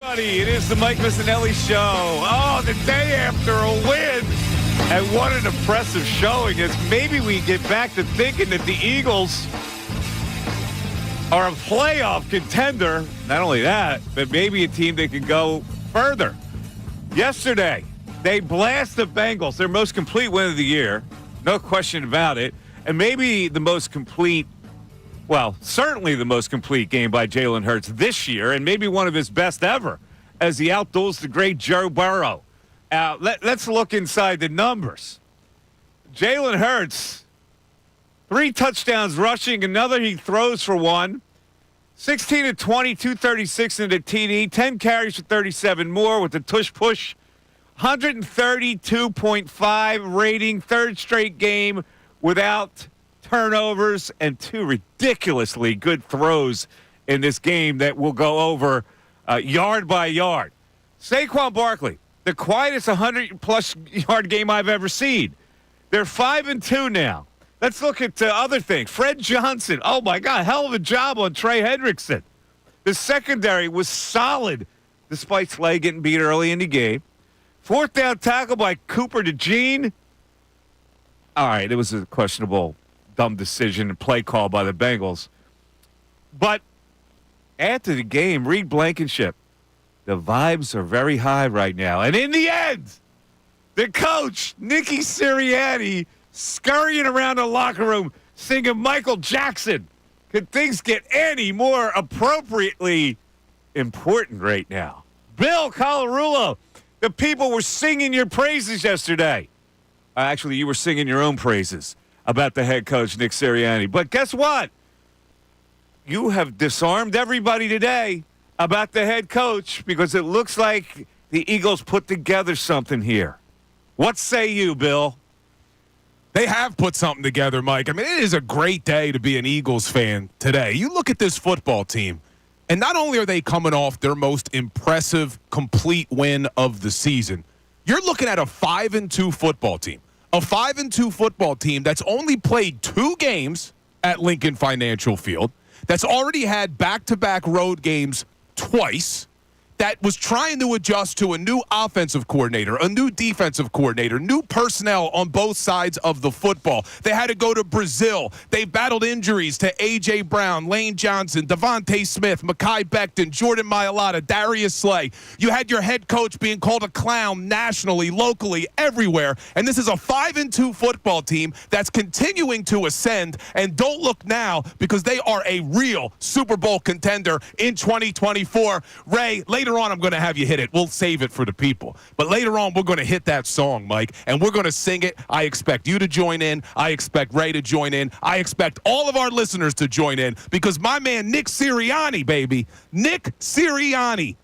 It is the Mike Missanelli Show. Oh, the day after a win. And what an impressive showing. It's maybe we get back to thinking that the Eagles are a playoff contender. Not only that, but maybe a team that can go further. Yesterday, they blast the Bengals, their most complete win of the year. No question about it. And maybe the most complete, well, certainly the most complete game by Jalen Hurts this year, and maybe one of his best ever, as he outduels the great Joe Burrow. Let's look inside the numbers. Jalen Hurts, 3 touchdowns rushing, another he throws for 1. 16 of 20, 236 in the TD, 10 carries for 37 more with the tush push. 132.5 rating, third straight game without turnovers, and 2 ridiculously good throws in this game that will go over yard by yard. Saquon Barkley, the quietest 100-plus yard game I've ever seen. They're 5-2 now. Let's look at other things. Fred Johnson, oh, my God, hell of a job on Trey Hendrickson. The secondary was solid despite Slay getting beat early in the game. 4th down tackle by Cooper DeJean. All right, it was a questionable, dumb decision and play call by the Bengals. But after the game, Reed Blankenship, the vibes are very high right now. And in the end, the coach, Nick Sirianni, scurrying around the locker room singing Michael Jackson. Could things get any more appropriately important right now? Bill Colarulo, the people were singing your praises yesterday. Actually, you were singing your own praises about the head coach, Nick Sirianni. But guess what? You have disarmed everybody today about the head coach because it looks like the Eagles put together something here. What say you, Bill? They have put something together, Mike. I mean, it is a great day to be an Eagles fan today. You look at this football team, and not only are they coming off their most impressive, complete win of the season, you're looking at a 5-2 football team. A 5-2 football team that's only played 2 games at Lincoln Financial Field, that's already had back-to-back road games twice, that was trying to adjust to a new offensive coordinator, a new defensive coordinator, new personnel on both sides of the football. They had to go to Brazil. They battled injuries to A.J. Brown, Lane Johnson, Devontae Smith, Mekhi Becton, Jordan Mailata, Darius Slay. You had your head coach being called a clown nationally, locally, everywhere. And this is a 5-2 football team that's continuing to ascend. And don't look now, because they are a real Super Bowl contender in 2024. Ray, later on, I'm going to have you hit it. We'll save it for the people. But later on, we're going to hit that song, Mike, and we're going to sing it. I expect you to join in. I expect Ray to join in. I expect all of our listeners to join in because my man Nick Sirianni, baby, Nick Sirianni,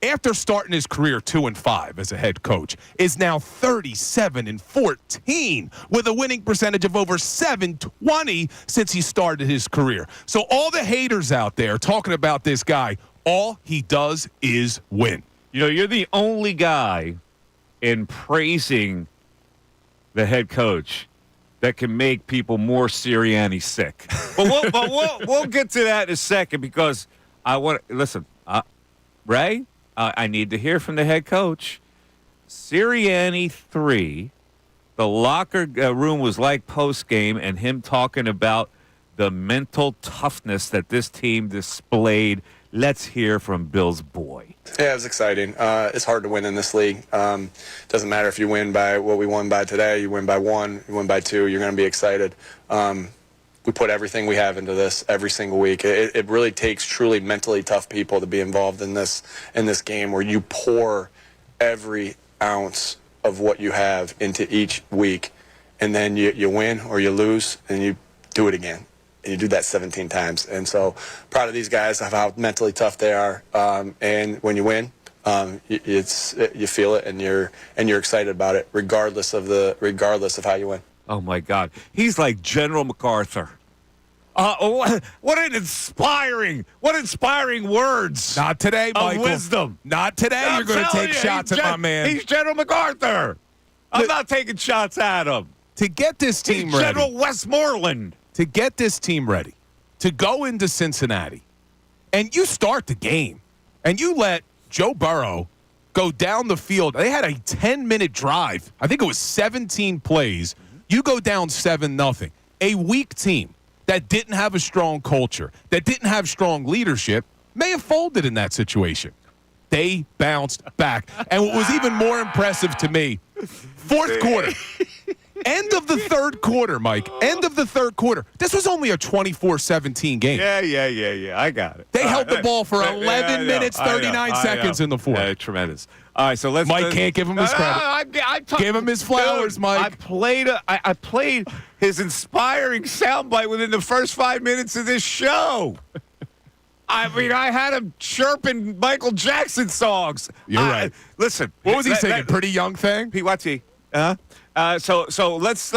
after starting his career 2-5 as a head coach, is now 37-14 with a winning percentage of over .720 since he started his career. So all the haters out there talking about this guy, all he does is win. You know, you're the only guy in praising the head coach that can make people more Sirianni sick. But we'll get to that in a second because I want to listen. Ray, I need to hear from the head coach. Sirianni 3. The locker room was like postgame, and him talking about the mental toughness that this team displayed. Let's hear from Bill's boy. Yeah, it was exciting. It's hard to win in this league. Doesn't matter if you win by what we won by today, you win by 1, you win by 2, you're going to be excited. We put everything we have into this every single week. It really takes truly mentally tough people to be involved in this game where you pour every ounce of what you have into each week, and then you win or you lose, and you do it again. And you do that 17 times. And so proud of these guys, of how mentally tough they are. And when you win, you feel it and you're excited about it, regardless of how you win. Oh my God, he's like General MacArthur. What inspiring words. Not today, Michael. Of wisdom. Not today. You're going to take shots at my man. He's General MacArthur. I'm not taking shots at him. To get this team He's ready. General Westmoreland. To get this team ready, to go into Cincinnati, and you start the game, and you let Joe Burrow go down the field. They had a 10-minute drive. I think it was 17 plays. You go down 7-0. A weak team that didn't have a strong culture, that didn't have strong leadership, may have folded in that situation. They bounced back. And what was even more impressive to me, fourth quarter. End of the third quarter, Mike. End of the third quarter. This was only a 24-17 game. Yeah. I got it. They held the ball for 11 minutes, 39 seconds in the fourth. Tremendous. All right, so let's. Mike can't give him his credit. Give him his flowers, dude, Mike. I played his inspiring soundbite within the first 5 minutes of this show. I mean, I had him chirping Michael Jackson songs. You're right. Listen, what was he singing? Pretty Young Thing? Pete, what's he? So let's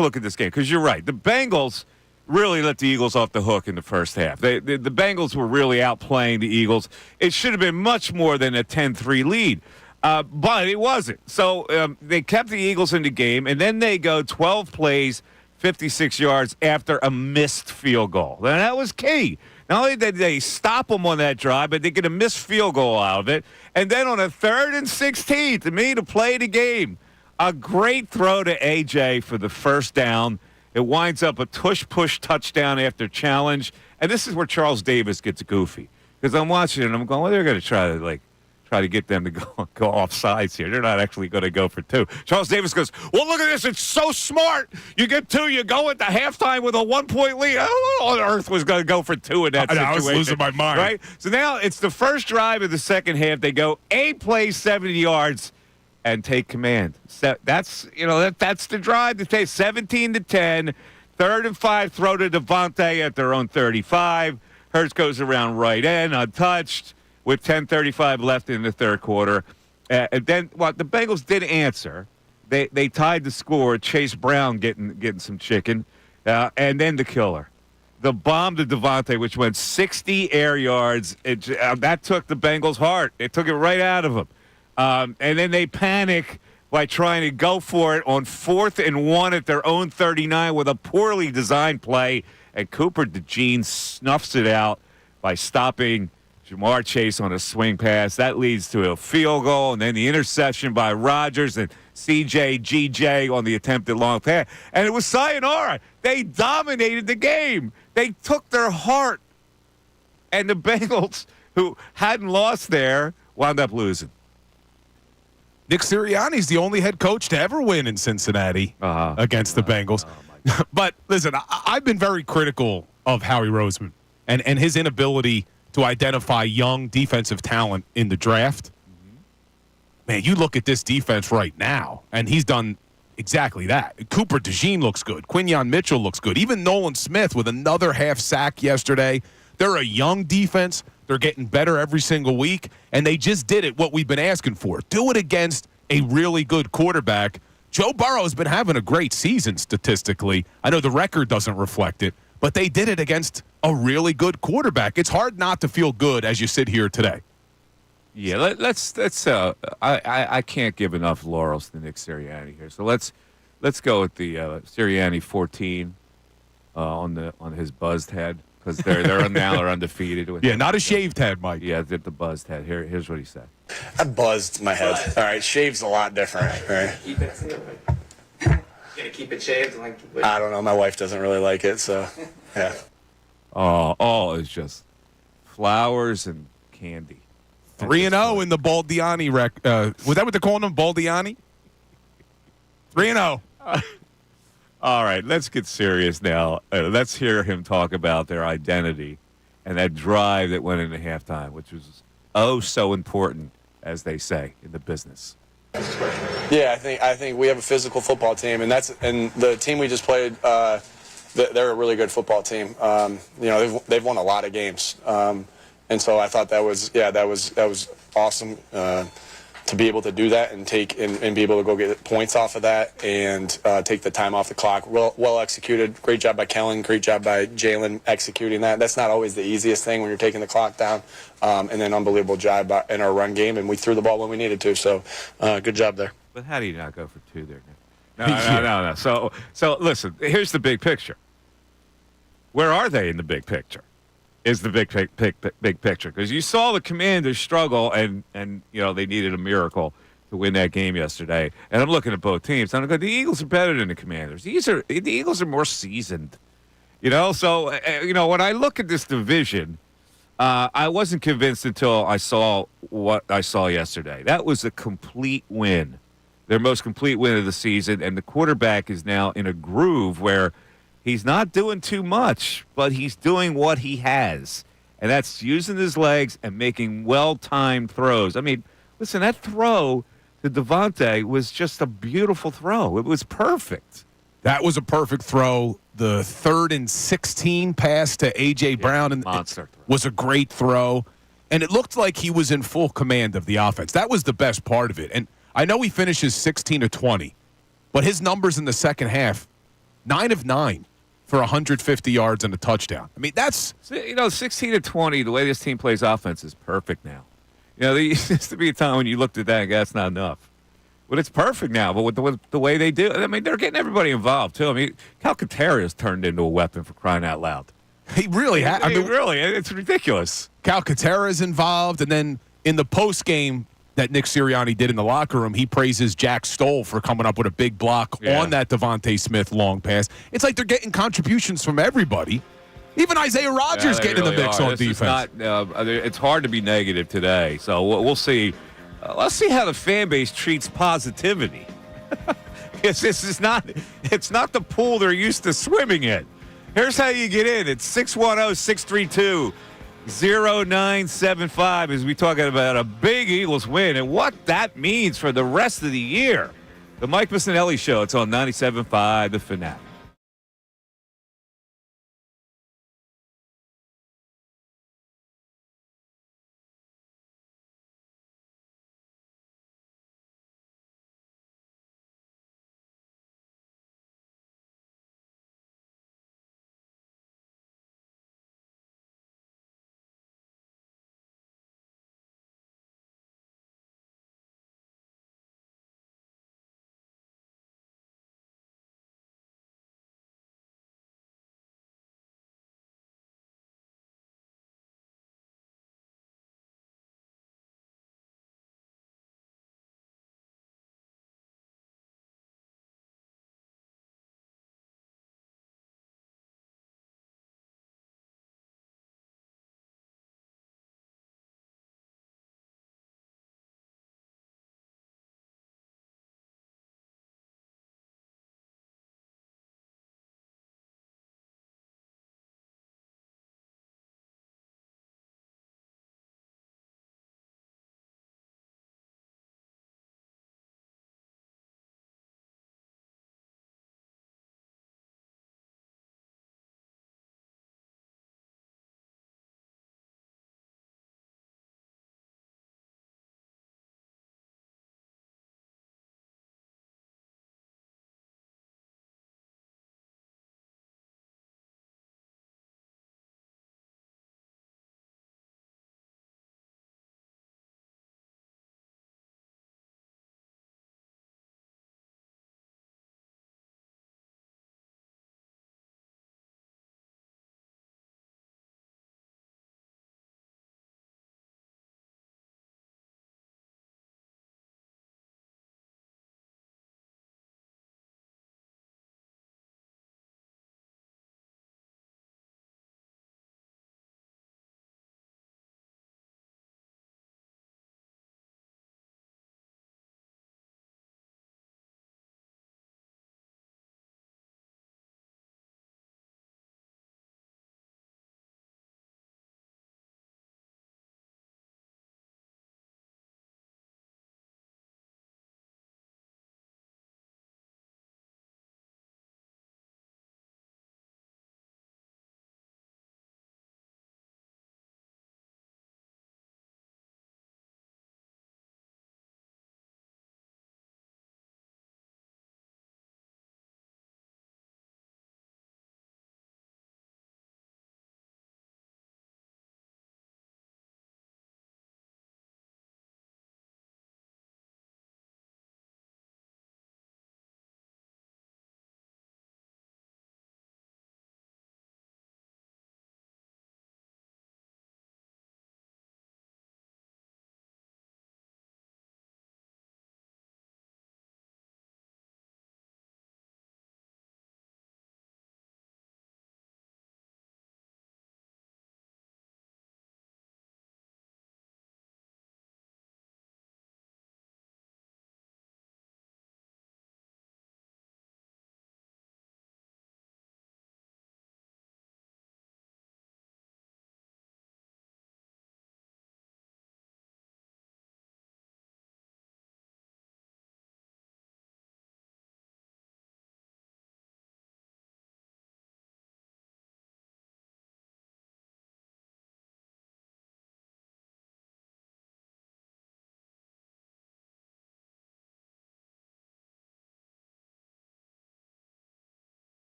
look at this game because you're right. The Bengals really let the Eagles off the hook in the first half. The Bengals were really outplaying the Eagles. It should have been much more than a 10-3 lead, but it wasn't. So they kept the Eagles in the game, and then they go 12 plays, 56 yards after a missed field goal. And that was key. Not only did they stop them on that drive, but they get a missed field goal out of it. And then on a 3rd and 16, to play the game, a great throw to A.J. for the first down. It winds up a tush-push touchdown after challenge. And this is where Charles Davis gets goofy. Because I'm watching it and I'm going, well, they're going to try to get them to go off sides here. They're not actually going to go for 2. Charles Davis goes, well, look at this. It's so smart. You get 2. You go at the halftime with a 1-point lead. I don't know what on earth was going to go for 2 in that situation. I was losing my mind. Right? So now it's the first drive of the second half. They go 8 plays, 70 yards. And take command. That's the drive to take 17-10, 3rd and 5, throw to Devontae at their own 35. Hurts goes around right end, untouched, with 10:35 left in the third quarter. And then the Bengals did answer. They tied the score. Chase Brown getting some chicken, and then the killer. The bomb to Devontae, which went 60 air yards. That took the Bengals' heart. It took it right out of them. And then they panic by trying to go for it on 4th and 1 at their own 39 with a poorly designed play. And Cooper DeJean snuffs it out by stopping Jamar Chase on a swing pass. That leads to a field goal, and then the interception by Rodgers and GJ on the attempted long pass. And it was sayonara. They dominated the game. They took their heart. And the Bengals, who hadn't lost there, wound up losing. Nick Sirianni's the only head coach to ever win in Cincinnati against the Bengals. But listen, I've been very critical of Howie Roseman and his inability to identify young defensive talent in the draft. Man, you look at this defense right now, and he's done exactly that. Cooper DeJean looks good. Quinyon Mitchell looks good. Even Nolan Smith with another half sack yesterday. They're a young defense. They're getting better every single week, and they just did it, what we've been asking for. Do it against a really good quarterback. Joe Burrow has been having a great season statistically. I know the record doesn't reflect it, but they did it against a really good quarterback. It's hard not to feel good as you sit here today. Yeah, let's I can't give enough laurels to Nick Sirianni here. So let's go with the Sirianni 14 on his buzzed head. Because they're now undefeated. Not a shaved head, Mike. Yeah, the buzzed head. Here's what he said. I buzzed my head. All right, shave's a lot different. Right? Keep it sealed. You gonna keep it shaved? I don't know. My wife doesn't really like it, so yeah. All is just flowers and candy. 3-0 in the Baldiani was that what they're calling him, Baldiani? 3-0. All right, let's get serious now. Let's hear him talk about their identity and that drive that went into halftime, which was so important, as they say in the business. Yeah, I think we have a physical football team, and the team we just played. They're a really good football team. They've won a lot of games, and so I thought that was awesome. To be able to do that and be able to go get points off of that and take the time off the clock. Well executed. Great job by Kellen. Great job by Jalen executing that. That's not always the easiest thing when you're taking the clock down. And then unbelievable job in our run game, and we threw the ball when we needed to. So good job there. But how do you not go for 2 there, Nick? No. So listen, here's the big picture. Where are they in the big picture? is the big picture, because you saw the Commanders struggle, and they needed a miracle to win that game yesterday. And I'm looking at both teams. I'm going, the Eagles are better than the Commanders. The Eagles are more seasoned. So when I look at this division, I wasn't convinced until I saw what I saw yesterday. That was a complete win, their most complete win of the season, and the quarterback is now in a groove where he's not doing too much, but he's doing what he has, and that's using his legs and making well-timed throws. I mean, listen, that throw to Devontae was just a beautiful throw. It was perfect. That was a perfect throw. The 3rd and 16 pass to A.J. Brown and monster throw. Was a great throw, and it looked like he was in full command of the offense. That was the best part of it. And I know he finishes 16 of 20, but his numbers in the second half, 9 of 9 for 150 yards and a touchdown. I mean, that's 16 to 20. The way this team plays offense is perfect now. There used to be a time when you looked at that and go, that's not enough. But it's perfect now. But with the way they do, I mean, they're getting everybody involved too. I mean, Calcaterra has turned into a weapon, for crying out loud. He really has. I mean, really, it's ridiculous. Calcaterra is involved, and then in the post game that Nick Sirianni did in the locker room, he praises Jack Stoll for coming up with a big block on that Devontae Smith long pass. It's like they're getting contributions from everybody. Even Isaiah Rodgers getting really in the mix on defense. It's hard to be negative today, so we'll see. Let's see how the fan base treats positivity. Because it's not the pool they're used to swimming in. Here's how you get in. It's 610-632-0975 as we talking about a big Eagles win and what that means for the rest of the year. The Mike Missanelli Show. It's on 97.5 The Fanatic.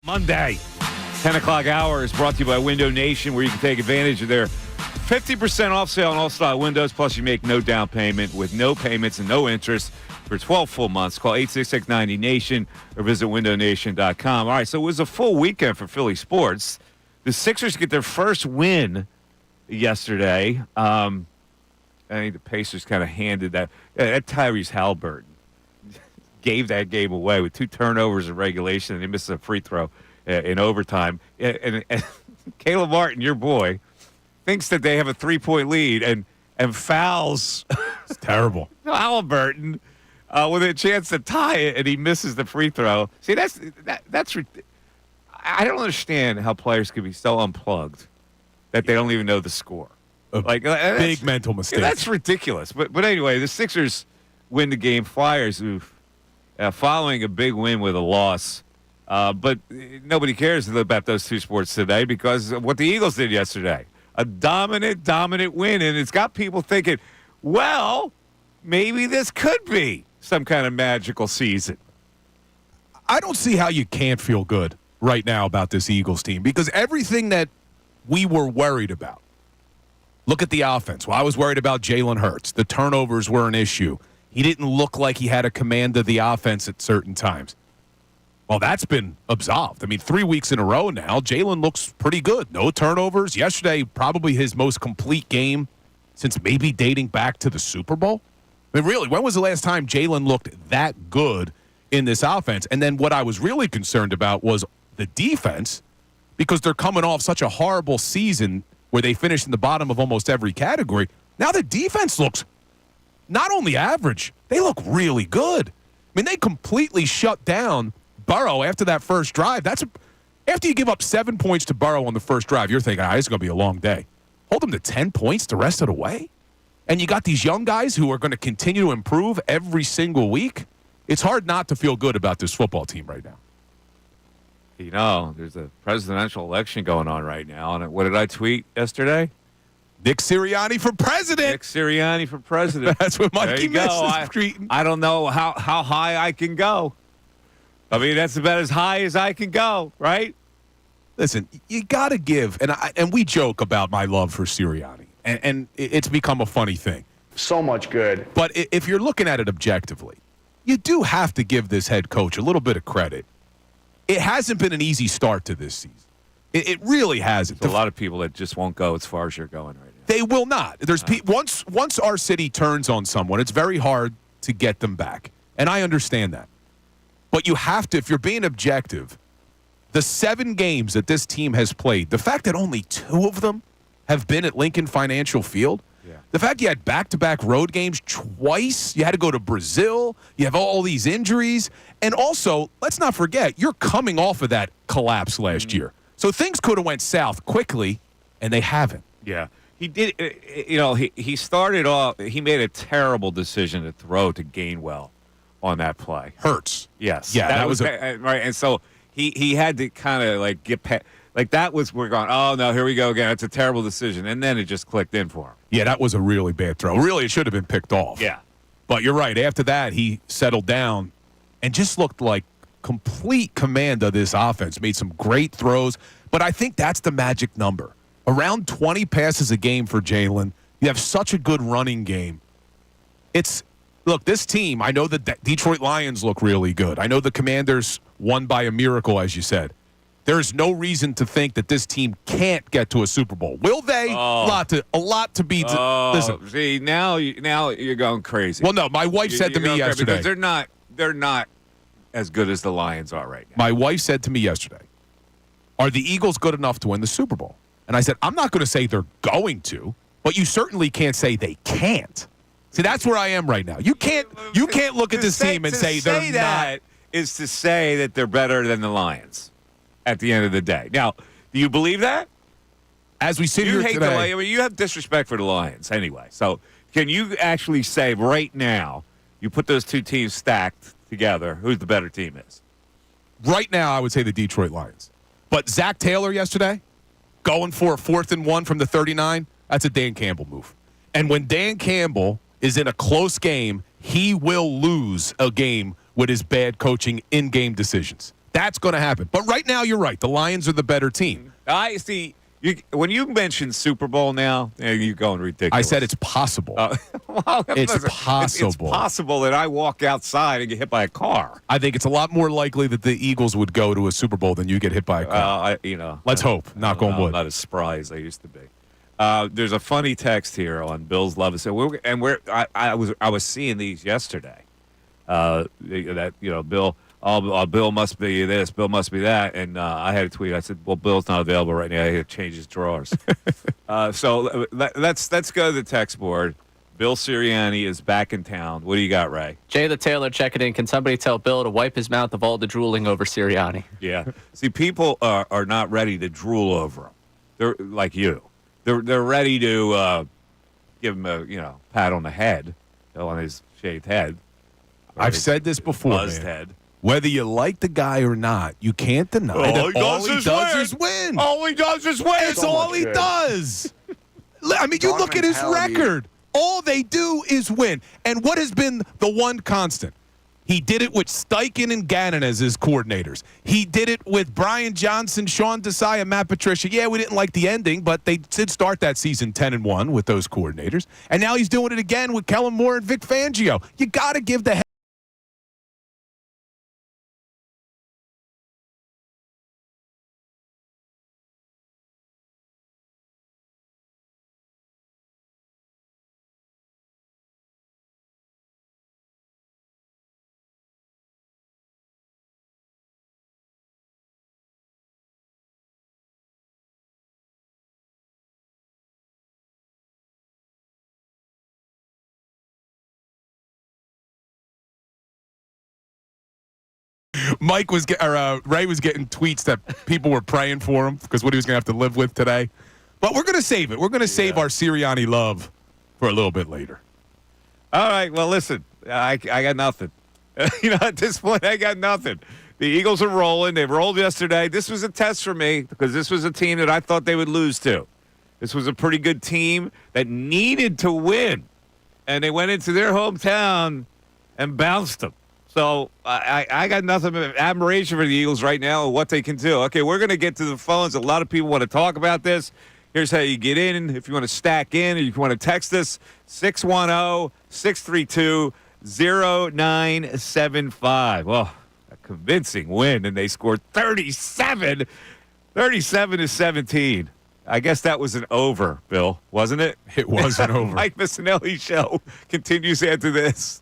Monday, 10 o'clock hour is brought to you by Window Nation, where you can take advantage of their 50% off sale on all style windows. Plus, you make no down payment with no payments and no interest for 12 full months. Call 866-90-NATION or visit windownation.com. All right, so it was a full weekend for Philly sports. The Sixers get their first win yesterday. I think the Pacers kind of handed that Tyrese Halliburton gave that game away with 2 turnovers in regulation, and he missed a free throw in overtime. And Caleb Martin, your boy, thinks that they have a 3-point lead and fouls. It's terrible. Halliburton with a chance to tie it, and he misses the free throw. See, that's I don't understand how players can be so unplugged that they don't even know the score. Big mental mistake. That's ridiculous. But anyway, the Sixers win the game. Flyers, following a big win with a loss. But nobody cares about those two sports today because of what the Eagles did yesterday. A dominant win, and it's got people thinking, well, maybe this could be some kind of magical season. I don't see how you can't feel good right now about this Eagles team because everything that we were worried about. Look at the offense. Well, I was worried about Jalen Hurts. The turnovers were an issue. He didn't look like he had a command of the offense at certain times. Well, that's been absolved. I mean, 3 weeks in a row now, Jalen looks pretty good. No turnovers. Yesterday, probably his most complete game since maybe dating back to the Super Bowl. I mean, really, when was the last time Jalen looked that good in this offense? And then what I was really concerned about was the defense because they're coming off such a horrible season where they finished in the bottom of almost every category. Now the defense looks not only average, they look really good. I mean, they completely shut down Burrow after that first drive. After you give up 7 points to Burrow on the first drive, you're thinking, it's going to be a long day. Hold them to 10 points the rest of the way? And you got these young guys who are going to continue to improve every single week. It's hard not to feel good about this football team right now. You know, there's a presidential election going on right now. And what did I tweet yesterday? Nick Sirianni for president. Nick Sirianni for president. That's what Mikey Miss is tweeting. I don't know how high I can go. I mean, that's about as high as I can go, right? Listen, you got to give, and we joke about my love for Sirianni, and it's become a funny thing. So much good. But if you're looking at it objectively, you do have to give this head coach a little bit of credit. It hasn't been an easy start to this season. It really hasn't. There's a lot of people that just won't go as far as you're going right now. They will not. There's once our city turns on someone, it's very hard to get them back, and I understand that. But you have to, if you're being objective, the 7 games that this team has played, the fact that only 2 of them have been at Lincoln Financial Field, the fact you had back-to-back road games twice, you had to go to Brazil, you have all these injuries, and also, let's not forget, you're coming off of that collapse last year. So things could have went south quickly, and they haven't. Yeah. He did, he started off, he made a terrible decision to throw to Gainwell on that play. Hurts. Yes. Yeah, that was right. And so he had to kind of get past, that was, we're going, oh no, here we go again. It's a terrible decision. And then it just clicked in for him. Yeah, that was a really bad throw. Really, it should have been picked off. Yeah. But you're right. After that, he settled down and just looked like complete command of this offense. Made some great throws. But I think that's the magic number. Around 20 passes a game for Jalen. You have such a good running game. Look, this team, I know the Detroit Lions look really good. I know the Commanders won by a miracle, as you said. There's no reason to think that this team can't get to a Super Bowl. Will they? A lot to be. Listen. See, now you're going crazy. Well, no, my wife said to me yesterday. Because they're not as good as the Lions are right now. My wife said to me yesterday, are the Eagles good enough to win the Super Bowl? And I said, I'm not going to say they're going to, but you certainly can't say they can't. See, that's where I am right now. You can't look at this team and say they're not. Is to say that they're better than the Lions at the end of the day. Now, do you believe that? As we sit You here hate today, the Lions. I mean, you have disrespect for the Lions anyway. So can you actually say right now, you put those two teams stacked together, who's the better team is? Right now, I would say the Detroit Lions. But Zach Taylor yesterday, going for a 4th and 1 from the 39, that's a Dan Campbell move. And when Dan Campbell is in a close game, he will lose a game with his bad coaching in-game decisions. That's going to happen. But right now, you're right. The Lions are the better team. I see. When you mention Super Bowl now, you're going ridiculous. I said it's possible. Well, It's listen, possible. It's possible that I walk outside and get hit by a car. I think it's a lot more likely that the Eagles would go to a Super Bowl than you get hit by a car. Let's hope. Knock on wood. I'm not as spry as I used to be. There's a funny text here on Bill's Love. So I was seeing these yesterday. Bill. Bill must be this. Bill must be that. And I had a tweet. I said, "Well, Bill's not available right now. He had to change his drawers." So let's go to the text board. Bill Sirianni is back in town. What do you got, Ray? Jay the Taylor checking in. Can somebody tell Bill to wipe his mouth of all the drooling over Sirianni? Yeah. See, people are not ready to drool over him. They're like you. They're ready to give him a pat on the head, on his shaved head. I've said this before, buzzed man. head. Whether you like the guy or not, you can't deny that all he does is win. All he does is win. It's all he does. I mean, you look at his record. All they do is win. And what has been the one constant? He did it with Steichen and Gannon as his coordinators. He did it with Brian Johnson, Sean Desai, and Matt Patricia. Yeah, we didn't like the ending, but they did start that season 10-1 with those coordinators. And now he's doing it again with Kellen Moore and Vic Fangio. You got to give the Ray was getting tweets that people were praying for him because what he was going to have to live with today. But we're going to save it. We're going to save our Sirianni love for a little bit later. All right. Well, listen, I got nothing. At this point, I got nothing. The Eagles are rolling. They rolled yesterday. This was a test for me because this was a team that I thought they would lose to. This was a pretty good team that needed to win. And they went into their hometown and bounced them. So I got nothing but admiration for the Eagles right now and what they can do. Okay, we're going to get to the phones. A lot of people want to talk about this. Here's how you get in. If you want to stack in or if you want to text us, 610-632-0975. Well, a convincing win, and they scored 37 to 17. I guess that was an over, Bill, wasn't it? It was an over. Mike Missanelli Show continues after this.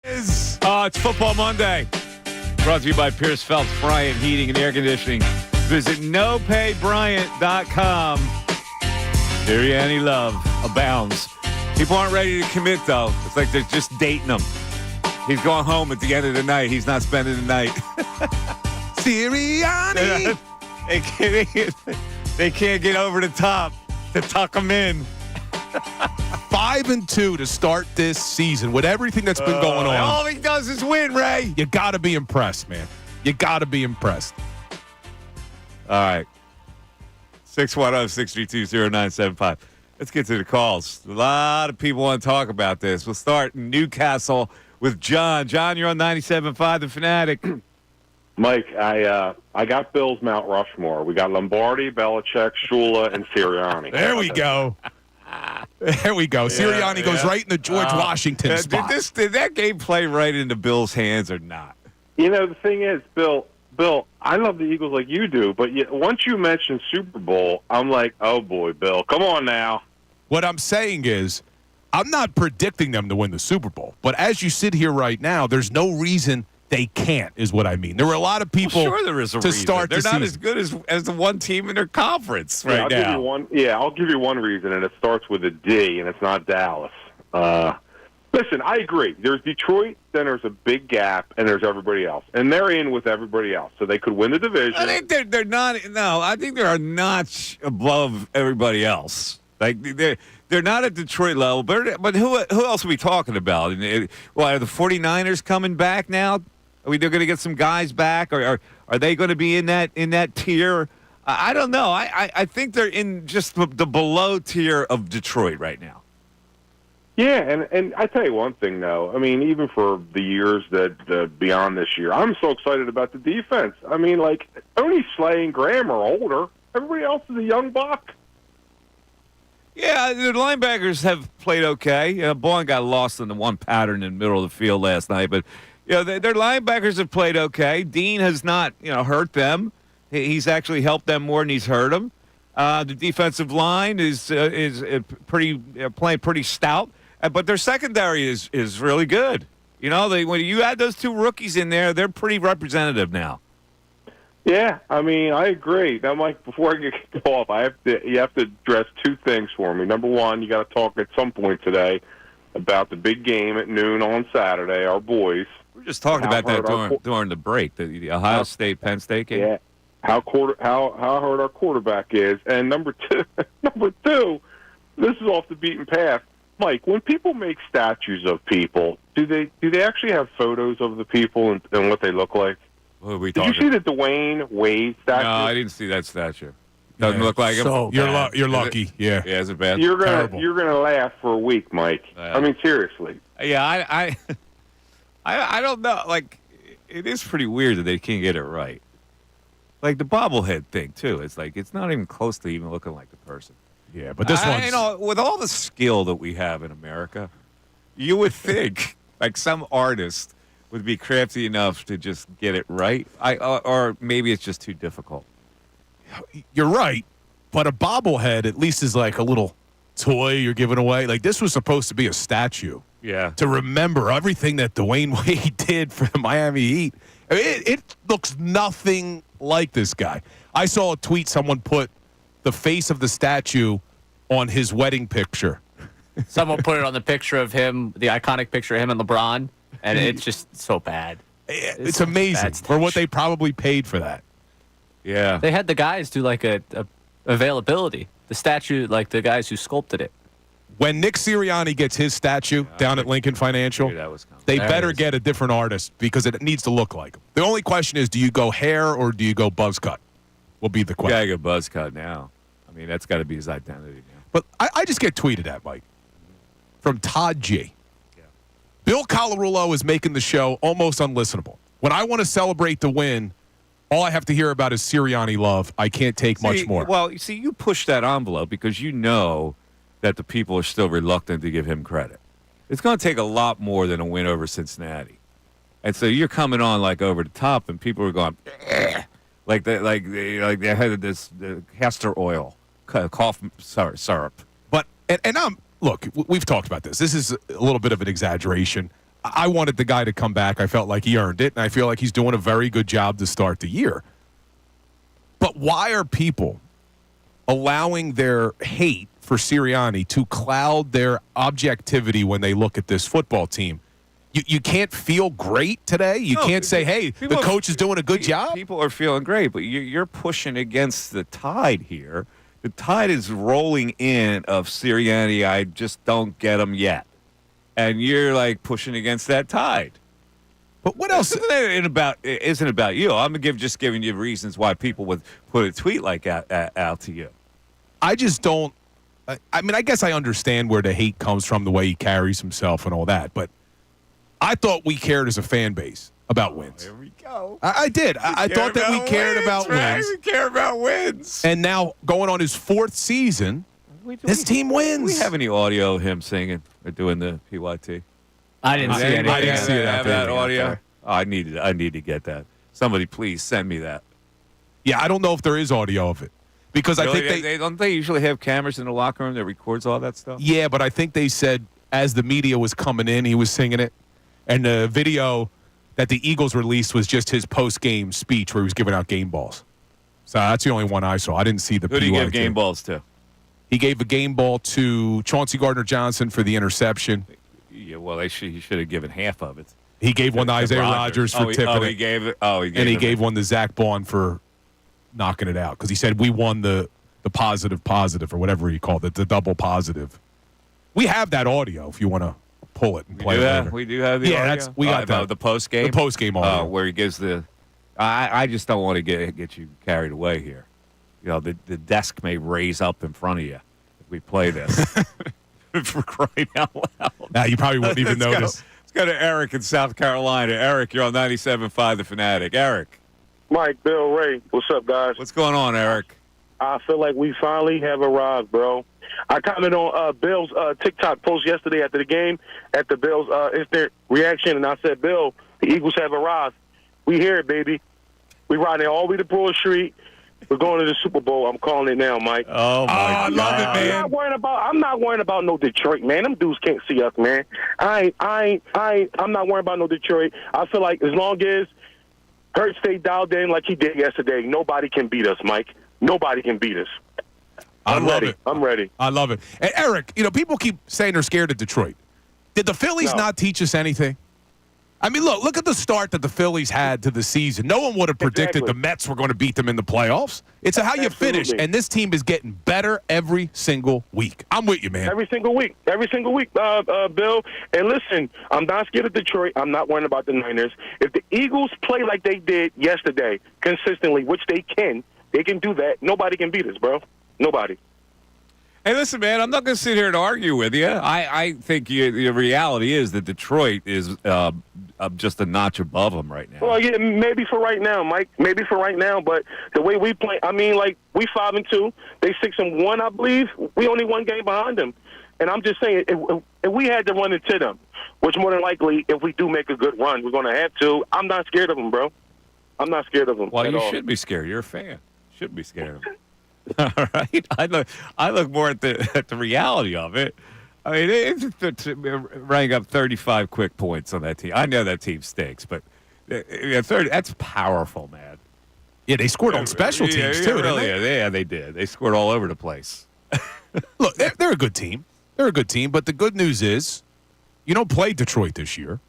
It's Football Monday. Brought to you by Pierce Phelps Bryant Heating and Air Conditioning. Visit nopaybryant.com. Sirianni love abounds. People aren't ready to commit, though. It's like they're just dating him. He's going home at the end of the night. He's not spending the night. Sirianni! They can't get over the top to tuck him in. 5-2 to start this season with everything that's been going on. All he does is win, Ray. You got to be impressed, man. You got to be impressed. All right. 610-632-0975. Let's get to the calls. A lot of people want to talk about this. We'll start in Newcastle with John. John, you're on 97.5 The Fanatic. Mike, I got Bill's Mount Rushmore. We got Lombardi, Belichick, Shula, and Sirianni. There we go. There we go. Sirianni goes right in the George Washington spot. Did that game play right into Bill's hands or not? You know, the thing is, Bill, I love the Eagles like you do, but once you mention Super Bowl, I'm like, oh, boy, Bill, come on now. What I'm saying is, I'm not predicting them to win the Super Bowl. But as you sit here right now, there's no reason they can't, is what I mean. There were a lot of people sure there is a to reason. start They're the not season. as good as the one team in their conference right I'll now. Give you one, I'll give you one reason, and it starts with a D, and it's not Dallas. Listen, I agree. There's Detroit, then there's a big gap, and there's everybody else. And they're in with everybody else, so they could win the division. I think they're not. No, I think they're a notch above everybody else. Like they're not at Detroit level, but who else are we talking about? Well, are the 49ers coming back now? Are we going to get some guys back, or are they going to be in that tier? I don't know. I think they're in just the below tier of Detroit right now. Yeah, and I tell you one thing, though. I mean, even for the years that beyond this year, I'm so excited about the defense. I mean, like, only Slay and Graham are older. Everybody else is a young buck. Yeah, the linebackers have played okay. Bourne got lost in the one pattern in the middle of the field last night, but their linebackers have played okay. Dean has not hurt them. He's actually helped them more than he's hurt them. The defensive line is pretty playing pretty stout, but their secondary is really good. When you add those two rookies in there, they're pretty representative now. Yeah, I mean, I agree. Now, Mike, before I get kicked off, you have to address two things for me. Number one, you got to talk at some point today about the big game at noon on Saturday, our boys. We were just talking about that during the break, the Ohio State-Penn State game. Yeah, how hard our quarterback is. And number two, this is off the beaten path. Mike, when people make statues of people, do they actually have photos of the people and what they look like? What are we Did talking? you see the Dwayne Wade statue? No, I didn't see that statue. Doesn't look like him. So you're lucky. Yeah. Yeah, is it bad? You're Terrible. gonna laugh for a week, Mike. I mean, seriously. Yeah, I don't know. Like, it is pretty weird that they can't get it right. Like the bobblehead thing too. It's like it's not even close to even looking like the person. Yeah, but this one's... with all the skill that we have in America, you would think like some artist would be crafty enough to just get it right. Or maybe it's just too difficult. You're right, but a bobblehead at least is like a little toy you're giving away. Like, this was supposed to be a statue. Yeah. To remember everything that Dwayne Wade did for the Miami Heat. I mean, it looks nothing like this guy. I saw a tweet someone put the face of the statue on his wedding picture. Someone put it on the picture of him, the iconic picture of him and LeBron, and it's just so bad. It's amazing for what they probably paid for that. Yeah. They had the guys do like a availability. The statue, like the guys who sculpted it. When Nick Sirianni gets his statue down at Lincoln Financial, they better get a different artist because it needs to look like him. The only question is, do you go hair or do you go buzz cut? Will be the question. Gotta go buzz cut now. I mean, that's got to be his identity now. But I just get tweeted at, Mike, from Todd G. Yeah. Bill Colarulo is making the show almost unlistenable. When I want to celebrate the win, all I have to hear about is Sirianni love. I can't take much more. Well, you see, you push that envelope because you know that the people are still reluctant to give him credit. It's going to take a lot more than a win over Cincinnati. And so you're coming on like over the top, and people are going, like they had this castor oil, cough syrup. But and I'm look, we've talked about this. This is a little bit of an exaggeration. I wanted the guy to come back. I felt like he earned it, and I feel like he's doing a very good job to start the year. But why are people allowing their hate for Sirianni to cloud their objectivity when they look at this football team? You can't feel great today? You can't say, hey, the coach is doing a good job? People are feeling great, but you're pushing against the tide here. The tide is rolling in of Sirianni. I just don't get him yet. And you're like pushing against that tide. But what else? Isn't about you. I'm just giving you reasons why people would put a tweet like that out to you. I just don't. I mean, I guess I understand where the hate comes from, the way he carries himself and all that. But I thought we cared as a fan base about wins. Here we go. I did. I thought that we cared about wins. We care about wins. And now, going on his 4th season, this team wins. Do we have any audio of him singing or doing the PYT? I didn't see anything. I didn't see that audio. Oh, I need to get that. Somebody please send me that. Yeah, I don't know if there is audio of it. Because Really? I think don't they usually have cameras in the locker room that records all that stuff? Yeah, but I think they said as the media was coming in, he was singing it. And the video that the Eagles released was just his post-game speech where he was giving out game balls. So that's the only one I saw. I didn't see the Who did he give PYT. game balls to? He gave a game ball to Chauncey Gardner-Johnson for the interception. Yeah, well, he should have given half of it. He gave one to Isaiah Rodgers for tipping it. He gave it. Oh, he gave And he him gave one to Zach Baun for knocking it out because he said we won the positive or whatever he called it, the double positive. We have that audio if you want to pull it and play it later. We do have the audio? We got that. The post game. The post game audio. Where he gives the. I just don't want to get you carried away here. You know, the desk may raise up in front of you if we play this. For crying out loud. Now you probably wouldn't even notice. Let's go to Eric in South Carolina. Eric, you're on 97.5 The Fanatic. Eric. Mike, Bill, Ray, what's up, guys? What's going on, Eric? I feel like we finally have arrived, bro. I commented on Bill's TikTok post yesterday after the game, at the Bills' instant reaction, and I said, Bill, the Eagles have arrived. We here, baby. We riding all the way to Broad Street. We're going to the Super Bowl. I'm calling it now, Mike. Oh, my God. I love it, man. I'm not worrying about no Detroit, man. Them dudes can't see us, man. I'm not worrying about no Detroit. I feel like as long as Hurts stay dialed in like he did yesterday, nobody can beat us, Mike. Nobody can beat us. I'm ready. I love it. And Eric, people keep saying they're scared of Detroit. Did the Phillies not teach us anything? I mean, look at the start that the Phillies had to the season. No one would have predicted the Mets were going to beat them in the playoffs. It's how you finish, and this team is getting better every single week. I'm with you, man. Every single week, Bill. And listen, I'm not scared of Detroit. I'm not worrying about the Niners. If the Eagles play like they did yesterday, consistently, which they can do that. Nobody can beat us, bro. Nobody. Hey, listen, man, I'm not going to sit here and argue with you. I think the reality is that Detroit is just a notch above them right now. Well, yeah, maybe for right now, Mike. Maybe for right now, but the way we play, I mean, like, we 5-2. They 6-1, I believe. We only one game behind them. And I'm just saying, if we had to run into them, which more than likely, if we do make a good run, we're going to have to, I'm not scared of them, bro. I'm not scared of them. Well, you all. should be scared. You're a fan. You should be scared of them. All right, I look more at the reality of it. I mean, it's running up 35 quick points on that team. I know that team stinks, but 30, that's powerful, man. Yeah, they scored on special teams too. Really, yeah, they did. They scored all over the place. Look, they're a good team. They're a good team, but the good news is you don't play Detroit this year.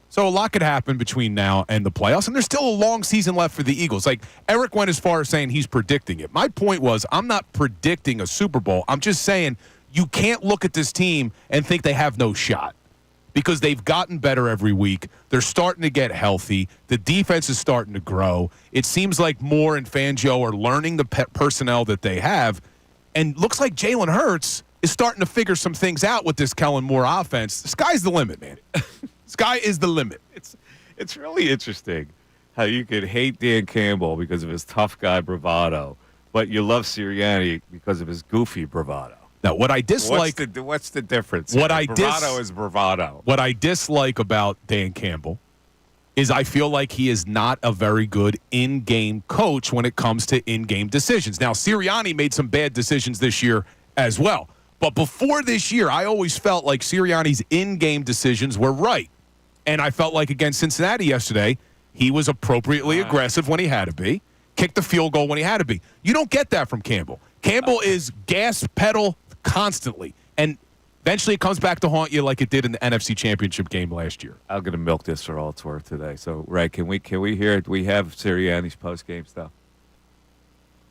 So a lot could happen between now and the playoffs, and there's still a long season left for the Eagles. Like, Eric went as far as saying he's predicting it. My point was, I'm not predicting a Super Bowl. I'm just saying you can't look at this team and think they have no shot because they've gotten better every week. They're starting to get healthy. The defense is starting to grow. It seems like Moore and Fangio are learning the personnel that they have, and looks like Jalen Hurts is starting to figure some things out with this Kellen Moore offense. The sky's the limit, man. Sky is the limit. It's really interesting how you could hate Dan Campbell because of his tough guy bravado, but you love Sirianni because of his goofy bravado. Now, what I dislike... What's the difference? Bravado is bravado. What I dislike about Dan Campbell is I feel like he is not a very good in-game coach when it comes to in-game decisions. Now, Sirianni made some bad decisions this year as well. But before this year, I always felt like Sirianni's in-game decisions were right. And I felt like against Cincinnati yesterday, he was appropriately aggressive when he had to be, kicked the field goal when he had to be. You don't get that from Campbell. Campbell is gas pedal constantly, and eventually it comes back to haunt you like it did in the NFC Championship game last year. I'm going to milk this for all it's worth today. So, Ray, can we hear it? We have Sirianni's post-game stuff.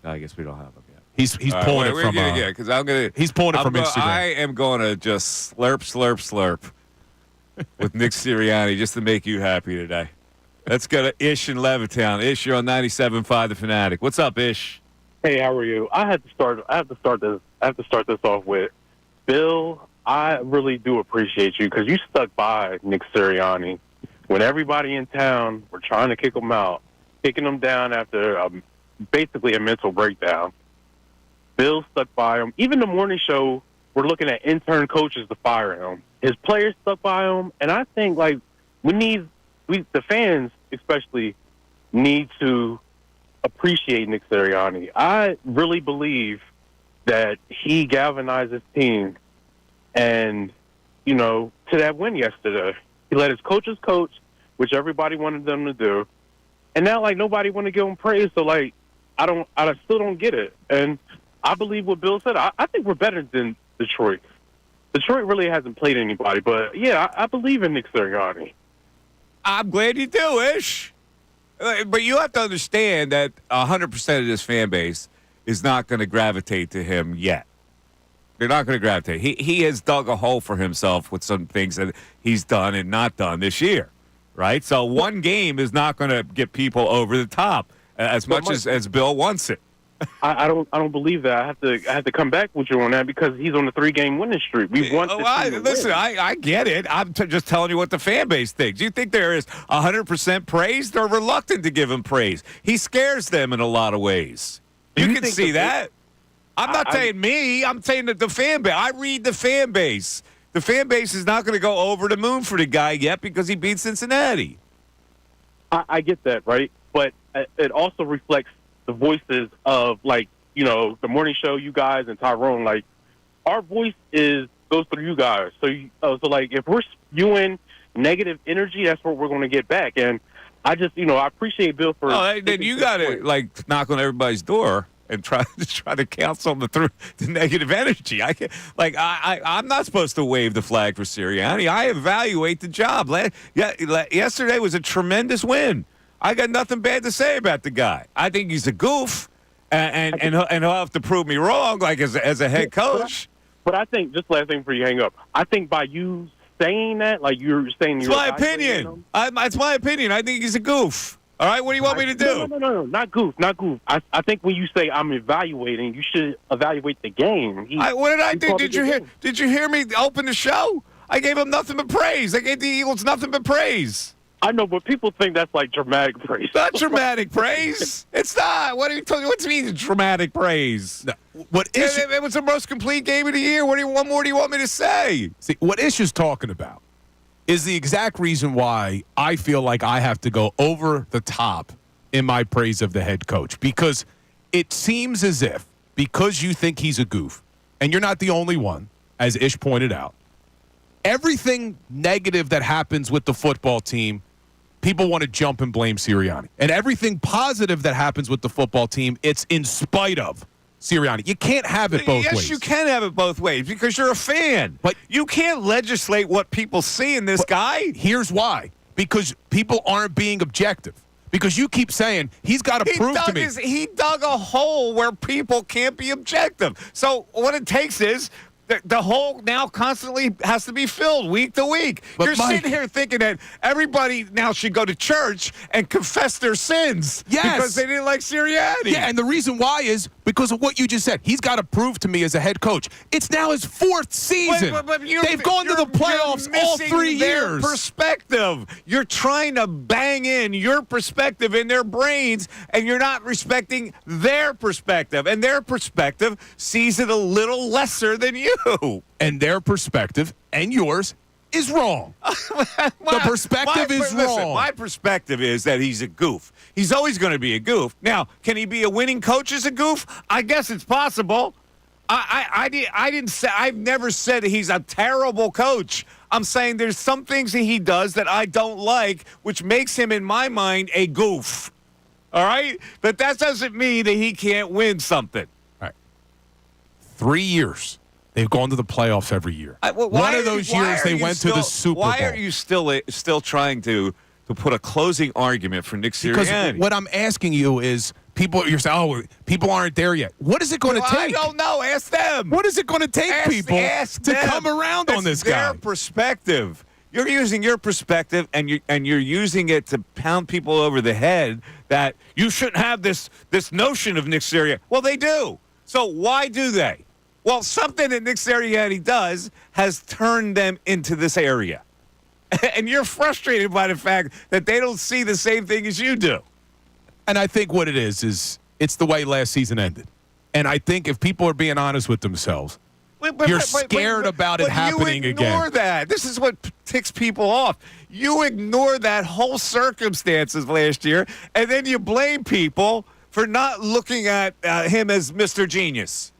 No, I guess we don't have them yet. He's pulling it from because I'm going to. He's pulling it from Instagram. I am going to just slurp with Nick Sirianni just to make you happy today. Let's go to Ish in Levittown. Ish, you're on 97.5 The Fanatic. What's up, Ish? Hey, how are you? I have to start this off with Bill. I really do appreciate you because you stuck by Nick Sirianni when everybody in town were trying to kick him out, kicking him down after basically a mental breakdown. Bill stuck by him. Even the morning show, we're looking at intern coaches to fire him. His players stuck by him, and I think like the fans especially need to appreciate Nick Sirianni. I really believe that he galvanized his team, and to that win yesterday, he let his coaches coach, which everybody wanted them to do, and now like nobody want to give him praise. So like I still don't get it, and I believe what Bill said. I think we're better than Detroit. Detroit really hasn't played anybody, but yeah, I believe in Nick Sirianni. I'm glad you do, Ish. But you have to understand that 100% of this fan base is not going to gravitate to him yet. They're not going to gravitate. He has dug a hole for himself with some things that he's done and not done this year, right? So one game is not going to get people over the top as much as Bill wants it. I don't believe that. I have to come back with you on that because he's on the 3-game winning streak. We want. Listen, I get it. I'm just telling you what the fan base thinks. You think there is 100% praise? They're reluctant to give him praise. He scares them in a lot of ways. You can see that. I'm not saying me. I'm saying that the fan base. I read the fan base. The fan base is not going to go over the moon for the guy yet because he beat Cincinnati. I get that, right? But it also reflects the voices of, like, the morning show, you guys, and Tyrone. Like, our voice goes through you guys. So like, if we're spewing negative energy, that's what we're going to get back. And I just, I appreciate Bill for. Oh, then you got to like knock on everybody's door and try to counsel the negative energy. I'm not supposed to wave the flag for Sirianni. I evaluate the job. Yesterday was a tremendous win. I got nothing bad to say about the guy. I think he's a goof, and he'll have to prove me wrong, like as a head coach. But I think, just last thing before you hang up, I think by you saying that, like you're saying, it's my opinion. It's my opinion. I think he's a goof. All right, what do you want me to do? No, not goof. I think when you say I'm evaluating, you should evaluate the game. What did I do? Did you hear me open the show? I gave him nothing but praise. I gave the Eagles nothing but praise. I know, but people think that's like dramatic praise. Not dramatic praise. It's not. What are you talking? What do you mean dramatic praise? No. It was the most complete game of the year. What more do you want me to say? See, what Ish is talking about is the exact reason why I feel like I have to go over the top in my praise of the head coach, because it seems as if, because you think he's a goof, and you're not the only one, as Ish pointed out, everything negative that happens with the football team, people want to jump and blame Sirianni. And everything positive that happens with the football team, it's in spite of Sirianni. You can't have it both ways. Yes, you can have it both ways because you're a fan. But you can't legislate what people see in this guy. Here's why. Because people aren't being objective. Because you keep saying, he's got to prove to me. He dug a hole where people can't be objective. So what it takes is the hole now constantly has to be filled week to week. But You're Mike, sitting here thinking that everybody now should go to church and confess their sins because they didn't like Sirianni. Yeah, and the reason why is because of what you just said. He's got to prove to me as a head coach. It's now his fourth season. But they've gone to the playoffs all 3 years. Perspective. You're trying to bang in your perspective in their brains, and you're not respecting their perspective. And their perspective sees it a little lesser than you. And their perspective and yours is wrong. The perspective is wrong. Listen, my perspective is that he's a goof. He's always going to be a goof. Now, can he be a winning coach as a goof? I guess it's possible. I didn't say. I've never said he's a terrible coach. I'm saying there's some things that he does that I don't like, which makes him, in my mind, a goof. All right? But that doesn't mean that he can't win something. All right. 3 years. They've gone to the playoffs every year. One of those years they went to the Super Bowl. Why are you still trying to put a closing argument for Nick Sirianni? Because what I'm asking you is, you're saying, people aren't there yet. What is it going to take? I don't know. Ask them. What is it going to take Ask to them. come around on this guy? Their perspective. You're using your perspective, and you're using it to pound people over the head that you shouldn't have this notion of Nick Sirianni. Well, they do. So why do they? Well, something that Nick Sirianni does has turned them into this area. And you're frustrated by the fact that they don't see the same thing as you do. And I think what it is it's the way last season ended. And I think if people are being honest with themselves, you're scared about it happening again. You ignore that. This is what ticks people off. You ignore that whole circumstances last year, and then you blame people for not looking at him as Mr. Genius.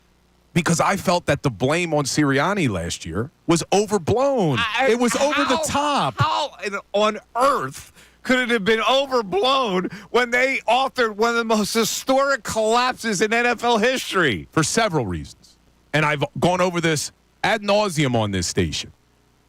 Because I felt that the blame on Sirianni last year was overblown. It was over the top. How on earth could it have been overblown when they authored one of the most historic collapses in NFL history? For several reasons. And I've gone over this ad nauseum on this station.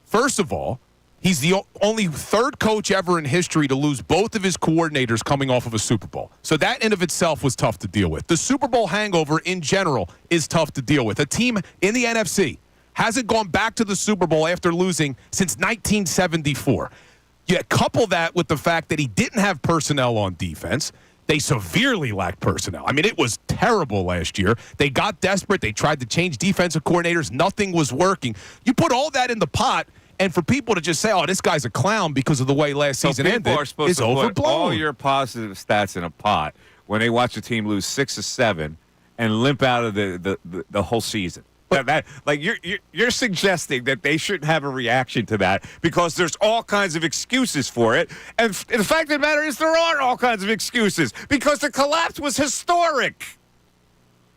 First of all, he's the only third coach ever in history to lose both of his coordinators coming off of a Super Bowl. So that in of itself was tough to deal with. The Super Bowl hangover in general is tough to deal with. A team in the NFC hasn't gone back to the Super Bowl after losing since 1974. You couple that with the fact that he didn't have personnel on defense. They severely lacked personnel. I mean, it was terrible last year. They got desperate. They tried to change defensive coordinators. Nothing was working. You put all that in the pot, and for people to just say, "Oh, this guy's a clown" because of the way last season ended, are supposed is to put overblown. all your positive stats in a pot when they watch a team lose 6 or 7 and limp out of the whole season. You're suggesting that they shouldn't have a reaction to that because there's all kinds of excuses for it. And the fact of the matter is there are all kinds of excuses because the collapse was historic.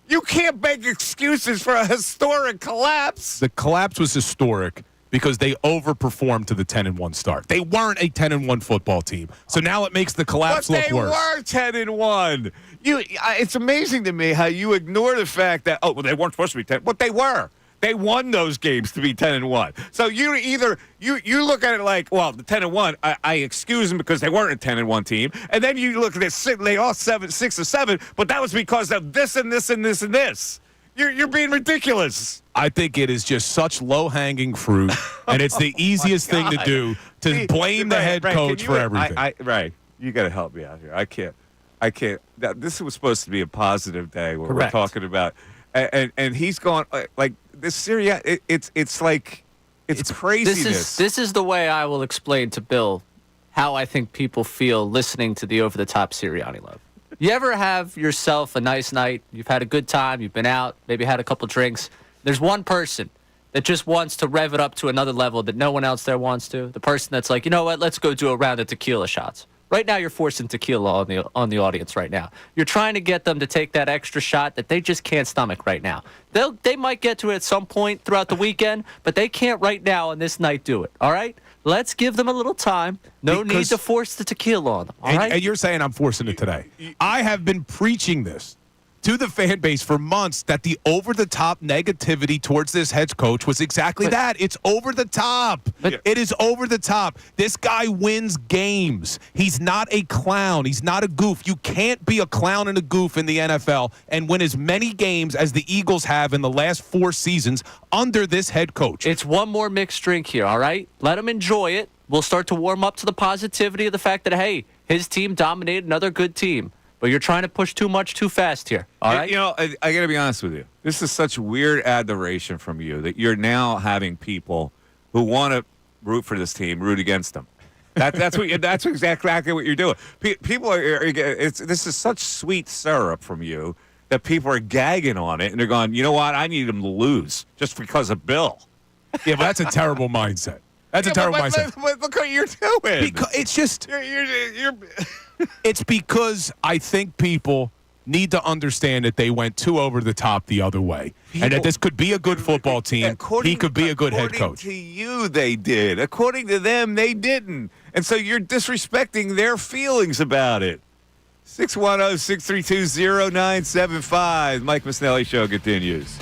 You can't make excuses for a historic collapse. The collapse was historic because they overperformed to the 10-1 start. They weren't a 10-1 football team. So now it makes the collapse look worse. But they were 10-1. It's amazing to me how you ignore the fact that, they weren't supposed to be 10. But they were. They won those games to be 10-1. So you either you look at it like, well, the 10-1, I excuse them because they weren't a 10-1 team, and then you look at this, they lost 6 or 7, but that was because of this and this and this and this. You're being ridiculous. I think it is just such low-hanging fruit, and it's the easiest thing to do to blame the head coach for everything. Right. You got to help me out here. I can't. This was supposed to be a positive day where Correct. we're talking about, and he's gone like this Syria. It's like it's craziness. This is the way I will explain to Bill how I think people feel listening to the over-the-top Sirianni love. You ever have yourself a nice night? You've had a good time. You've been out, maybe had a couple drinks. There's one person that just wants to rev it up to another level that no one else there wants to. The person that's like, you know what? Let's go do a round of tequila shots. Right now, you're forcing tequila on the audience right now. You're trying to get them to take that extra shot that they just can't stomach right now. They might get to it at some point throughout the weekend, but they can't right now on this night do it. All right? Let's give them a little time. No need to force the tequila on them. All right? And you're saying I'm forcing it today. I have been preaching this to the fan base for months that the over-the-top negativity towards this head coach was exactly that. It's over the top. It is over the top. This guy wins games. He's not a clown. He's not a goof. You can't be a clown and a goof in the NFL and win as many games as the Eagles have in the last 4 seasons under this head coach. It's one more mixed drink here, all right? Let him enjoy it. We'll start to warm up to the positivity of the fact that, hey, his team dominated another good team. But you're trying to push too much too fast here, all right? You know, I got to be honest with you. This is such weird adoration from you that you're now having people who want to root for this team root against them. That's exactly what you're doing. People this is such sweet syrup from you that people are gagging on it and they're going, you know what? I need them to lose just because of Bill. Yeah, but that's a terrible mindset. That's a terrible mindset. But look what you're doing. Because it's just you're it's because I think people need to understand that they went too over the top the other way, and that this could be a good football team. He could be a good head coach. According to you, they did. According to them, they didn't. And so you're disrespecting their feelings about it. 610-632-0975. Mike Missanelli Show continues.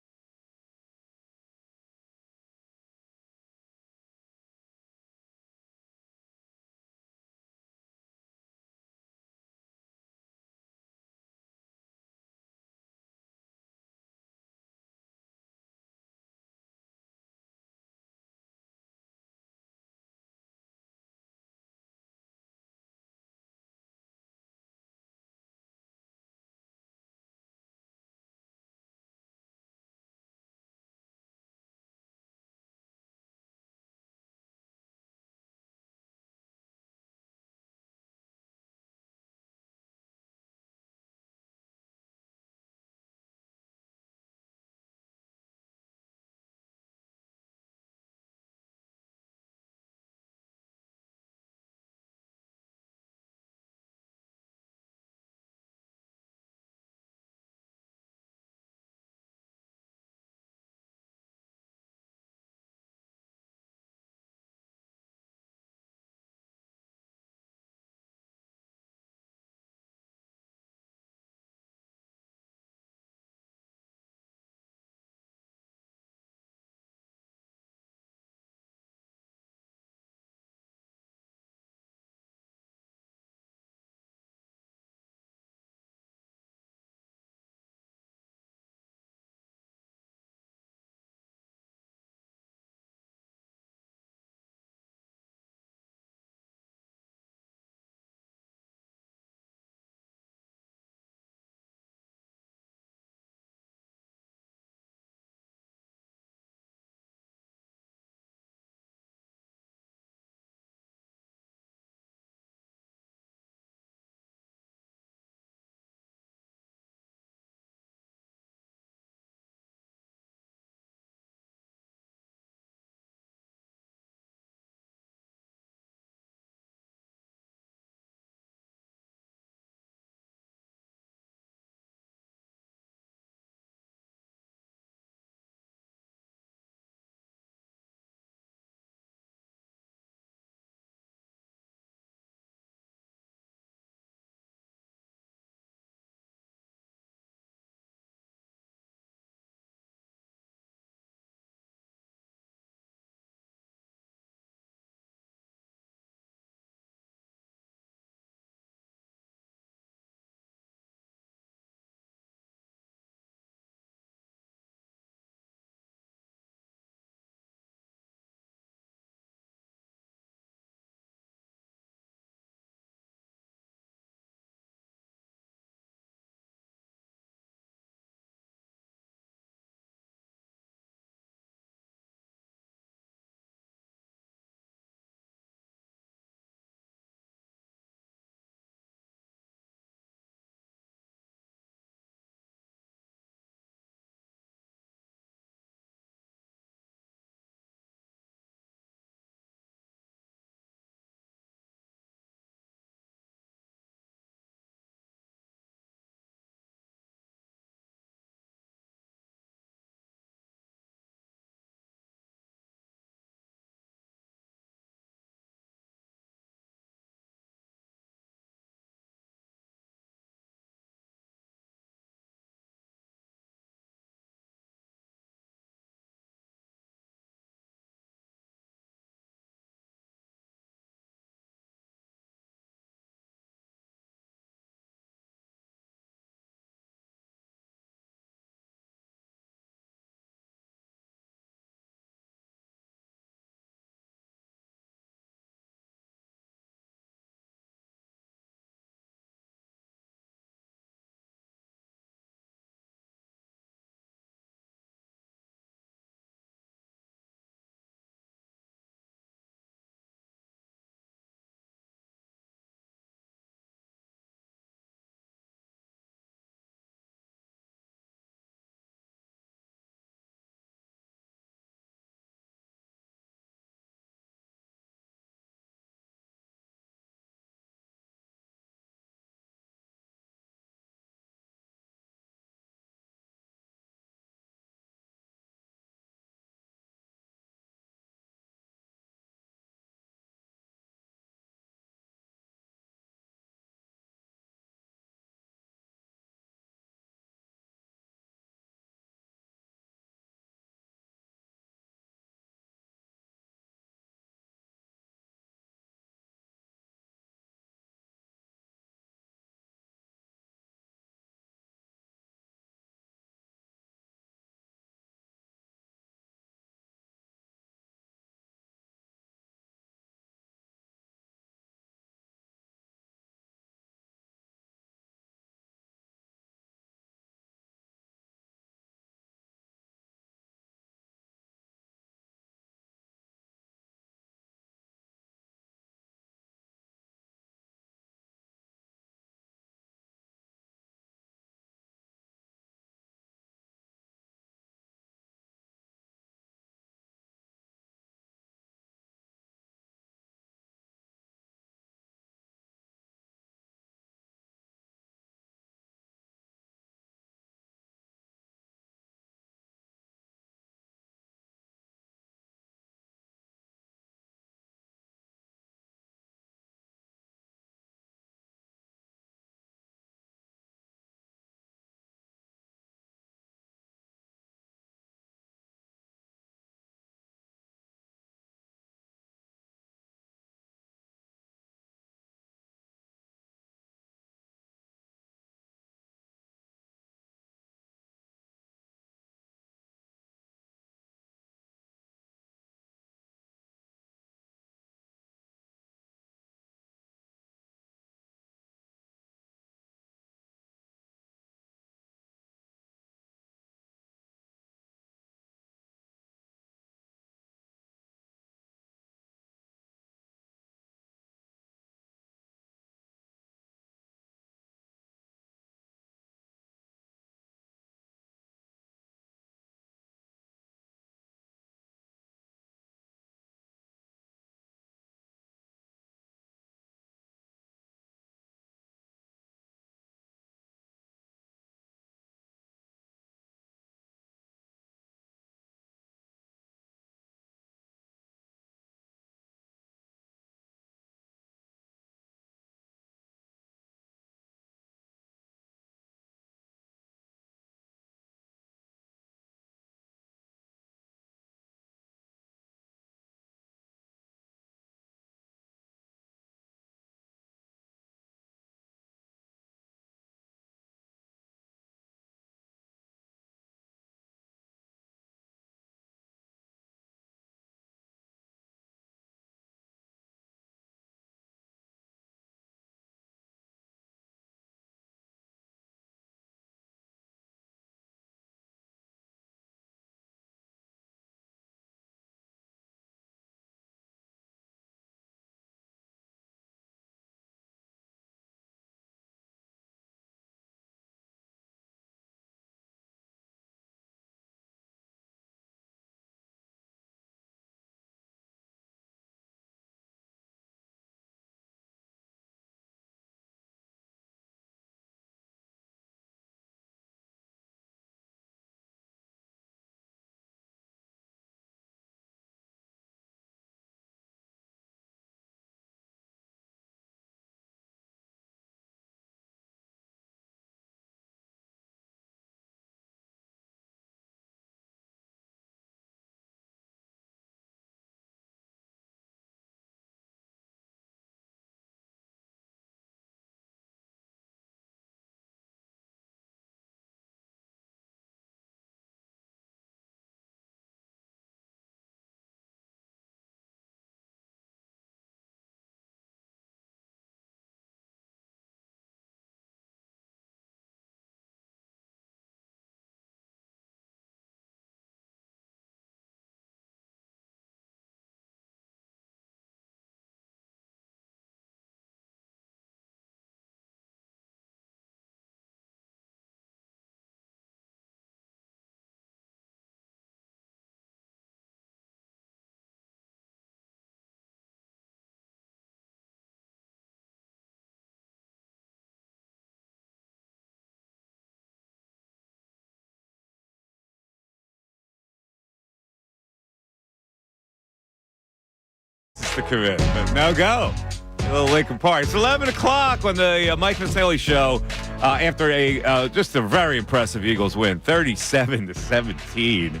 to commit, but no go. A little Lincoln Park. It's 11 o'clock on the Mike Missanelli show after just a very impressive Eagles win, 37-17.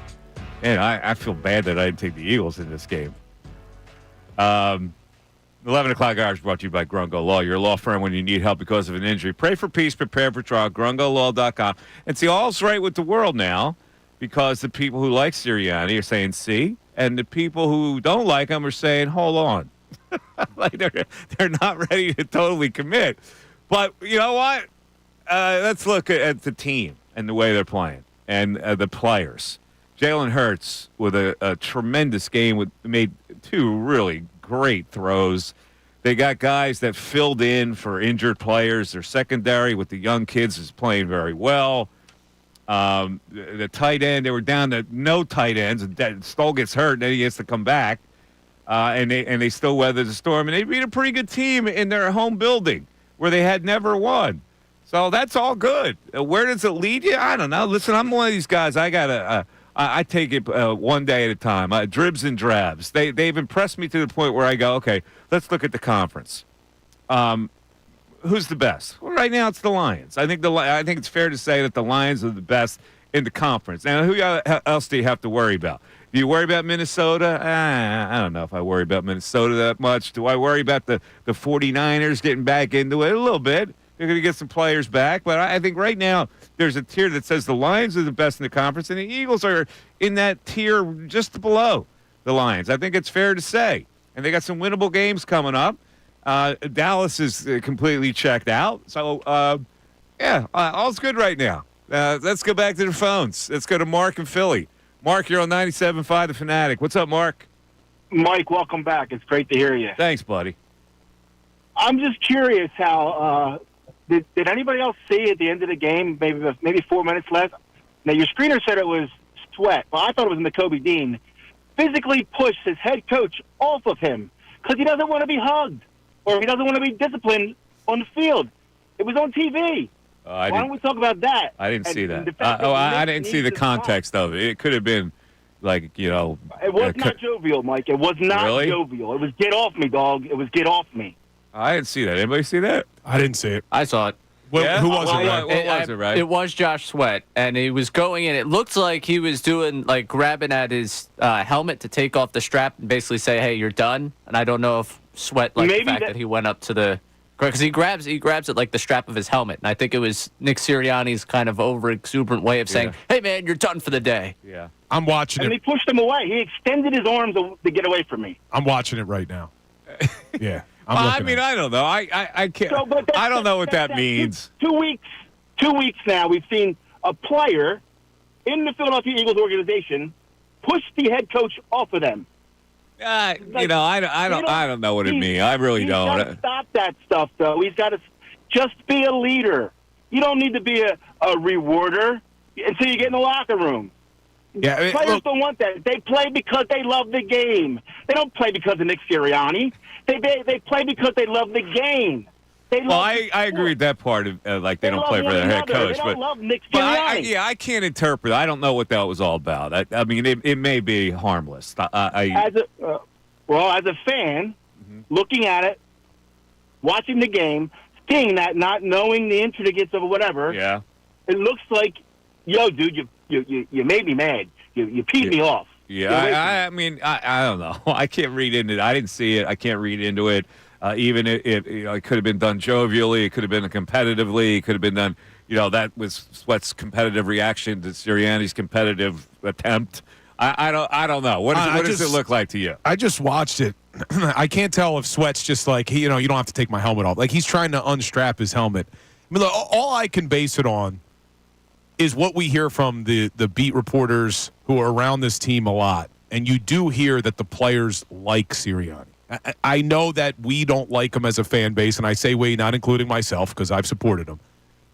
Man, I feel bad that I didn't take the Eagles in this game. 11 o'clock hours brought to you by Grungo Law, your law firm when you need help because of an injury. Pray for peace, prepare for trial, grungolaw.com. And see, all's right with the world now because the people who like Sirianni are saying see, and the people who don't like him are saying hold on. Like they're not ready to totally commit. But you know what? Let's look at the team and the way they're playing and the players. Jalen Hurts with a tremendous game, made 2 really great throws. They got guys that filled in for injured players. Their secondary with the young kids is playing very well. The tight end, they were down to no tight ends. Stoll gets hurt, and then he has to come back. And they still weathered the storm. And they beat a pretty good team in their home building where they had never won. So that's all good. Where does it lead you? I don't know. Listen, I'm one of these guys. I take it one day at a time. Dribs and drabs. They've impressed me to the point where I go, okay, let's look at the conference. Who's the best? Well, right now it's the Lions. I think it's fair to say that the Lions are the best in the conference. Now, who else do you have to worry about? Do you worry about Minnesota? I don't know if I worry about Minnesota that much. Do I worry about the 49ers getting back into it? A little bit. They're going to get some players back. But I think right now there's a tier that says the Lions are the best in the conference, and the Eagles are in that tier just below the Lions. I think it's fair to say. And they got some winnable games coming up. Dallas is completely checked out. So, all's good right now. Let's go back to the phones. Let's go to Mark in Philly. Mark, you're on 97.5 The Fanatic. What's up, Mark? Mike, welcome back. It's great to hear you. Thanks, buddy. I'm just curious how did anybody else see at the end of the game, maybe 4 minutes left? Now, your screener said it was Sweat. Well, I thought it was Nakobe Dean. Physically pushed his head coach off of him because he doesn't want to be hugged or he doesn't want to be disciplined on the field. It was on TV. Why don't we talk about that? I didn't see that. I didn't see the context of it. It could have been like, It was not jovial, Mike. It was not jovial. It was get off me, dog. It was get off me. I didn't see that. Anybody see that? I didn't see it. I saw it. Who was it, Ray? What was it, Ray? It was Josh Sweat, and he was going in. It looked like he was doing, grabbing at his helmet to take off the strap and basically say, hey, you're done. And I don't know if Sweat liked the fact that he went up to the... Because he grabs it like the strap of his helmet. And I think it was Nick Sirianni's kind of over-exuberant way of saying, hey, man, you're done for the day. Yeah. I'm watching and it. And he pushed him away. He extended his arms to get away from me. I'm watching it right now. Yeah. I don't know. I can't. So, I don't know what that means. 2 weeks now, we've seen a player in the Philadelphia Eagles organization push the head coach off of them. I don't know what it means. I really don't. He's got to stop that stuff, though. He's got to just be a leader. You don't need to be a rewarder until you get in the locker room. Yeah, Players don't want that. They play because they love the game. They don't play because of Nick Sirianni. They play because they love the game. I agree with that part of they don't play for their head coach. They don't love Nick Sirianni. I can't interpret. I don't know what that was all about. I mean, it may be harmless. As a fan, looking at it, watching the game, seeing that, not knowing the intricacies of whatever, it looks like, yo, dude, you made me mad. You peed me off. Yeah, I mean, I don't know. I can't read into it. I didn't see it. I can't read into it. Even it could have been done jovially. It could have been competitively. It could have been done. That was Sweat's competitive reaction to Sirianni's competitive attempt. I don't know. What does it look like to you? I just watched it. I can't tell if Sweat's just like, you don't have to take my helmet off. Like he's trying to unstrap his helmet. I mean, all I can base it on is what we hear from the beat reporters who are around this team a lot. And you do hear that the players like Sirianni. I know that we don't like him as a fan base, and I say we, not including myself, because I've supported him.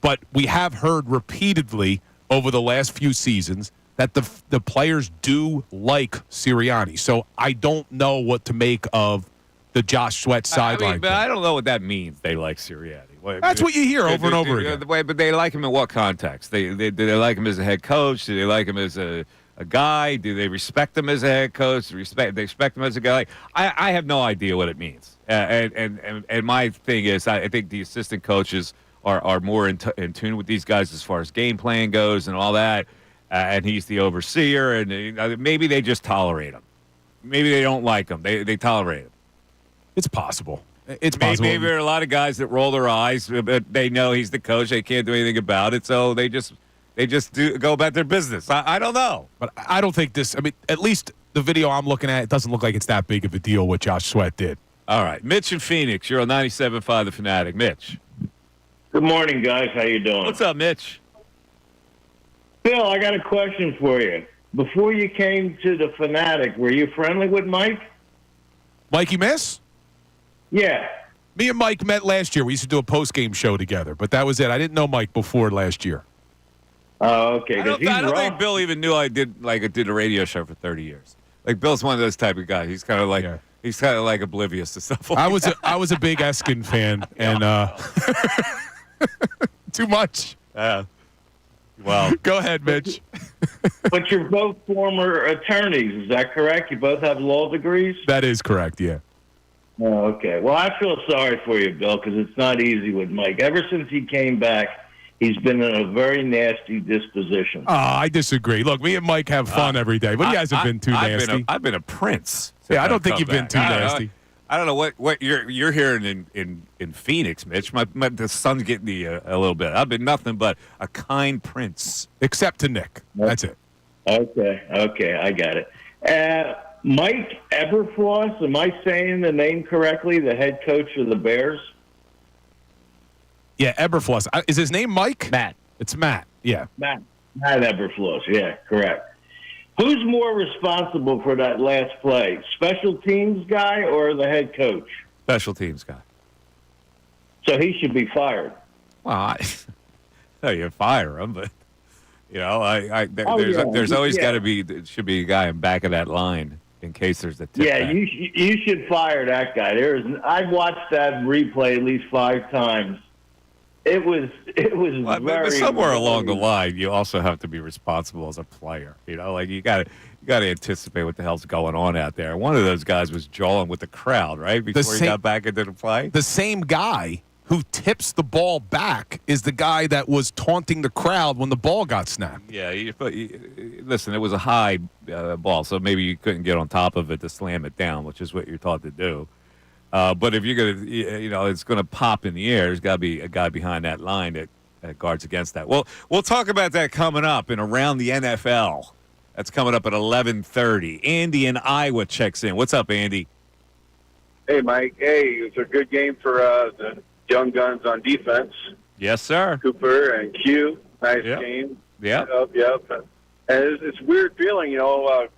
But we have heard repeatedly over the last few seasons that the players do like Sirianni. So I don't know what to make of the Josh Sweat sideline. But I don't know what that means. They like Sirianni. That's what you hear over and over again. But they like him in what context? Do they like him as a head coach? Do they like him as a a guy? Do they respect him as a head coach? They respect him as a guy? I have no idea what it means. And my thing is, I think the assistant coaches are more in tune with these guys as far as game plan goes and all that. And he's the overseer, and maybe they just tolerate him. Maybe they don't like him. They tolerate him. It's possible. It's possible. Maybe there are a lot of guys that roll their eyes, but they know he's the coach. They can't do anything about it, so they just go about their business. I don't know. But I don't think this – I mean, at least the video I'm looking at, it doesn't look like it's that big of a deal what Josh Sweat did. All right. Mitch in Phoenix. You're on 97.5 The Fanatic. Mitch. Good morning, guys. How you doing? What's up, Mitch? Bill, I got a question for you. Before you came to the Fanatic, were you friendly with Mike? Mikey Miss? Yeah. Me and Mike met last year. We used to do a post-game show together, but that was it. I didn't know Mike before last year. Oh, okay. I don't think Bill even knew I did a radio show for 30 years. Like, Bill's one of those type of guys. He's kind of like he's kind of like oblivious to stuff like that. I was a big Eskin fan, and too much. Well, go ahead, Mitch. But you're both former attorneys. Is that correct? You both have law degrees? That is correct, yeah. Oh, okay. Well, I feel sorry for you, Bill, because it's not easy with Mike. Ever since he came back, he's been in a very nasty disposition. I disagree. Look, me and Mike have fun every day, but he hasn't been too nasty. I've been a prince. Yeah, I don't think you've been too nasty. I don't know what you're hearing in Phoenix, Mitch. The sun's getting me a little bit. I've been nothing but a kind prince. Except to Nick. That's it. Okay, I got it. Mike Eberfloss, am I saying the name correctly, the head coach of the Bears? Yeah, Eberfloss. Is his name Mike? Matt. It's Matt, yeah. Matt Eberfloss, yeah, correct. Who's more responsible for that last play, special teams guy or the head coach? Special teams guy. So he should be fired. Well, you fire him, but there's always got to be should be a guy in back of that line in case there's a tip. Yeah, you should fire that guy. I've watched that replay at least 5 times. It was but very. Somewhere along the line, you also have to be responsible as a player. Like you got to anticipate what the hell's going on out there. One of those guys was jawing with the crowd right before he got back into the play. The same guy who tips the ball back is the guy that was taunting the crowd when the ball got snapped. Yeah, listen, it was a high ball, so maybe you couldn't get on top of it to slam it down, which is what you're taught to do. But if you're going to, it's going to pop in the air, there's got to be a guy behind that line that guards against that. Well, we'll talk about that coming up in Around the NFL. That's coming up at 11:30. Andy in Iowa checks in. What's up, Andy? Hey, Mike. Hey, it was a good game for the young guns on defense. Yes, sir. Cooper and Q. Nice game. Yep. Yep. And it's a weird feeling, our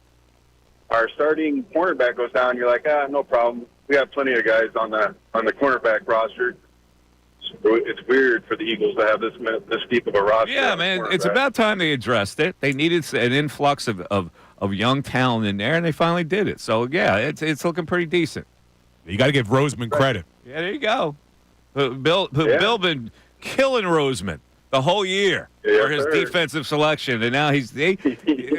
starting cornerback goes down. You're like, no problem. We have plenty of guys on the cornerback roster. It's weird for the Eagles to have this deep of a roster. Yeah, man, it's about time they addressed it. They needed an influx of young talent in there, and they finally did it. So, yeah, it's looking pretty decent. You got to give Roseman credit. Yeah, there you go. Bill been killing Roseman the whole year for his defensive selection, and now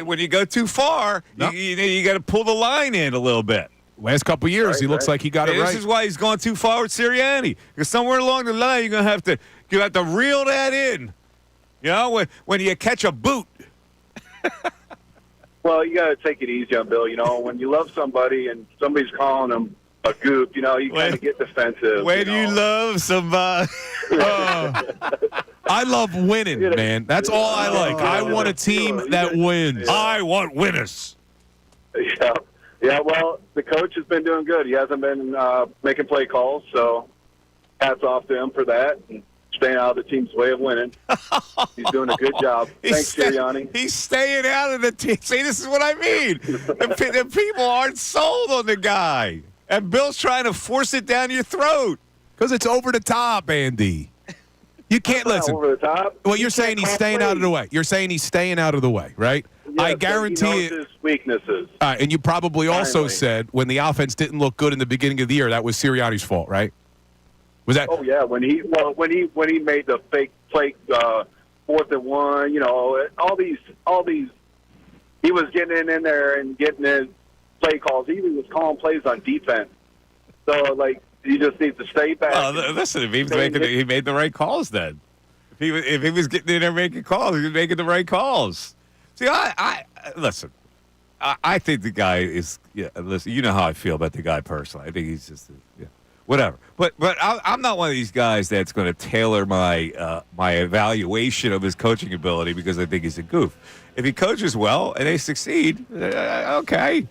when you go too far, you got to pull the line in a little bit. Last couple of years, he looks like he got it right. This is why he's going too far with Sirianni. Because somewhere along the line, you're going to have to reel that in. When you catch a boot. Well, you got to take it easy on Bill. When you love somebody and somebody's calling them a goop, you kind of get defensive. When you love somebody. I love winning, man. That's all I like. I want a team that wins. I want winners. Yeah. Yeah, well, the coach has been doing good. He hasn't been making play calls, so hats off to him for that and staying out of the team's way of winning. He's doing a good job. Thanks, Sirianni. He's staying out of the team. See, this is what I mean. the people aren't sold on the guy, and Bill's trying to force it down your throat. Because it's over the top, Andy. You can't listen. Over the top. Well, you're saying he's staying out of the way. You're saying he's staying out of the way, right? Yeah, I guarantee it. His weaknesses. And you probably also said when the offense didn't look good in the beginning of the year, that was Sirianni's fault, right? Was that? Oh yeah, when he made the fake 4th and 1, all these he was getting in there and getting his play calls. He even was calling plays on defense. So, like, he just needs to stay back. Well, listen, if he was he made the right calls then. If he was getting in there making calls, he was making the right calls. See, I listen. I think the guy is. Yeah, listen. You know how I feel about the guy personally. I think he's just. Yeah, whatever. But I'm not one of these guys that's going to tailor my my evaluation of his coaching ability because I think he's a goof. If he coaches well and they succeed, okay.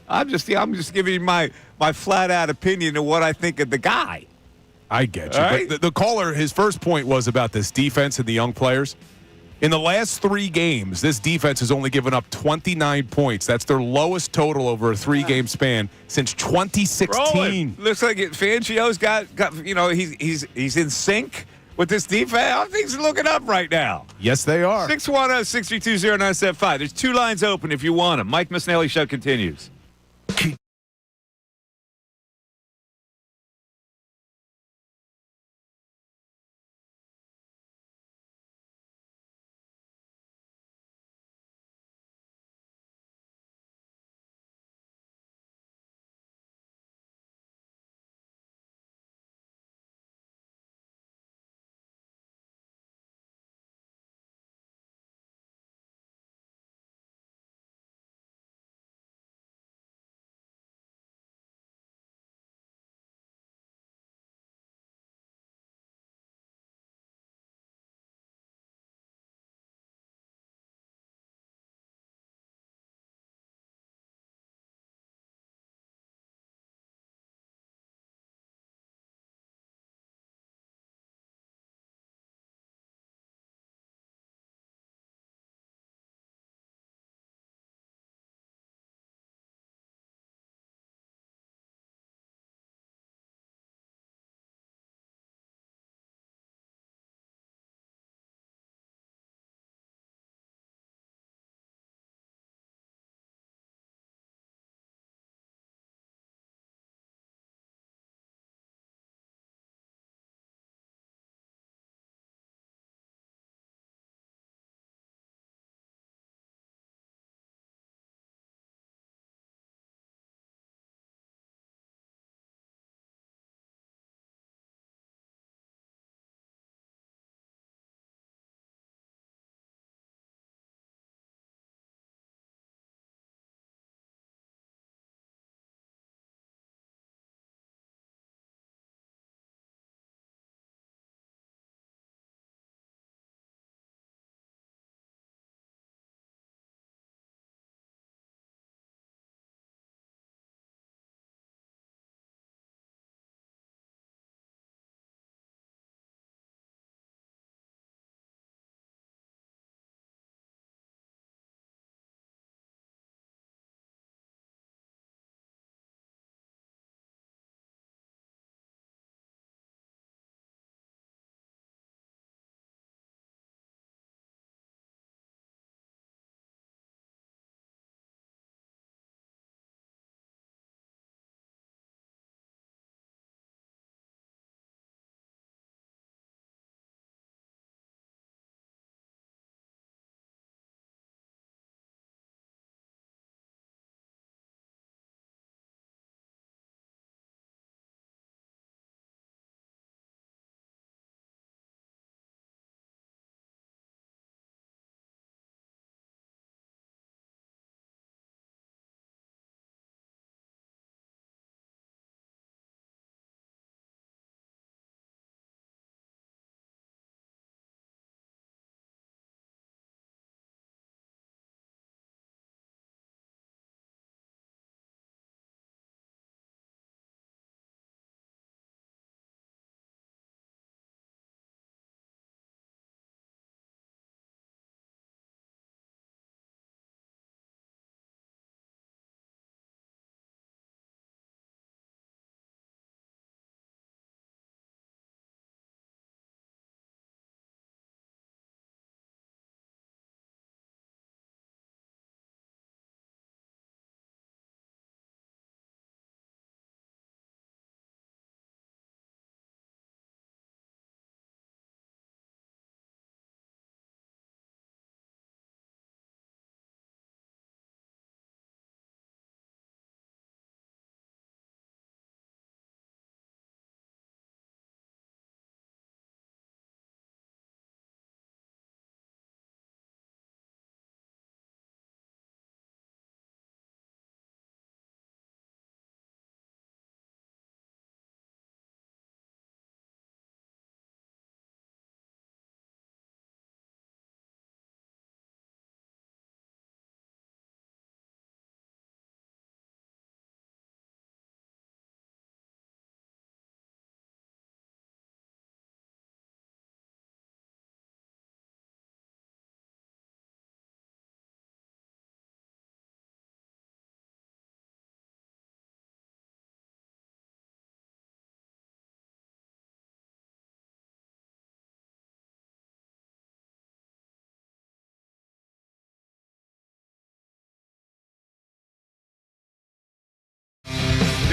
I'm just giving you my flat out opinion of what I think of the guy. I get you. Right? But the caller, his first point was about this defense and the young players. In the last 3 games, this defense has only given up 29 points. That's their lowest total over a 3-game span since 2016. Rolling. Looks like Fangio's got he's in sync with this defense. Things are looking up right now. Yes, they are. 610-632-0975. There's 2 lines open if you want them. Mike Missanelli Show continues.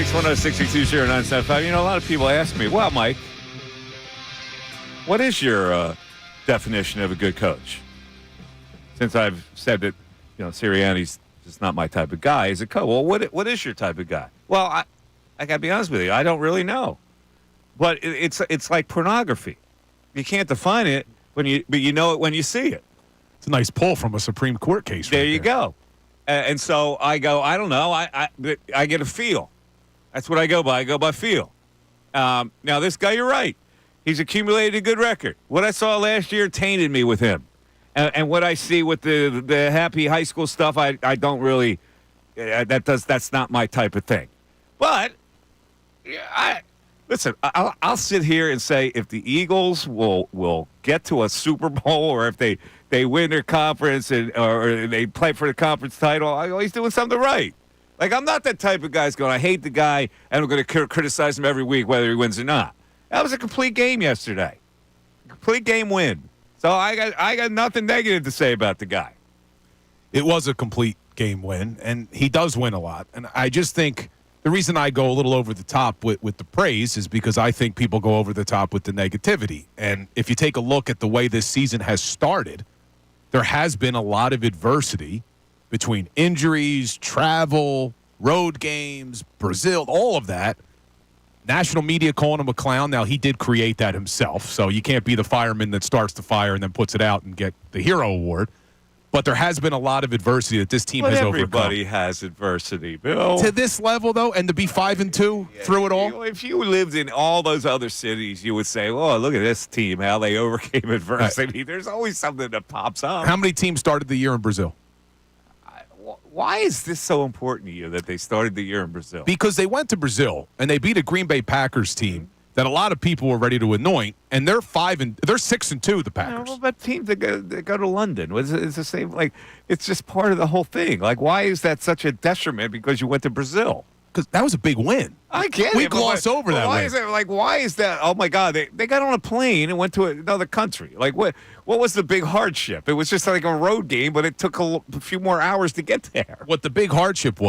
610-622-0975. You know, a lot of people ask me, well, Mike, what is your definition of a good coach? Since I've said that, Sirianni's just not my type of guy as a coach. Well, what is your type of guy? Well, I got to be honest with you. I don't really know. But it's like pornography. You can't define it, but you know it when you see it. It's a nice pull from a Supreme Court case. There you go. And so I go, I don't know. I get a feel. That's what I go by. I go by feel. Now, this guy, you're right. He's accumulated a good record. What I saw last year tainted me with him. And what I see with the happy high school stuff, I don't really that's not my type of thing. But listen, I'll sit here and say if the Eagles will get to a Super Bowl or if they win their conference or they play for the conference title, I'm always doing something right. Like, I'm not that type of guy that's going, I hate the guy, and I'm going to criticize him every week whether he wins or not. That was a complete game yesterday. Complete game win. So I got nothing negative to say about the guy. It was a complete game win, and he does win a lot. And I just think the reason I go a little over the top with the praise is because I think people go over the top with the negativity. And if you take a look at the way this season has started, there has been a lot of adversity between injuries, travel, road games, Brazil, all of that. National media calling him a clown. Now, he did create that himself, so you can't be the fireman that starts the fire and then puts it out and get the hero award. But there has been a lot of adversity that this team has overcome. Everybody has adversity, Bill. To this level, though, and to be 5-2 through it all? If you lived in all those other cities, you would say, oh, look at this team, how they overcame adversity. Right. There's always something that pops up. How many teams started the year in Brazil? Why is this so important to you that they started the year in Brazil? Because they went to Brazil and they beat a Green Bay Packers team that a lot of people were ready to anoint, and they're 6-2. The Packers. Well, but teams that go to London, it's the same. Like, it's just part of the whole thing. Like, why is that such a detriment because you went to Brazil? Because that was a big win. I get we it. gloss over that. Why is that? Like, why is that? Oh my God! They got on a plane and went to another country. Like, what was the big hardship? It was just like a road game, but it took a few more hours to get there. What the big hardship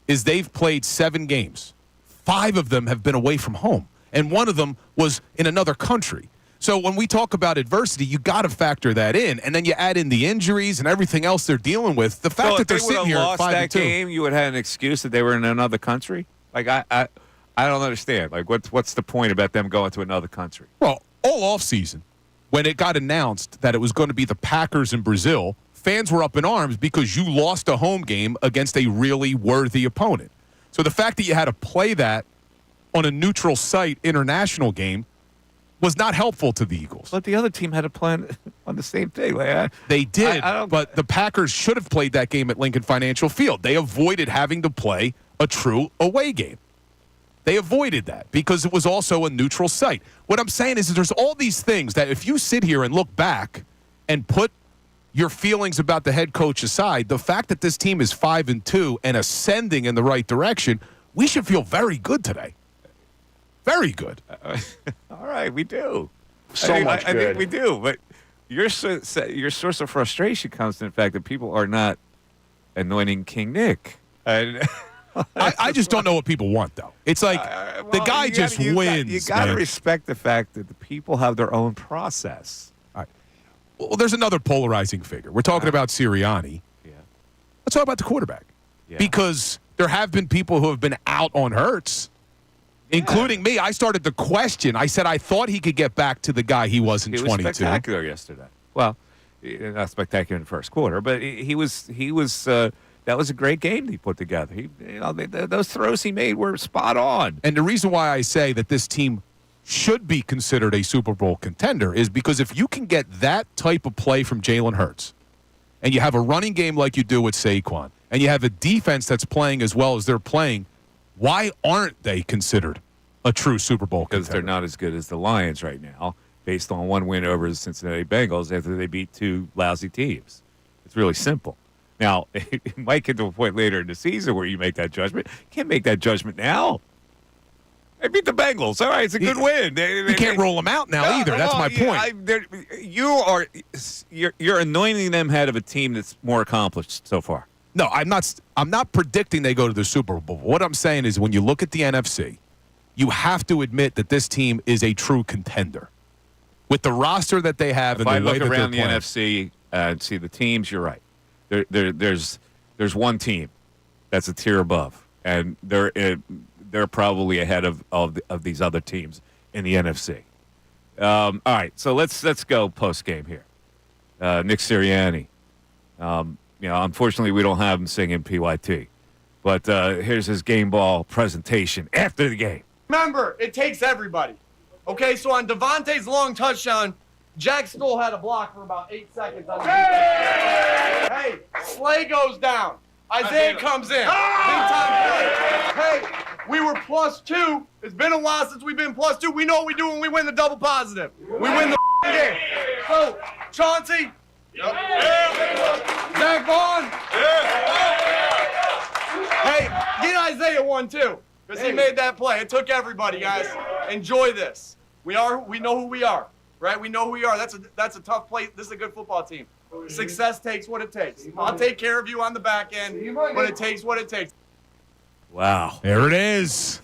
is they've played 7 games. 5 of them have been away from home, and 1 of them was in another country. So when we talk about adversity, you got to factor that in, and then you add in the injuries and everything else they're dealing with. The fact that they're sitting here at 5-2. If they would have lost that game, you would have had an excuse that they were in another country. Like, I don't understand. Like, what's the point about them going to another country? Well, all offseason, when it got announced that it was going to be the Packers in Brazil, fans were up in arms because you lost a home game against a really worthy opponent. So the fact that you had to play that on a neutral site international game was not helpful to the Eagles. But the other team had a plan on the same thing. Like, they did, but the Packers should have played that game at Lincoln Financial Field. They avoided having to play a true away game. They avoided that because it was also a neutral site. What I'm saying is there's all these things that if you sit here and look back and put your feelings about the head coach aside, the fact that this team is 5-2 and ascending in the right direction, we should feel very good today. Very good. All right, we do. I think we do. But your source of frustration comes from the fact that people are not anointing King Nick. I just don't know what people want, though. It's like the guy just wins. You got to respect the fact that the people have their own process. All right. Well, there's another polarizing figure. We're talking about Sirianni. Yeah. Let's talk about the quarterback. Yeah. Because there have been people who have been out on Hurts. Including me. I started to question. I said I thought he could get back to the guy he was in 22. He was spectacular yesterday. Well, not spectacular in the first quarter, but he was. That was a great game he put together. Those throws he made were spot on. And the reason why I say that this team should be considered a Super Bowl contender is because if you can get that type of play from Jalen Hurts, and you have a running game like you do with Saquon, and you have a defense that's playing as well as they're playing, why aren't they considered a true Super Bowl contender? Because they're not as good as the Lions right now, based on 1 win over the Cincinnati Bengals after they beat 2 lousy teams. It's really simple. Now, it might get to a point later in the season where you make that judgment. You can't make that judgment now. They beat the Bengals. All right, it's a good win. You can't roll them out now either. That's my point. You're anointing them head of a team that's more accomplished so far. No, I'm not predicting they go to the Super Bowl. What I'm saying is when you look at the NFC, you have to admit that this team is a true contender. With the roster that they have and the way that they're playing. If I look around the NFC and see the teams, you're right. There's one team that's a tier above, and they're probably ahead of these other teams in the NFC. All right, so let's go post game here. Nick Sirianni. Unfortunately, we don't have him singing PYT, but here's his game ball presentation after the game. Remember, it takes everybody. Okay, so on Devontae's long touchdown, Jack Stoll had a block for about 8 seconds. Hey, Slay goes down. Isaiah comes in. Big time play. Hey, we were +2. It's been a while since we've been +2. We know what we do when we win the double positive. We win the game. So, Chauncey. Zach Vaughn. Hey, get Isaiah one too, because he made that play. It took everybody, guys. Enjoy this. We know who we are, right? We know who we are. That's a tough play. This is a good football team. Success takes what it takes. I'll take care of you on the back end, but it takes what it takes. Wow. There it is.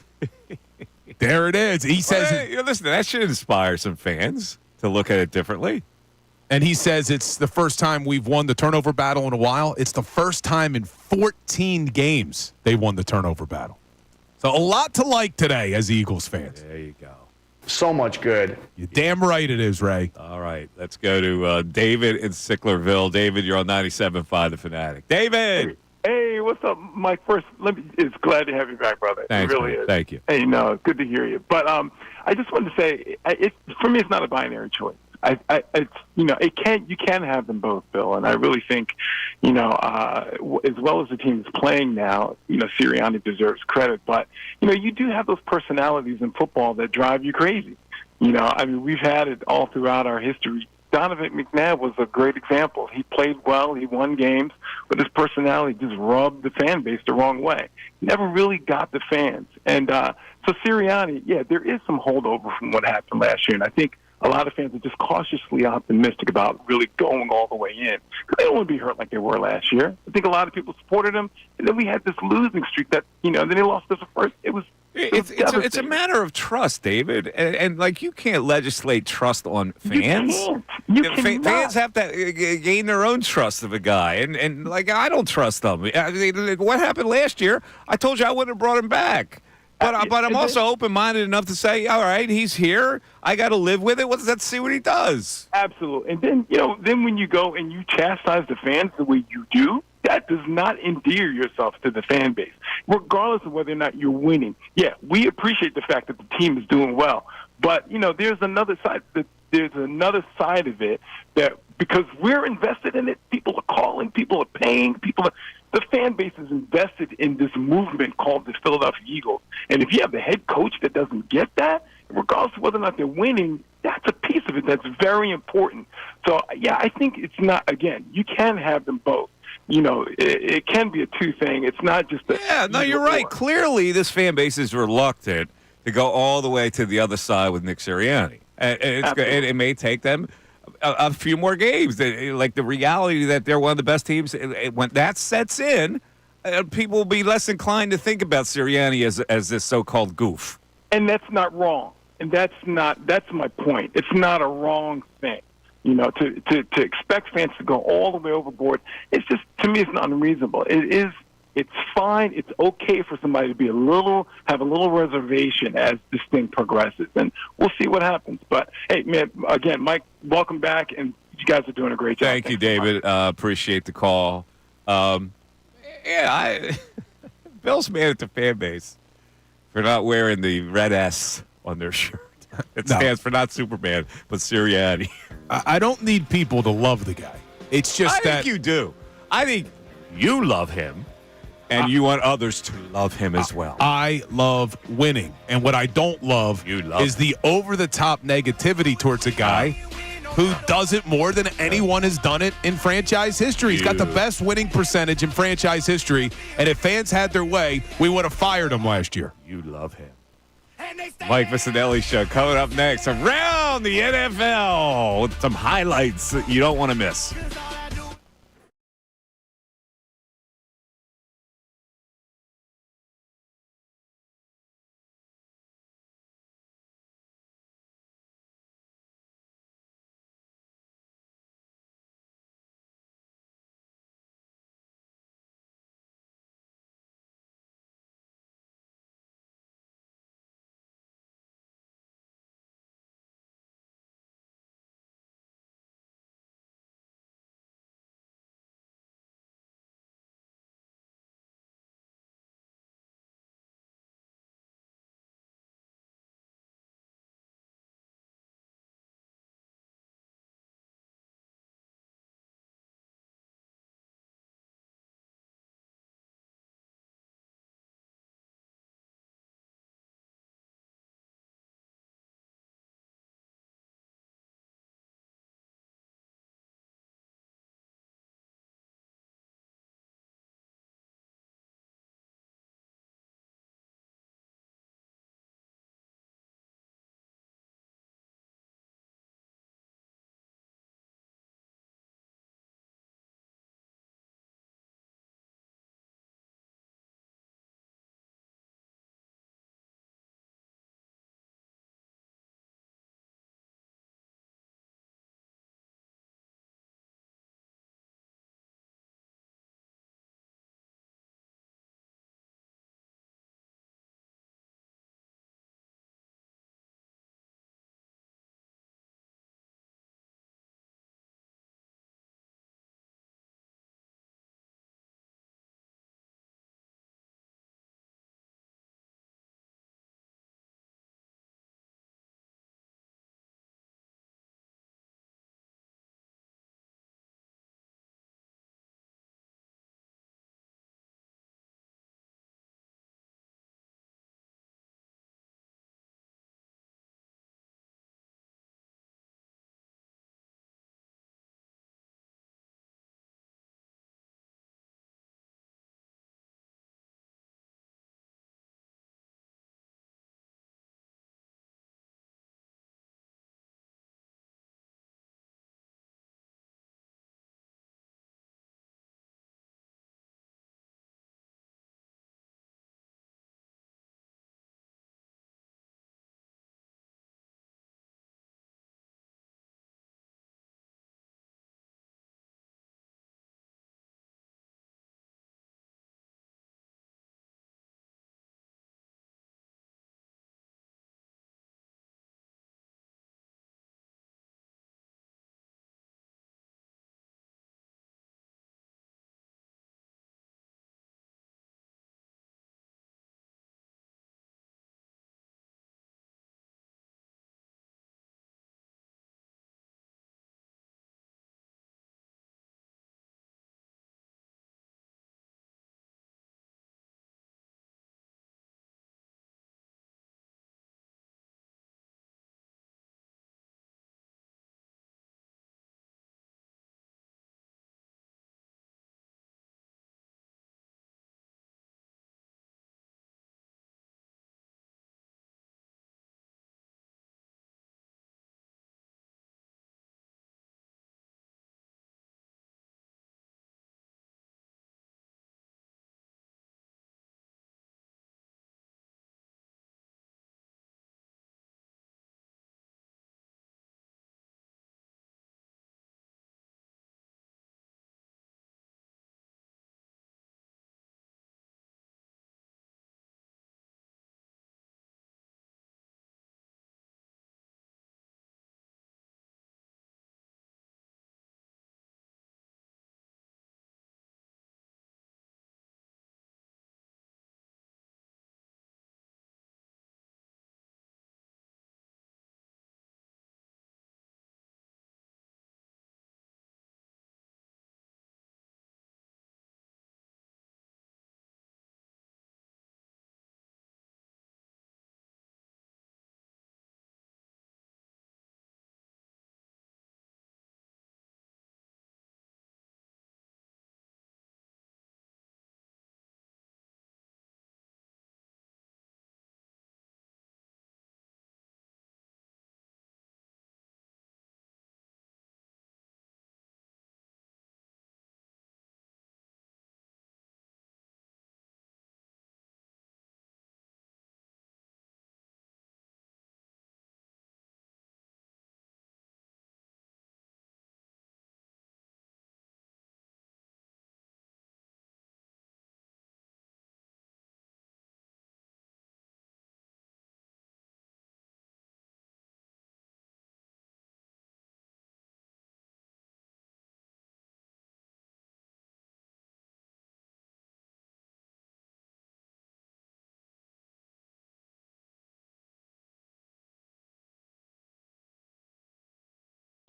There it is. He says, listen, that should inspire some fans to look at it differently. And he says it's the first time we've won the turnover battle in a while. It's the first time in 14 games they won the turnover battle. So a lot to like today as Eagles fans. There you go. So much good. You're damn right it is, Ray. All right, let's go to David in Sicklerville. David, you're on 97.5 The Fanatic. David! Hey, what's up, Mike? First, it's glad to have you back, brother. Thanks, it really man. is. Thank you. Hey, no, good to hear you. But I just wanted to say, for me, it's not a binary choice. You can have them both, Bill, and I really think, as well as the team is playing now, Sirianni deserves credit, but you do have those personalities in football that drive you crazy. We've had it all throughout our history. Donovan McNabb was a great example. He played well, he won games, but his personality just rubbed the fan base the wrong way. Never really got the fans, and so Sirianni, there is some holdover from what happened last year, and I think a lot of fans are just cautiously optimistic about really going all the way in. Because they don't want to be hurt like they were last year. I think a lot of people supported them. And then we had this losing streak that, then they lost us first. It's a matter of trust, David. And you can't legislate trust on fans. You cannot. Fans have to gain their own trust of a guy. And I don't trust them. What happened last year, I told you I wouldn't have brought him back. But I'm also open-minded enough to say, all right, he's here. I got to live with it. Let's see what he does. Absolutely. And then, then when you go and you chastise the fans the way you do, that does not endear yourself to the fan base, regardless of whether or not you're winning. Yeah, we appreciate the fact that the team is doing well. But, there's another side. There's another side of it that because we're invested in it, people are calling, people are paying, the fan base is invested in this movement called the Philadelphia Eagles. And if you have the head coach that doesn't get that, regardless of whether or not they're winning, that's a piece of it that's very important. So, I think it's not, again, you can have them both. It can be a two thing. It's not just a... Yeah, no, you're right. Clearly, this fan base is reluctant to go all the way to the other side with Nick Sirianni. And it may take them a few more games. The reality that they're one of the best teams, when that sets in, people will be less inclined to think about Sirianni as this so-called goof. And that's not wrong. And that's my point. It's not a wrong thing. To expect fans to go all the way overboard, it's just, to me, it's not unreasonable. It's fine. It's okay for somebody to be have a little reservation as this thing progresses, and we'll see what happens. But hey, man, again, Mike, welcome back, and you guys are doing a great job. Thank you, David. Appreciate the call. Bill's mad at the fan base for not wearing the red S on their shirt. It stands for not Superman, but Sirianni. I don't need people to love the guy. It's just I think you do. I think you love him, and you want others to love him as well. I love winning. And what I don't love is the over-the-top negativity towards a guy who does it more than anyone has done it in franchise history. He's got the best winning percentage in franchise history, and if fans had their way, we would have fired him last year. You love him. Mike Missanelli Show coming up next around the NFL with some highlights that you don't want to miss.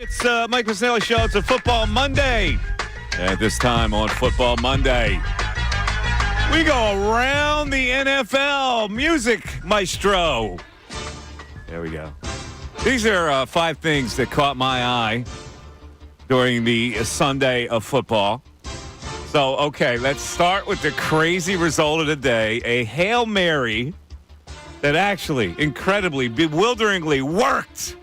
It's Mike Missanelli Show. It's a Football Monday. At this time on Football Monday, we go around the NFL. Music Maestro. There we go. These are 5 things that caught my eye during the Sunday of football. So, okay, let's start with the crazy result of the day. A Hail Mary that actually, incredibly, bewilderingly worked.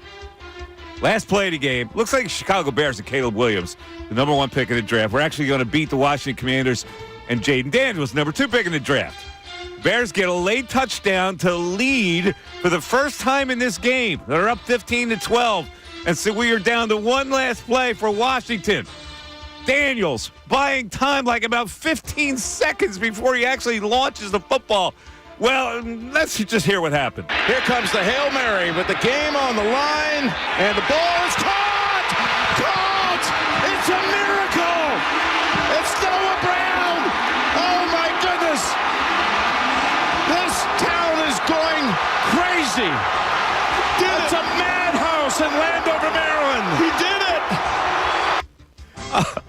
Last play of the game. Looks like Chicago Bears and Caleb Williams, the number 1 pick in the draft. We're actually going to beat the Washington Commanders and Jaden Daniels, number 2 pick in the draft. Bears get a late touchdown to lead for the first time in this game. They're up 15-12. And so we are down to one last play for Washington. Daniels buying time like about 15 seconds before he actually launches the football. Well, let's just hear what happened. Here comes the Hail Mary with the game on the line, and the ball is caught! Caught! It's a miracle! It's Noah Brown! Oh, my goodness! This town is going crazy! It's a madhouse in Landover, Maryland! He did it!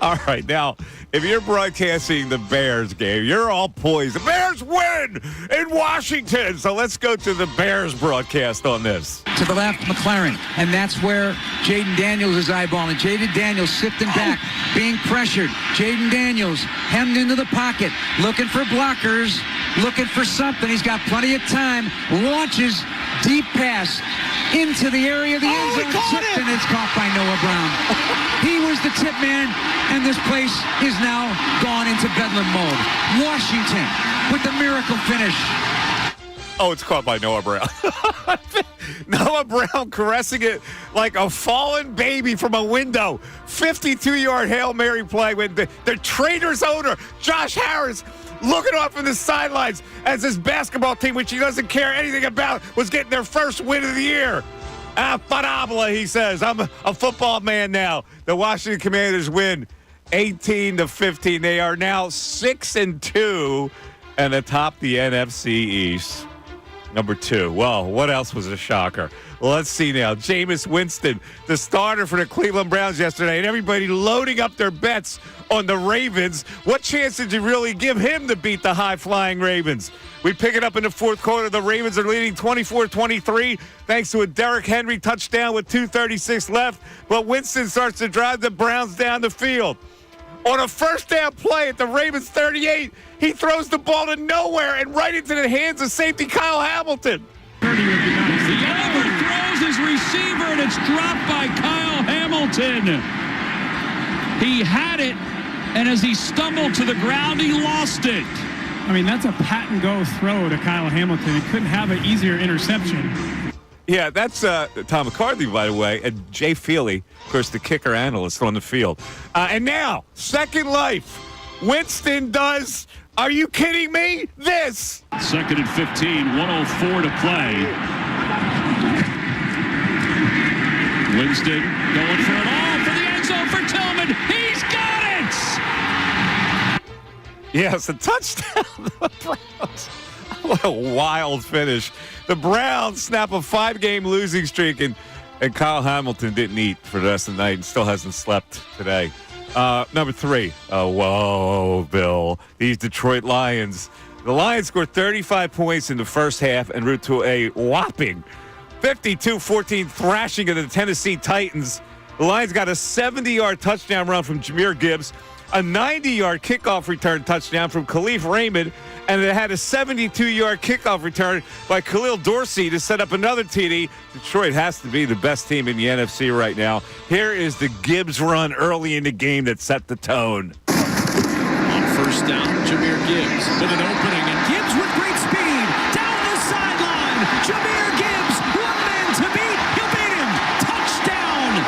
All right, now, if you're broadcasting the Bears game, you're all poised. The Bears win in Washington. So let's go to the Bears broadcast on this. To the left, McLaren, and that's where Jaden Daniels is eyeballing. Jaden Daniels sifting back, being pressured. Jaden Daniels hemmed into the pocket, looking for blockers, looking for something. He's got plenty of time. Launches, deep pass into the area of the end zone. Tipped, and it's caught by Noah Brown. He was the tip man, and this place is now gone into Bedlam mode. Washington with the miracle finish. Oh, it's caught by Noah Brown. Noah Brown caressing it like a fallen baby from a window. 52-yard Hail Mary play with the Traitors owner, Josh Harris, looking off from the sidelines as his basketball team, which he doesn't care anything about, was getting their first win of the year. Parabla, he says. I'm a football man now. The Washington Commanders win 18-15. They are now 6-2 and atop the NFC East. Number 2. Well, what else was a shocker? Well, let's see now. Jameis Winston, the starter for the Cleveland Browns yesterday, and everybody loading up their bets on the Ravens. What chance did you really give him to beat the high-flying Ravens? We pick it up in the fourth quarter. The Ravens are leading 24-23 thanks to a Derrick Henry touchdown with 2:36 left. But Winston starts to drive the Browns down the field. On a first down play at the Ravens 38, he throws the ball to nowhere and right into the hands of safety Kyle Hamilton. The overthrows his receiver, and it's dropped by Kyle Hamilton. He had it, and as he stumbled to the ground, he lost it. I mean, that's a pat-and-go throw to Kyle Hamilton. He couldn't have an easier interception. Yeah, that's Tom McCarthy, by the way, and Jay Feely, of course, the kicker analyst on the field. And now, second life. Winston does, are you kidding me? This. 2nd and 15, 1:04 to play. Winston going for it all for the end zone for Tillman. He's got it! Yes, a touchdown. The Browns. What a wild finish. The Browns snap a 5-game losing streak, and Kyle Hamilton didn't eat for the rest of the night and still hasn't slept today. Number 3. Oh, whoa, Bill. These Detroit Lions. The Lions scored 35 points in the first half en route to a whopping 52-14 thrashing of the Tennessee Titans. The Lions got a 70-yard touchdown run from Jahmyr Gibbs, a 90-yard kickoff return touchdown from Khalif Raymond, and it had a 72-yard kickoff return by Khalil Dorsey to set up another TD. Detroit has to be the best team in the NFC right now. Here is the Gibbs run early in the game that set the tone. On first down, Jahmyr Gibbs with an opening, and Gibbs with great speed down the sideline. Jahmyr Gibbs, one man to beat. He'll beat him. Touchdown.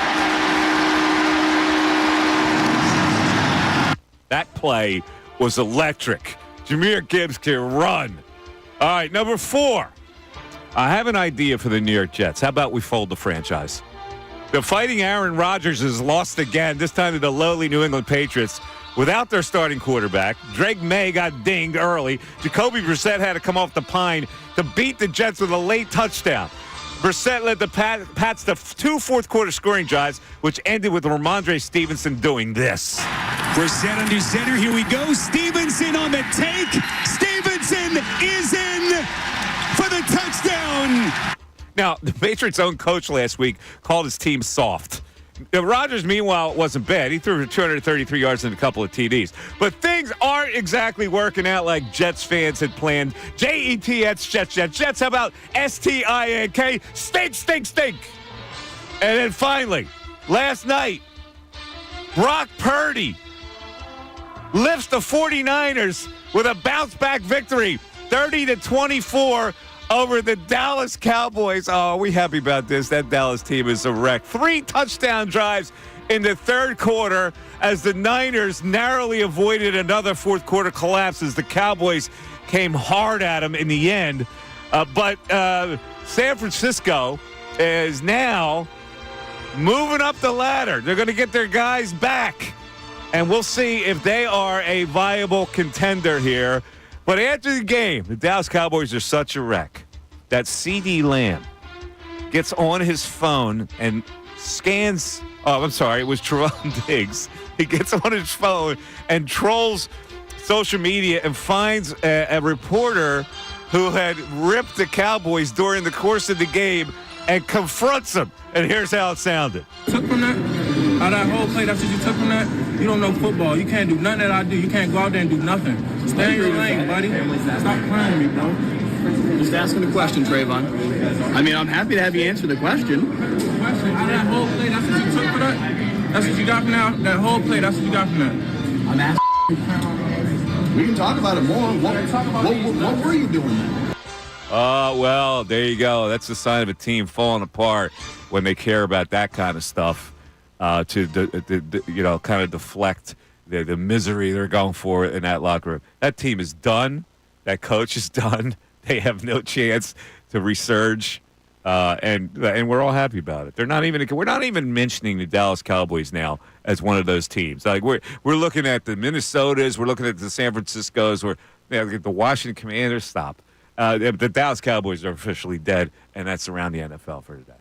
That play was electric. Jahmyr Gibbs can run. All right, number 4. I have an idea for the New York Jets. How about we fold the franchise? The fighting Aaron Rodgers is lost again, this time to the lowly New England Patriots. Without their starting quarterback, Drake May got dinged early. Jacoby Brissett had to come off the pine to beat the Jets with a late touchdown. Brissett led the Pats to 2 fourth-quarter scoring drives, which ended with Ramondre Stevenson doing this. Brissett under center. Here we go. Stevenson on the take. Stevenson is in for the touchdown. Now, the Patriots' own coach last week called his team soft. Rodgers, meanwhile, wasn't bad. He threw for 233 yards and a couple of TDs. But things aren't exactly working out like Jets fans had planned. Jets, Jets. How about STINK? Stink. And then finally, last night, Brock Purdy lifts the 49ers with a bounce-back victory, 30-24 over the Dallas Cowboys. Oh, are we happy about this? That Dallas team is a wreck. 3 touchdown drives in the third quarter as the Niners narrowly avoided another fourth-quarter collapse as the Cowboys came hard at them in the end. But San Francisco is now moving up the ladder. They're going to get their guys back, and we'll see if they are a viable contender here. But after the game, the Dallas Cowboys are such a wreck that C.D. Lamb gets on his phone and scans – oh, I'm sorry, it was Trevon Diggs. He gets on his phone and trolls social media and finds a reporter who had ripped the Cowboys during the course of the game and confronts him. And here's how it sounded. Took from that? Out of that whole play, that's what you took from that? You don't know football. You can't do nothing that I do. You can't go out there and do nothing. Stay in your lane, buddy. Stop playing me, bro. Just asking the question, Trayvon. I mean, I'm happy to have you answer the question. Out of that whole play, that's what you took for that? That's what you got from that whole play, that's what you got from that? I'm asking. We can talk about it more. What were you doing then? Well, there you go. That's the sign of a team falling apart when they care about that kind of stuff to kind of deflect the misery they're going for in that locker room. That team is done. That coach is done. They have no chance to resurge, and we're all happy about it. We're not even mentioning the Dallas Cowboys now as one of those teams. Like we're looking at the Minnesotas, we're looking at the San Franciscos, the Washington Commanders. Stop. The Dallas Cowboys are officially dead, and that's around the NFL for today.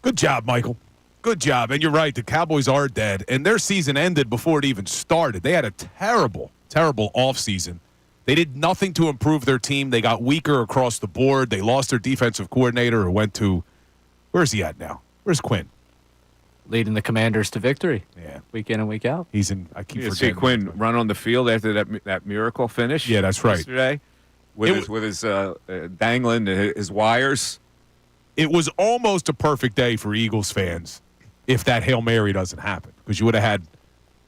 Good job, Michael. Good job. And you're right, the Cowboys are dead, and their season ended before it even started. They had a terrible, terrible offseason. They did nothing to improve their team. They got weaker across the board. They lost their defensive coordinator who went to – where's he at now? Where's Quinn? Leading the Commanders to victory. Yeah. Week in and week out. He's in – I keep forgetting. See Quinn run on the field after that miracle finish? Yeah, that's right. Yesterday with his dangling his wires. It was almost a perfect day for Eagles fans if that Hail Mary doesn't happen, because you would have had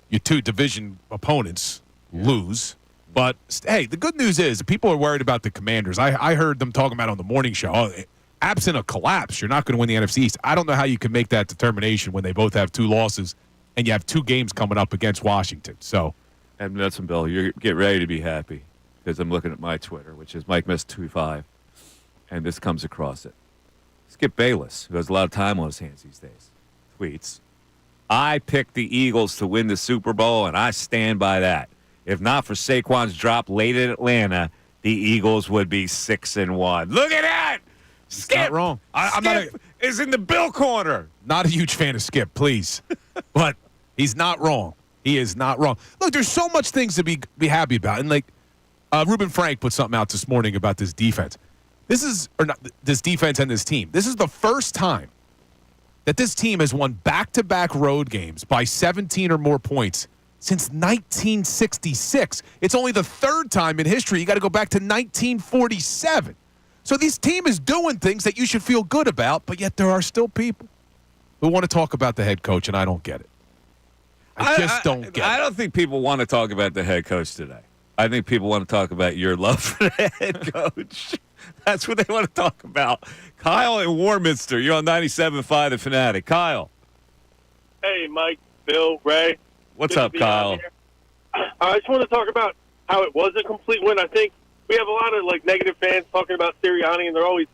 your 2 division opponents lose. But, hey, the good news is people are worried about the Commanders. I heard them talking about on the morning show, absent a collapse, you're not going to win the NFC East. I don't know how you can make that determination when they both have 2 losses and you have 2 games coming up against Washington. So, and listen, Bill, you get ready to be happy, because I'm looking at my Twitter, which is MikeMess25, and this comes across it. Skip Bayless, who has a lot of time on his hands these days, tweets, I picked the Eagles to win the Super Bowl, and I stand by that. If not for Saquon's drop late in Atlanta, the Eagles would be 6-1. Look at that! Skip! Not wrong. Skip is in the Bill corner. Not a huge fan of Skip, please. But he's not wrong. He is not wrong. Look, there's so much things to be happy about. And, Reuben Frank put something out this morning about this defense. This defense and this team. This is the first time that this team has won back-to-back road games by 17 or more points since 1966. It's only the 3rd time in history. You got to go back to 1947. So this team is doing things that you should feel good about, but yet there are still people who want to talk about the head coach, and I don't get it. I just don't get it. I don't think people want to talk about the head coach today. I think people want to talk about your love for the head coach. That's what they want to talk about. Kyle in Warminster, you're on 97.5 The Fanatic. Kyle. Hey, Mike, Bill, Ray. What's Good up, to be Kyle? on here. I just want to talk about how it was a complete win. I think we have a lot of negative fans talking about Sirianni, and they're always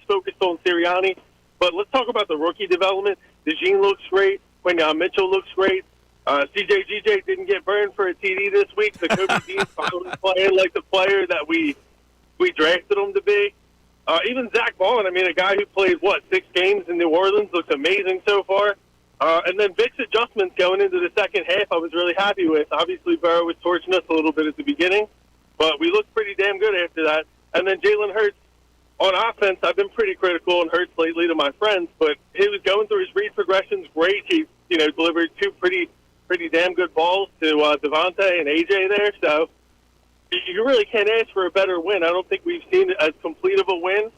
focused on Sirianni. But let's talk about the rookie development. DeJean looks great. Quinyon Mitchell looks great. CJ didn't get burned for a TD this week. So Kobe Dean's finally playing like the player that we drafted him to be. Even Zach Baldwin, I mean, a guy who played, 6 games in New Orleans, looks amazing so far. And then Vic's adjustments going into the second half, I was really happy with. Obviously, Burrow was torching us a little bit at the beginning, but we looked pretty damn good after that. And then Jalen Hurts, on offense, I've been pretty critical on Hurts lately to my friends, but he was going through his read progressions great. He, delivered 2 pretty damn good balls to Devontae and AJ there, so you really can't ask for a better win. I don't think we've seen as complete of a win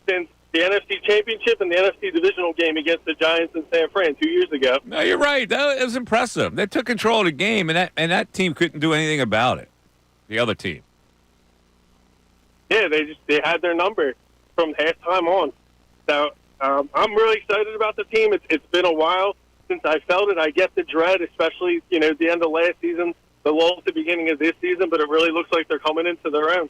since the NFC Championship and the NFC Divisional game against the Giants in San Fran 2 years ago. No, you're right. That was impressive. They took control of the game, and that team couldn't do anything about it. The other team. Yeah, they had their number from halftime on. So I'm really excited about the team. It's been a while since I felt it. I get the dread, especially at the end of last season, the lull at the beginning of this season, but it really looks like they're coming into their own.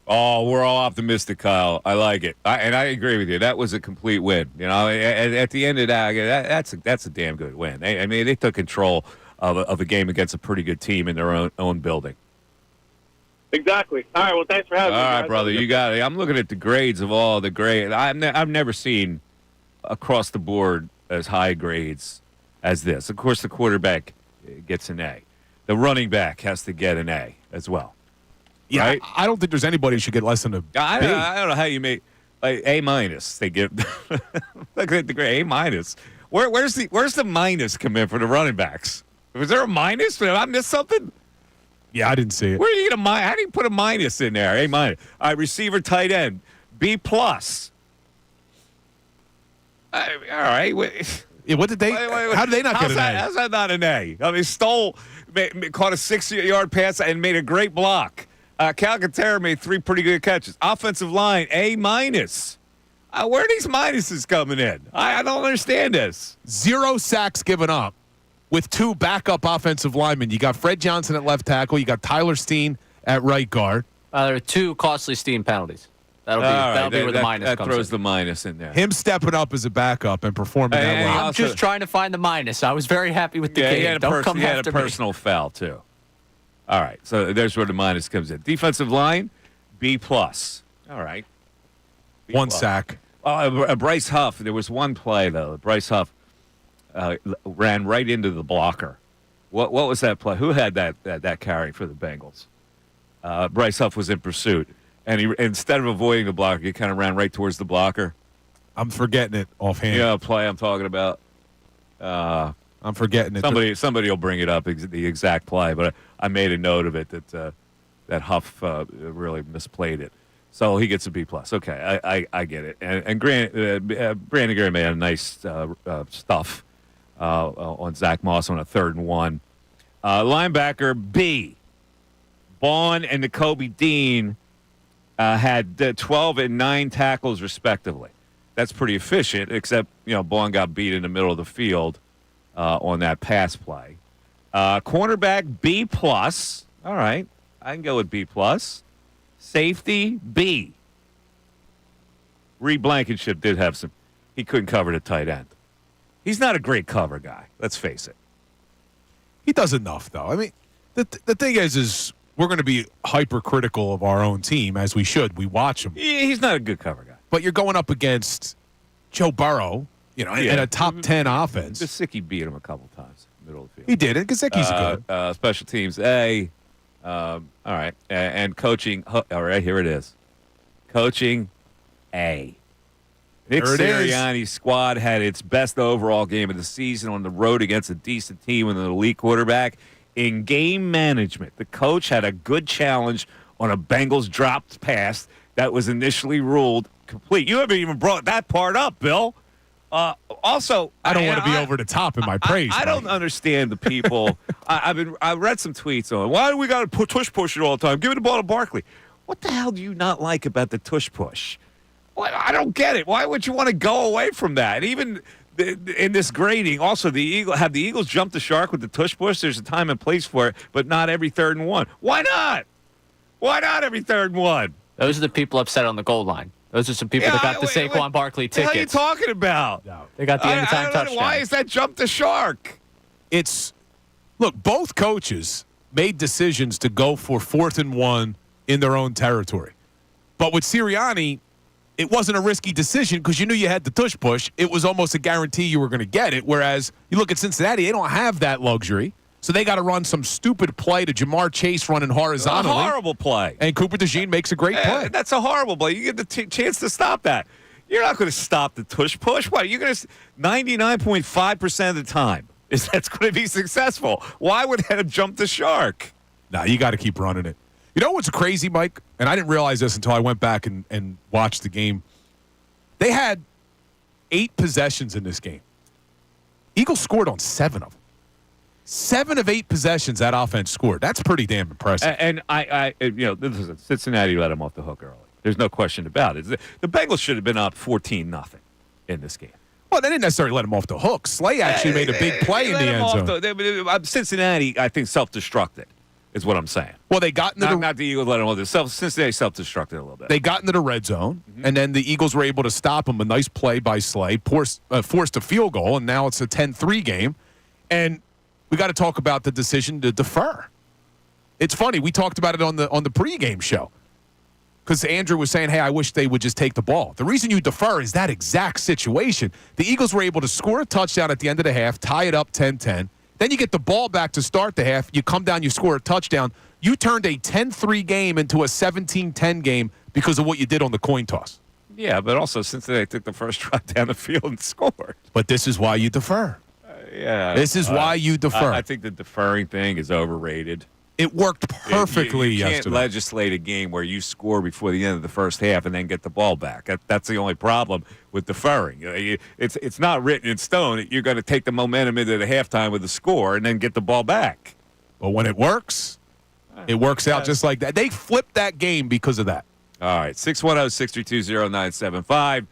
Oh, we're all optimistic, Kyle. I like it, and I agree with you. That was a complete win. At the end of that, that's a damn good win. They took control of a game against a pretty good team in their own building. Exactly. All right. Well, thanks for having me. All right, guys. brother, you got it. I'm looking at the grades of all the grades. I've never seen across the board as high grades as this. Of course, the quarterback gets an A. The running back has to get an A as well. Yeah, right? I don't think there's anybody who should get less than a B. I don't know how you make A minus. They get look at the grade A minus. Where's the minus come in for the running backs? Was there a minus? Did I miss something? Yeah, I didn't see it. Where do you get a minus? How do you put a minus in there? A minus. All right, receiver, tight end, B plus. All right. Yeah, what did they? How did they not get an A? How's that not an A? I mean, Stoll caught a 6-yard pass and made a great block. Calcaterra made 3 pretty good catches. Offensive line, A minus. Where are these minuses coming in? I don't understand this. 0 sacks given up with 2 backup offensive linemen. You got Fred Johnson at left tackle. You got Tyler Steen at right guard. There are 2 costly Steen penalties. That'll be where the minus comes in. That throws the minus in there. Him stepping up as a backup and performing that well. I'm just trying to find the minus. I was very happy with the game. He had a personal foul, too. All right, so there's where the minus comes in. Defensive line, B plus. All right. B 1 plus. sack. Bryce Huff. There was one play, though. Bryce Huff ran right into the blocker. What was that play? Who had that carry for the Bengals? Bryce Huff was in pursuit. And he, instead of avoiding the blocker, he kind of ran right towards the blocker. I'm forgetting it offhand. You know what play I'm talking about? I'm forgetting it. Somebody will bring it up, the exact play, but I made a note of it that Huff really misplayed it. So he gets a B+. Okay, I get it. And Brandon Gary made a nice stuff on Zach Moss on a 3rd and 1. Linebacker, B. Bond and Nakobe Dean had 12 and 9 tackles respectively. That's pretty efficient, except Bond got beat in the middle of the field on that pass play. Cornerback B+. All right, I can go with B+. Safety B. Reed Blankenship did have some. He couldn't cover the tight end. He's not a great cover guy. Let's face it. He does enough, though. I mean, the thing is we're going to be hypercritical of our own team, as we should. We watch him. He's not a good cover guy. But you're going up against Joe Burrow, in a top 10 offense. Gesicki beat him a couple times in the middle of the field. He did it. Gesicki's good. Special teams A. All right. And coaching. All right, here it is. Coaching A. Nick Sirianni's squad had its best overall game of the season on the road against a decent team with an elite quarterback. In game management, the coach had a good challenge on a Bengals dropped pass that was initially ruled complete. You haven't even brought that part up, Bill. Also, I don't want to be over the top in my praise. I don't understand the people. I read some tweets on why do we got to push it all the time? Give it the ball to Barkley. What the hell do you not like about the tush push? I don't get it. Why would you want to go away from that? Even in this grading, also the Eagles jump the shark with the tush push? There's a time and place for it, but not every 3rd and 1. Why not? Why not every 3rd and 1? Those are the people upset on the goal line. Those are some people that got the Saquon Barkley tickets. What are you talking about? No. They got the anytime touchdown. Why is that jump the shark? Look, both coaches made decisions to go for 4th and 1 in their own territory. But with Sirianni, it wasn't a risky decision because you knew you had the tush push. It was almost a guarantee you were going to get it. Whereas you look at Cincinnati, they don't have that luxury. So they got to run some stupid play to Jamar Chase running horizontally. A horrible play. And Cooper DeJean makes a great play. That's a horrible play. You get the chance to stop that. You're not going to stop the tush push. What? You're going to 99.5% of the time that's going to be successful. Why would that have jumped the shark? Nah, you got to keep running it. You know what's crazy, Mike? And I didn't realize this until I went back and watched the game. They had 8 possessions in this game. Eagles scored on 7 of them. 7 of 8 possessions that offense scored. That's pretty damn impressive. And listen, Cincinnati let them off the hook early. There's no question about it. The Bengals should have been up 14-0 in this game. Well, they didn't necessarily let him off the hook. Slay actually made a big play in the end zone. Cincinnati, I think, self-destructed is what I'm saying. Well, they got into not the Eagles let them off the Cincinnati self-destructed a little bit. They got into the red zone, and then the Eagles were able to stop them. A nice play by Slay, forced a field goal, and now it's a 10-3 game. And we got to talk about the decision to defer. It's funny. We talked about it on the pregame show because Andrew was saying, hey, I wish they would just take the ball. The reason you defer is that exact situation. The Eagles were able to score a touchdown at the end of the half, tie it up 10-10. Then you get the ball back to start the half. You come down, you score a touchdown. You turned a 10-3 game into a 17-10 game because of what you did on the coin toss. Yeah, but also Cincinnati took the first drive down the field and scored. But this is why you defer. Yeah. This is why you defer. I think the deferring thing is overrated. It worked perfectly you yesterday. can't legislate a game where you score before the end of the first half and then get the ball back. That's the only problem with deferring. It's not written in stone. You're going to take the momentum into the halftime with the score and then get the ball back. But when it works out just like that. They flipped that game because of that. All right, 610-632-0975.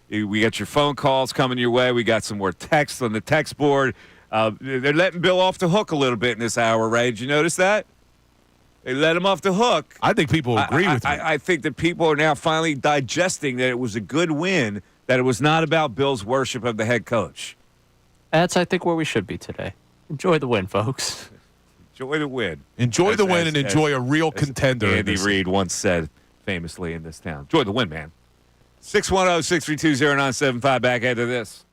We got your phone calls coming your way. We got some more text on the text board. They're letting Bill off the hook a little bit in this hour, right? Did you notice that? They let him off the hook. I think people agree with me. I think that people are now finally digesting that it was a good win, that it was not about Bill's worship of the head coach. That's, I think, where we should be today. Enjoy the win, folks. Enjoy the win. Enjoy the win and enjoy a real contender. Andy Reid once said famously in this town. Enjoy the win, man. 610-632-0975 back after this.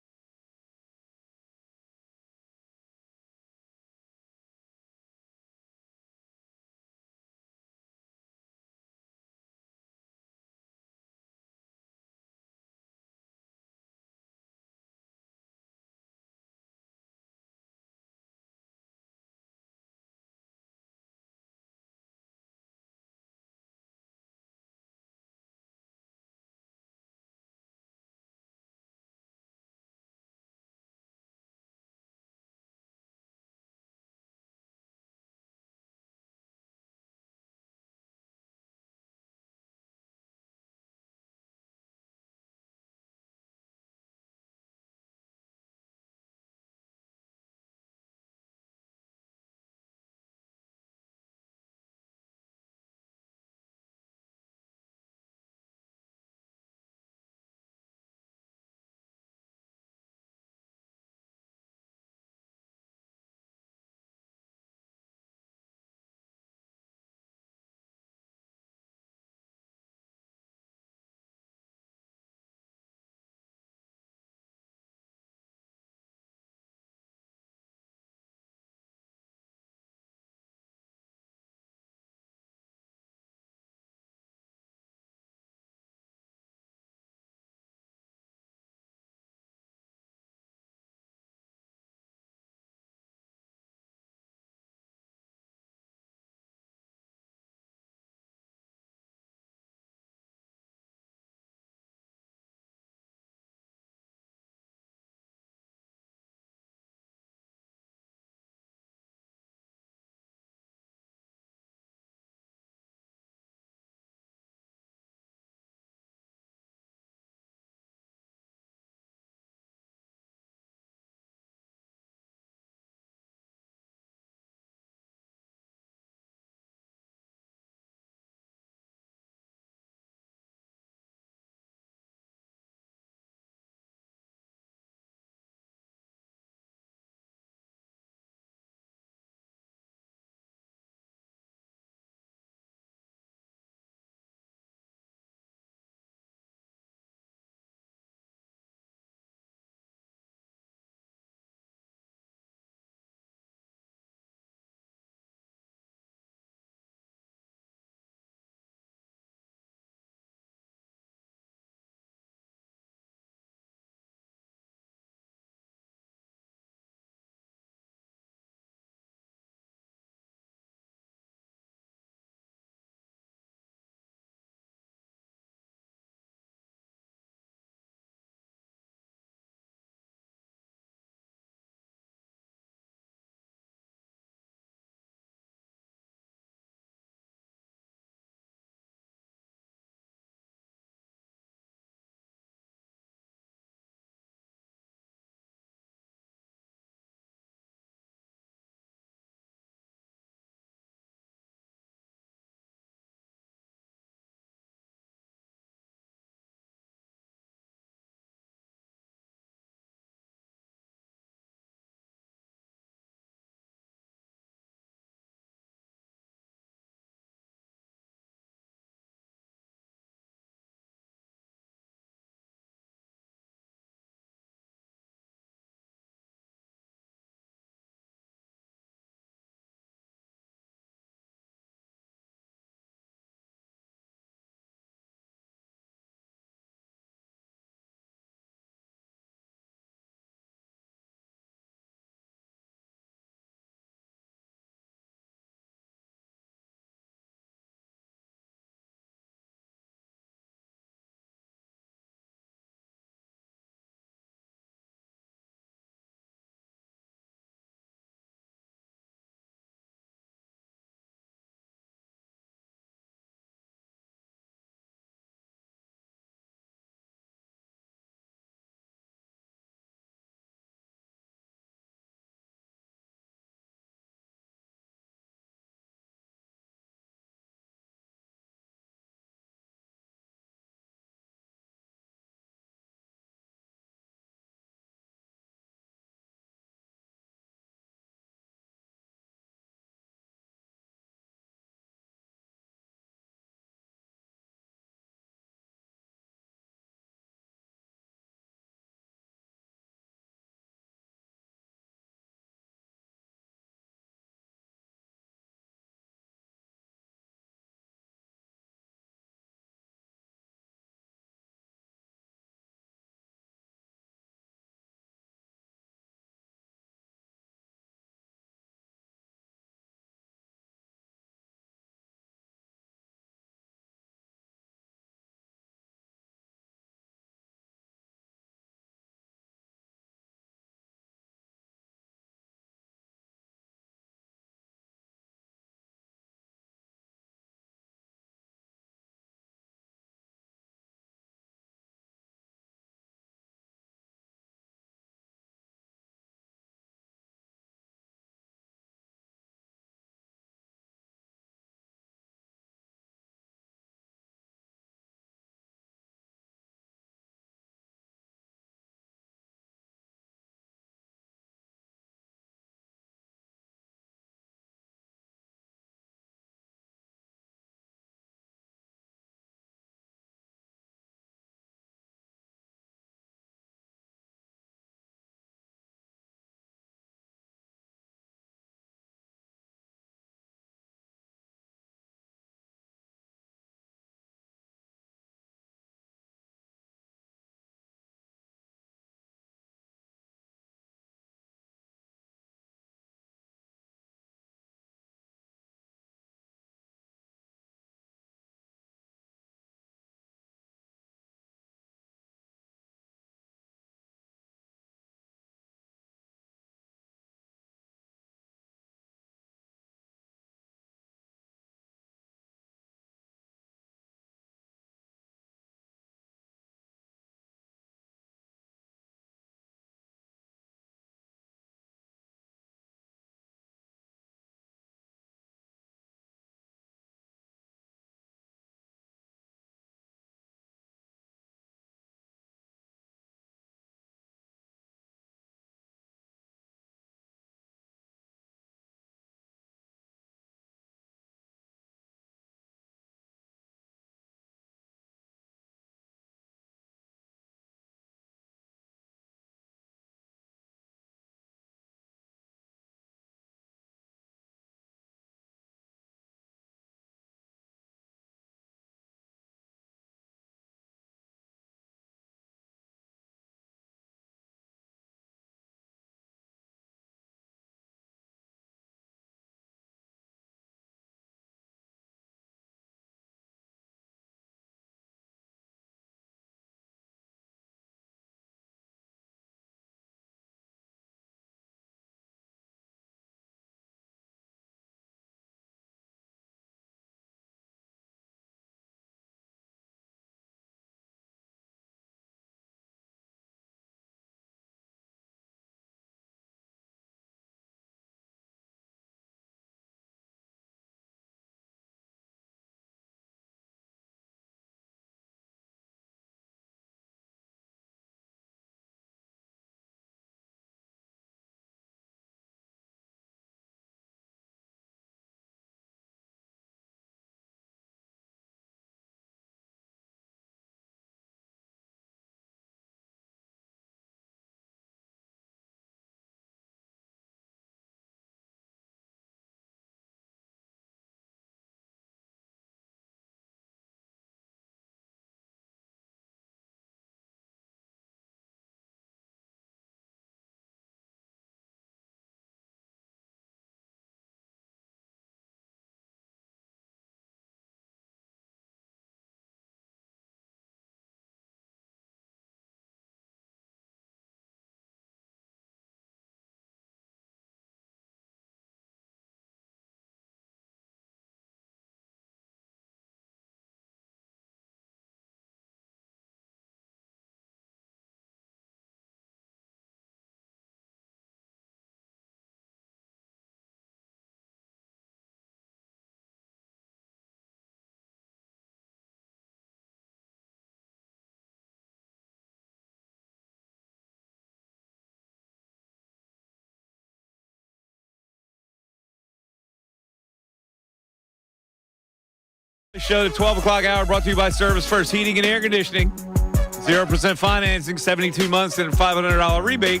Show the 12 o'clock hour brought to you by Service First Heating and Air Conditioning. 0% financing, 72 months, and a $500 rebate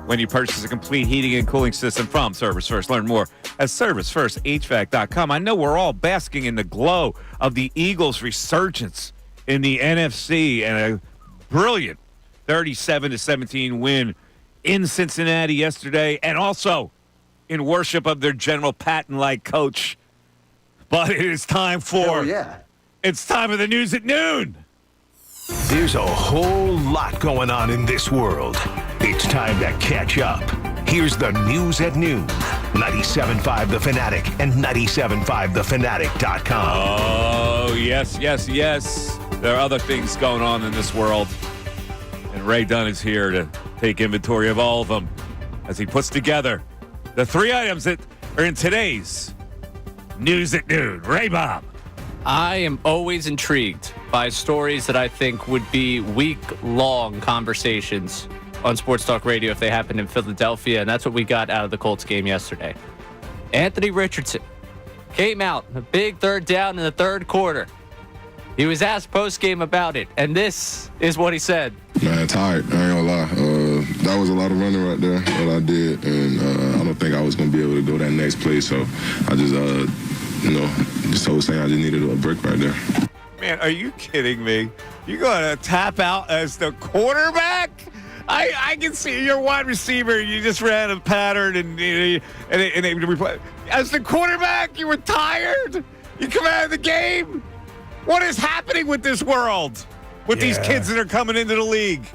when you purchase a complete heating and cooling system from Service First. Learn more at ServiceFirstHVAC.com. I know we're all basking in the glow of the Eagles' resurgence in the NFC and a brilliant 37-17 win in Cincinnati yesterday, and also in worship of their General Patton-like coach. But it is time for It's time for the news at noon. There's a whole lot going on in this world. It's time to catch up. Here's the news at noon. 97.5 The Fanatic and 97.5thefanatic.com. Oh, yes. There are other things going on in this world. And Ray Dunn is here to take inventory of all of them as he puts together the three items that are in today's News at Noon. Ray Bob. I am always intrigued by stories that I think would be week-long conversations on Sports Talk Radio if they happened in Philadelphia, and that's what we got out of the Colts game yesterday. Anthony Richardson came out, a big third down in the third quarter. He was asked post-game about it, and this is what he said. Man, tired. I ain't gonna lie. That was a lot of running right there, what I did, and I don't think I was gonna be able to go that next play, so I just, just told Sam I just needed a break right there. Man, are you kidding me? You going to tap out as the quarterback? I can see your wide receiver. You just ran a pattern and as the quarterback, you were tired. You come out of the game. What is happening with this world? With these kids that are coming into the league?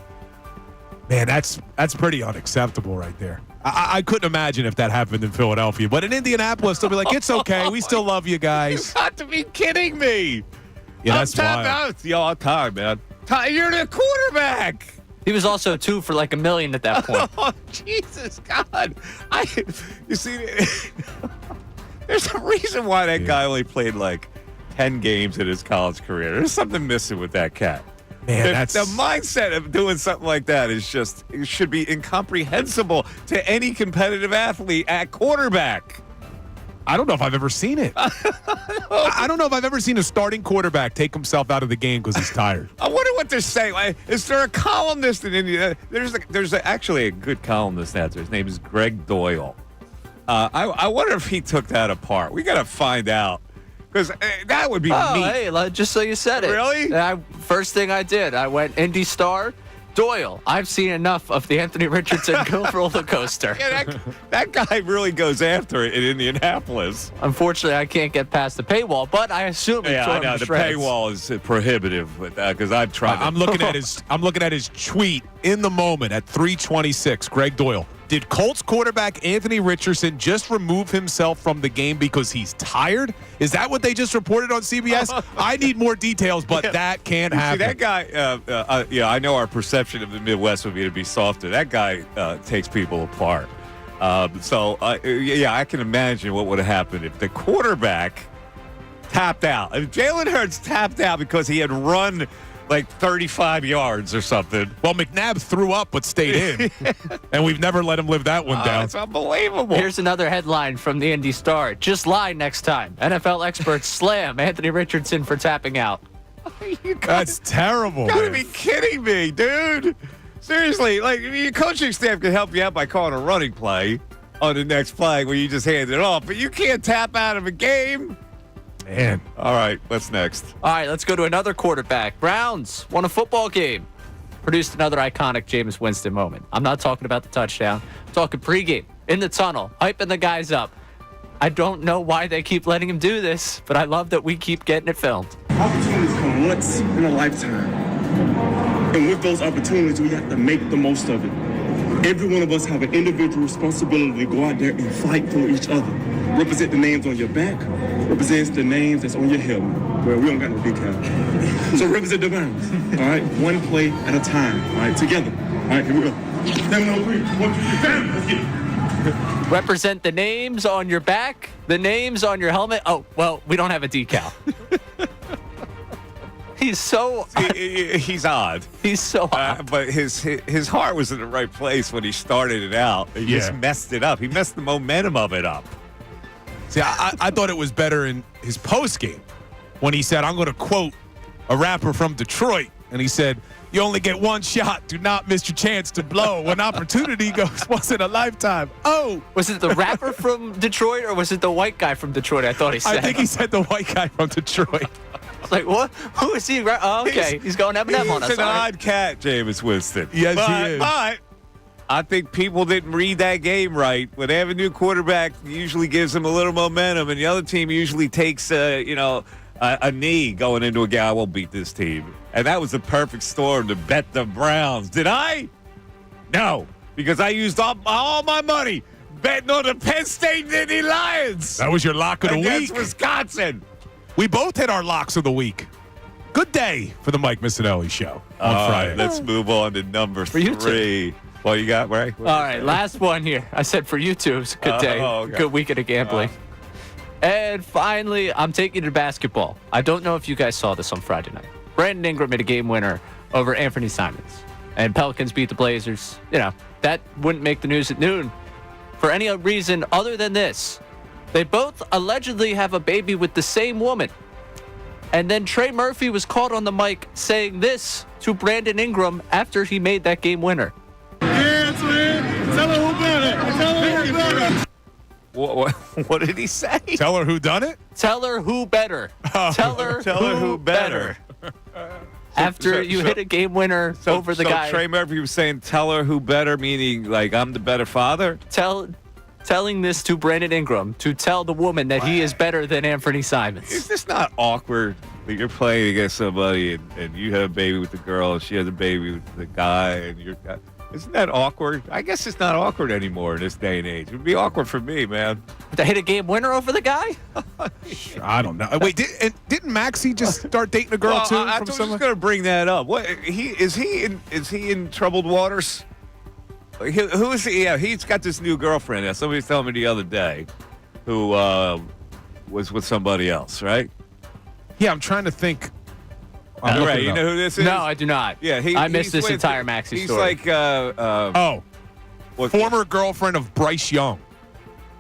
Man, that's pretty unacceptable right there. I couldn't imagine if that happened in Philadelphia. But in Indianapolis, they'll be like, it's okay. We still love you guys. You got to be kidding me. Yeah, that's wild. Yo, I'm tired, man. You're the quarterback. He was also $2 for like $1 million at that point. Oh, Jesus God. You see, there's a reason why that guy only played like 10 games in his college career. There's something missing with that cat. Man, the mindset of doing something like that is just, it should be incomprehensible to any competitive athlete at quarterback. I don't know if I've ever seen it. I don't know if I've ever seen a starting quarterback take himself out of the game because he's tired. I wonder what they're saying. Like, is there a columnist in India? There's actually a good columnist out there. His name is Greg Doyle. I wonder if he took that apart. We got to find out. Because that would be neat. Hey, just so you said it. Really? First thing I did, I went Indy Star, Doyle. I've seen enough of the Anthony Richardson roller coaster. Yeah, that guy really goes after it in Indianapolis. Unfortunately, I can't get past the paywall, but I assume it's I know the paywall is prohibitive with that because I've tried. I'm looking at his tweet in the moment at 3:26. Greg Doyle. Did Colts quarterback Anthony Richardson just remove himself from the game because he's tired? Is that what they just reported on CBS? I need more details, but that can't happen. See, that guy, I know our perception of the Midwest would be to be softer. That guy takes people apart. I can imagine what would have happened if the quarterback tapped out. If Jalen Hurts tapped out because he had run like 35 yards or something. Well, McNabb threw up but stayed in, and we've never let him live that one down. It's unbelievable. Here's another headline from the Indy Star. Just lie next time. NFL experts slam Anthony Richardson for tapping out. That's terrible. You gotta be kidding me, dude. Seriously, like your coaching staff can help you out by calling a running play on the next play where you just hand it off, but you can't tap out of a game. Man. All right, what's next? All right, let's go to another quarterback. Browns won a football game. Produced another iconic Jameis Winston moment. I'm not talking about the touchdown. I'm talking pregame, in the tunnel, hyping the guys up. I don't know why they keep letting him do this, but I love that we keep getting it filmed. Opportunities come once in a lifetime. And with those opportunities, we have to make the most of it. Every one of us have an individual responsibility to go out there and fight for each other. Represent the names on your back, represents the names that's on your helmet. Well, we don't got no decal. So represent the Browns, all right? One play at a time, all right? Together. All right, here we go. 7-on-3, 1, 2, 3, 7, let's get it. Represent the names on your back, the names on your helmet. Oh, well, we don't have a decal. He's so he's odd. He's so odd. But his heart was in the right place when he started it out. He just messed it up. He messed the momentum of it up. See, I thought it was better in his post game when he said, I'm going to quote a rapper from Detroit, and he said, you only get one shot. Do not miss your chance to blow. An opportunity goes once in a lifetime. Oh. Was it the rapper from Detroit or was it the white guy from Detroit? I thought he said. I think he said the white guy from Detroit. I was like, what? Who is he? Oh, okay. He's going Eminem on us. He's an odd cat, Jameis Winston. Yes, he is. But I think people didn't read that game right. When they have a new quarterback, it usually gives them a little momentum, and the other team usually takes, a knee going into a game. I won't beat this team. And that was the perfect storm to bet the Browns. Did I? No, because I used all my money betting on the Penn State Nittany Lions. That was your lock of the week. Against Wisconsin. We both hit our locks of the week. Good day for the Mike Missanelli show on Friday. Let's move on to number 3. Well, you got, right? All right, last one here. I said for you two, it's a good day. Okay. Good weekend of gambling. And finally, I'm taking you to basketball. I don't know if you guys saw this on Friday night. Brandon Ingram made a game winner over Anthony Simons. And Pelicans beat the Blazers. That wouldn't make the news at noon for any reason other than this. They both allegedly have a baby with the same woman. And then Trey Murphy was caught on the mic saying this to Brandon Ingram after he made that game winner. Yeah, man. Tell her who better. Tell her who better. What did he say? Tell her who done it? Tell her who better. Tell her who better. After you hit a game winner over the guy. Trey Murphy was saying, tell her who better, meaning like I'm the better father? Telling this to Brandon Ingram to tell the woman that he is better than Anthony Simons. Is this not awkward that you're playing against somebody and you have a baby with the girl and she has a baby with the guy and you're... Isn't that awkward? I guess it's not awkward anymore in this day and age. It would be awkward for me, man. To hit a game winner over the guy? I don't know. Wait, didn't Maxie just start dating a girl too? I was just going to bring that up. What is he in troubled waters? Who is he? Yeah, he's got this new girlfriend. Somebody was telling me the other day, who was with somebody else, right? Yeah, I'm trying to think. Right, you know who this is? No, I do not. Yeah, I missed this entire Maxie story. He's like, former girlfriend of Bryce Young,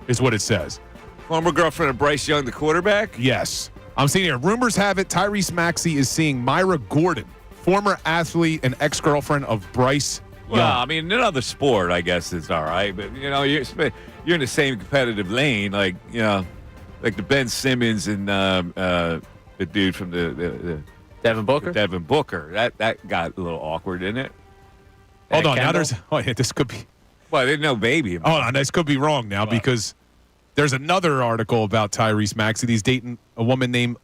is what it says. Former girlfriend of Bryce Young, the quarterback? Yes. I'm seeing here. Rumors have it Tyrese Maxey is seeing Myra Gordon, former athlete and ex-girlfriend of Bryce Young. Well, I mean, in another sport, I guess it's all right. But, you're in the same competitive lane, like the Ben Simmons and the dude from the Devin Booker? Devin Booker. That got a little awkward, didn't it? Hold on. Now this could be. Well, there's no baby. Hold on. This could be wrong now because there's another article about Tyrese Maxey. He's dating a woman named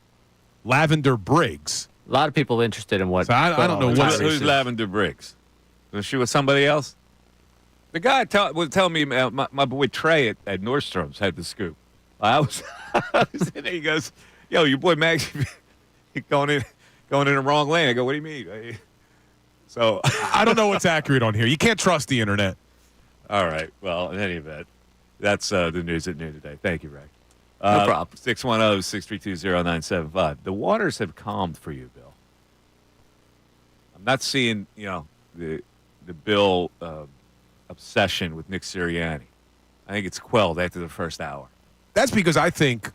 Lavender Briggs. A lot of people interested in what. So I don't know who's Lavender Briggs. Was she with somebody else? The guy was telling me my boy Trey at Nordstrom's had the scoop. I was in there. He goes, "Yo, your boy Max going in the wrong lane." I go, "What do you mean?" So I don't know what's accurate on here. You can't trust the internet. All right. Well, in any event, that's the news at noon today. Thank you, Ray. No problem. 610-632-0975. The waters have calmed for you, Bill. I'm not seeing the Bill obsession with Nick Sirianni. I think it's quelled after the first hour. That's because I think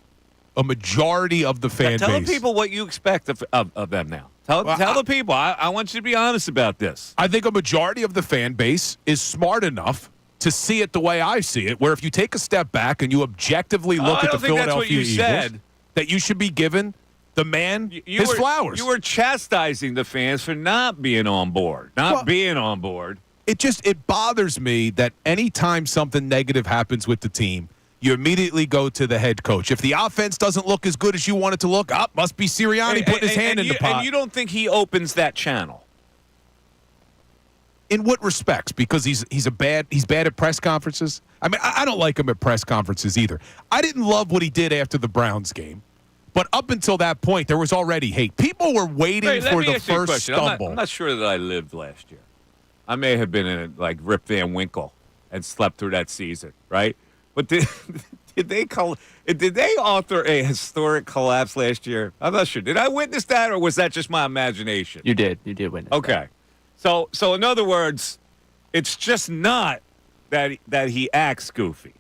a majority of the fan Tell base. the people what you expect of them now. Tell the people. I want you to be honest about this. I think a majority of the fan base is smart enough to see it the way I see it, where if you take a step back and you objectively look at the Philadelphia Eagles, that you should be given the man his flowers. You were chastising the fans for not being on board, being on board. It bothers me that anytime something negative happens with the team, you immediately go to the head coach. If the offense doesn't look as good as you want it to look, must be Sirianni putting his hand in the pot. And you don't think he opens that channel? In what respects? Because he's bad at press conferences? I mean, I don't like him at press conferences either. I didn't love what he did after the Browns game. But up until that point, there was already hate. People were waiting for the first stumble. I'm not sure that I lived last year. I may have been in like Rip Van Winkle and slept through that season, right? But did they author a historic collapse last year? I'm not sure. Did I witness that, or was that just my imagination? You did. You did witness. Okay. So in other words, it's just not that he acts goofy,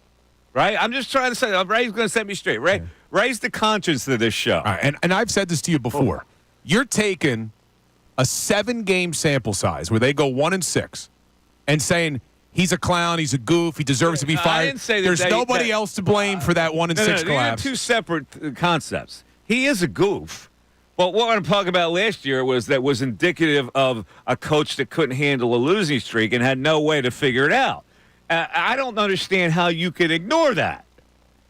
right? I'm just trying to say. Ray's going to set me straight, right? Raise the conscience of this show. All right, and I've said this to you before. You're taking a 7-game sample size where they go 1-6 and saying he's a clown, he's a goof, he deserves to be fired. I didn't say that There's nobody else to blame for that 1-6 These collapse. are two separate concepts. He is a goof. But what I'm talking about last year was indicative of a coach that couldn't handle a losing streak and had no way to figure it out. I don't understand how you could ignore that.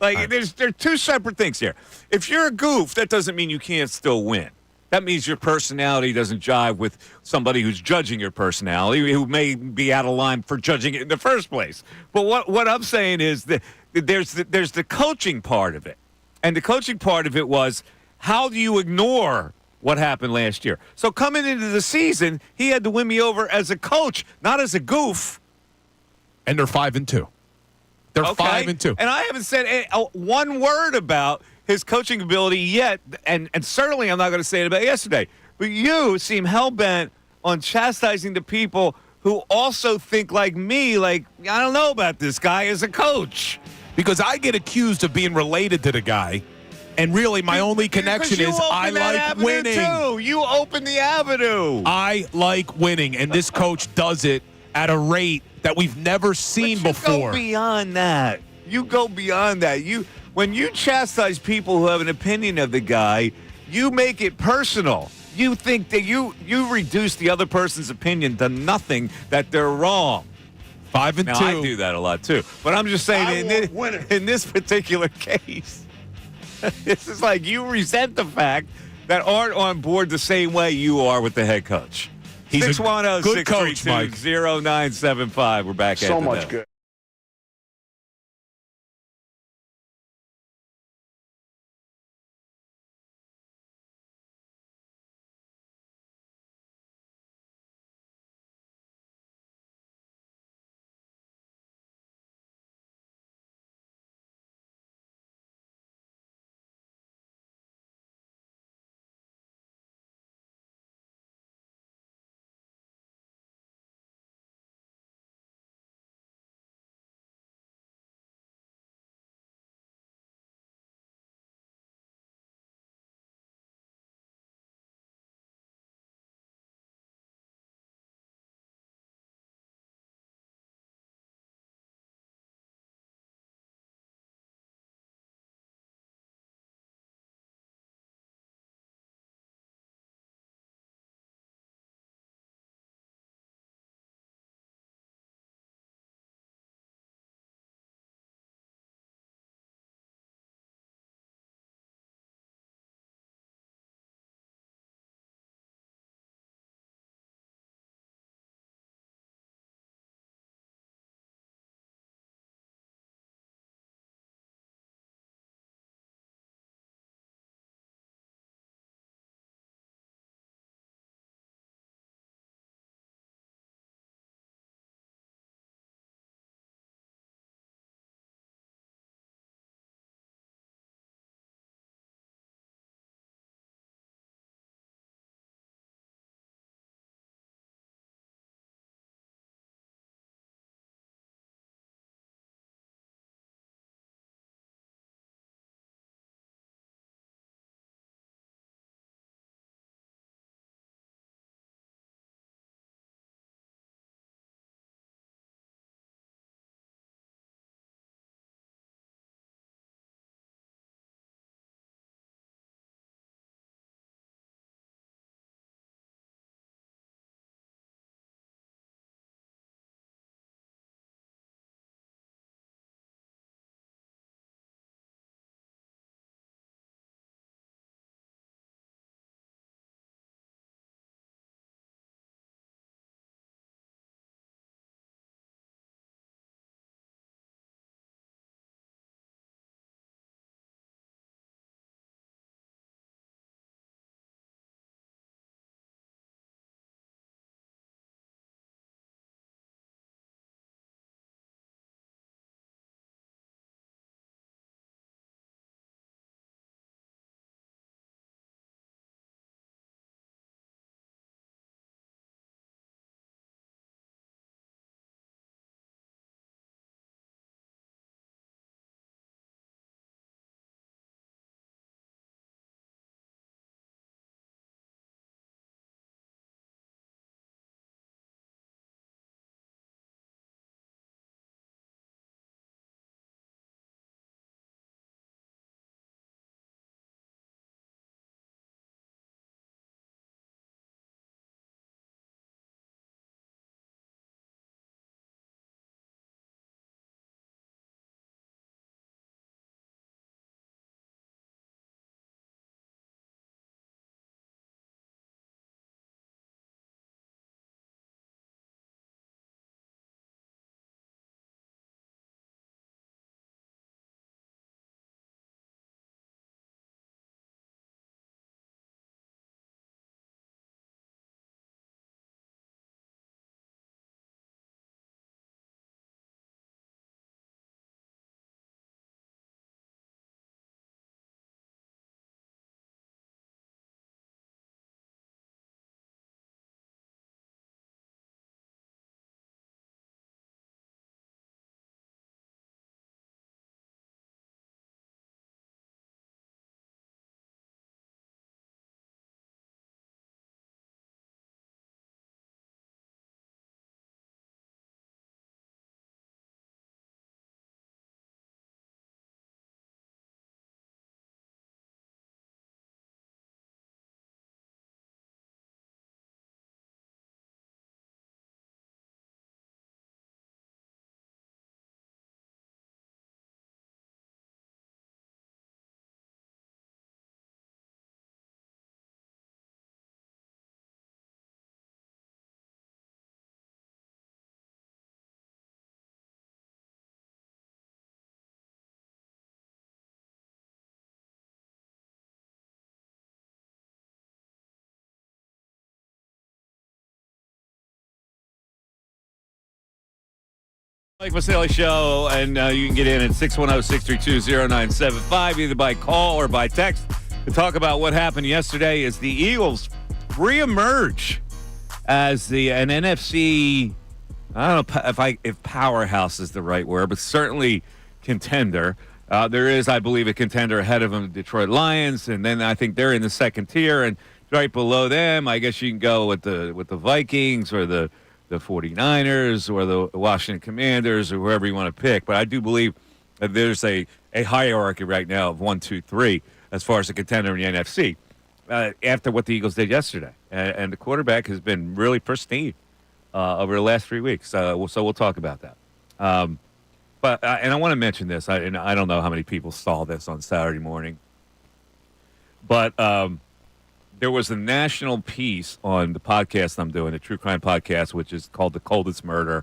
Like, there are two separate things here. If you're a goof, that doesn't mean you can't still win. That means your personality doesn't jive with somebody who's judging your personality, who may be out of line for judging it in the first place. But what I'm saying is that there's the coaching part of it. And the coaching part of it was, how do you ignore what happened last year? So coming into the season, he had to win me over as a coach, not as a goof. And they're 5-2. They're 5-2. And I haven't said one word about his coaching ability yet, and certainly I'm not going to say it about yesterday. But you seem hell-bent on chastising the people who also think like me, like, I don't know about this guy as a coach. Because I get accused of being related to the guy. And really, my only connection is I like winning. Too. You open the avenue. I like winning, and this coach does it at a rate that we've never seen before. You go beyond that. You go beyond that. When you chastise people who have an opinion of the guy, you make it personal. You think that you reduce the other person's opinion to nothing, that they're wrong. 5-2. Now, I do that a lot too. But I'm just saying, in this particular case, this is like you resent the fact that aren't on board the same way you are with the head coach. He's a good coach, Mike. 610-0975. We're back at So much good. Mike Missanelli Show, and you can get in at 610-632-0975, either by call or by text, to talk about what happened yesterday as the Eagles reemerge as an NFC, I don't know if powerhouse is the right word, but certainly contender. There is, I believe, a contender ahead of them, the Detroit Lions, and then I think they're in the second tier, and right below them, I guess you can go with the Vikings or the 49ers or the Washington Commanders or whoever you want to pick. But I do believe that there's a hierarchy right now of 1, 2, 3 as far as the contender in the NFC after what the Eagles did yesterday. And the quarterback has been really pristine over the last 3 weeks. So we'll talk about that. But I want to mention this. I don't know how many people saw this on Saturday morning. But there was a national piece on the podcast I'm doing, the True Crime Podcast, which is called The Coldest Murder,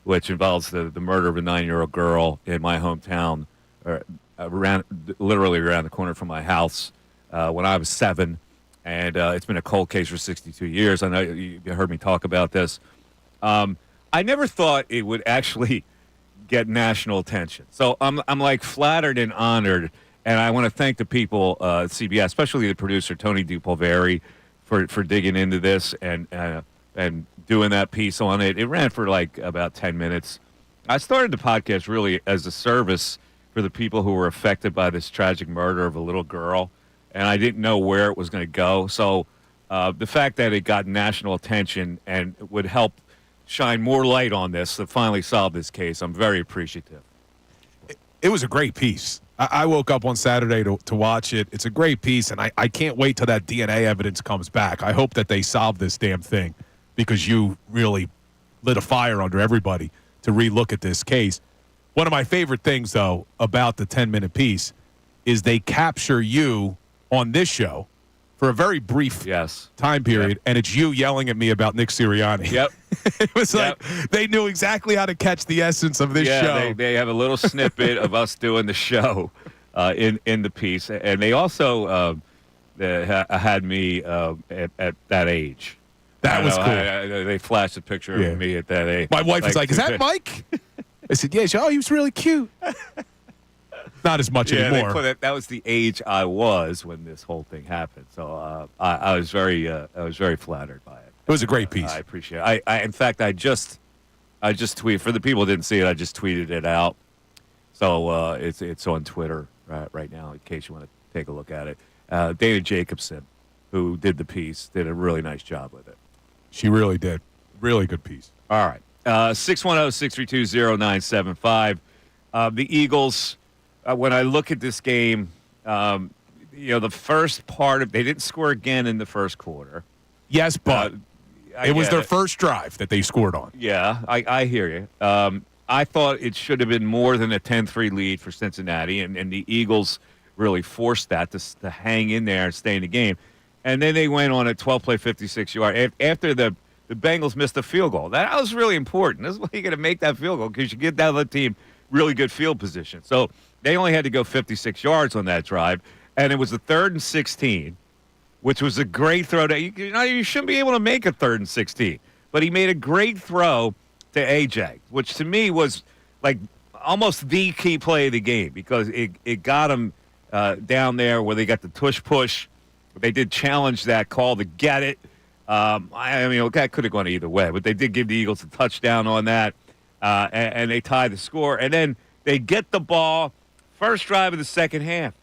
which involves the murder of a 9-year-old girl in my hometown, literally around the corner from my house when I was 7. And it's been a cold case for 62 years. I know you heard me talk about this. I never thought it would actually get national attention. So I'm like flattered and honored. And I want to thank the people at CBS, especially the producer, Tony DuPolveri, for digging into this and doing that piece on it. It ran for like about 10 minutes. I started the podcast really as a service for the people who were affected by this tragic murder of a little girl, and I didn't know where it was going to go. So the fact that it got national attention and would help shine more light on this to finally solve this case, I'm very appreciative. It was a great piece. I woke up on Saturday to watch it. It's a great piece, and I can't wait till that DNA evidence comes back. I hope that they solve this damn thing because you really lit a fire under everybody to relook at this case. One of my favorite things, though, about the 10-minute piece is they capture you on this show for a very brief time period, and it's you yelling at me about Nick Sirianni. Yep. It was like they knew exactly how to catch the essence of this show. Yeah, they have a little snippet of us doing the show in the piece. And they also had me at that age. That was cool. They flashed a picture of me at that age. My wife was like, is that Mike? I said, yeah. She said, oh, he was really cute. Not as much anymore. That was the age I was when this whole thing happened. So I was very flattered by it. It was a great piece. I appreciate it. In fact, I just tweeted, for the people who didn't see it, I just tweeted it out. So it's on Twitter right now in case you want to take a look at it. Dana Jacobson, who did the piece, did a really nice job with it. She really did. Really good piece. All right. 610-632-0975. The Eagles, when I look at this game, the first part they didn't score again in the first quarter. Yes, but it was their first drive that they scored on. Yeah, I hear you. I thought it should have been more than a 10-3 lead for Cincinnati, and the Eagles really forced that to hang in there and stay in the game. And then they went on a 12-play, 56-yard after the Bengals missed a field goal. That was really important. That's why you got to make that field goal because you get that other team really good field position. So they only had to go 56 yards on that drive, and it was a 3rd and 16. Which was a great throw. You shouldn't be able to make a 3rd and 16. But he made a great throw to AJ, which to me was like almost the key play of the game because it got him down there where they got the tush push. They did challenge that call to get it. That could have gone either way, but they did give the Eagles a touchdown on that, and they tied the score. And then they get the ball, first drive of the second half.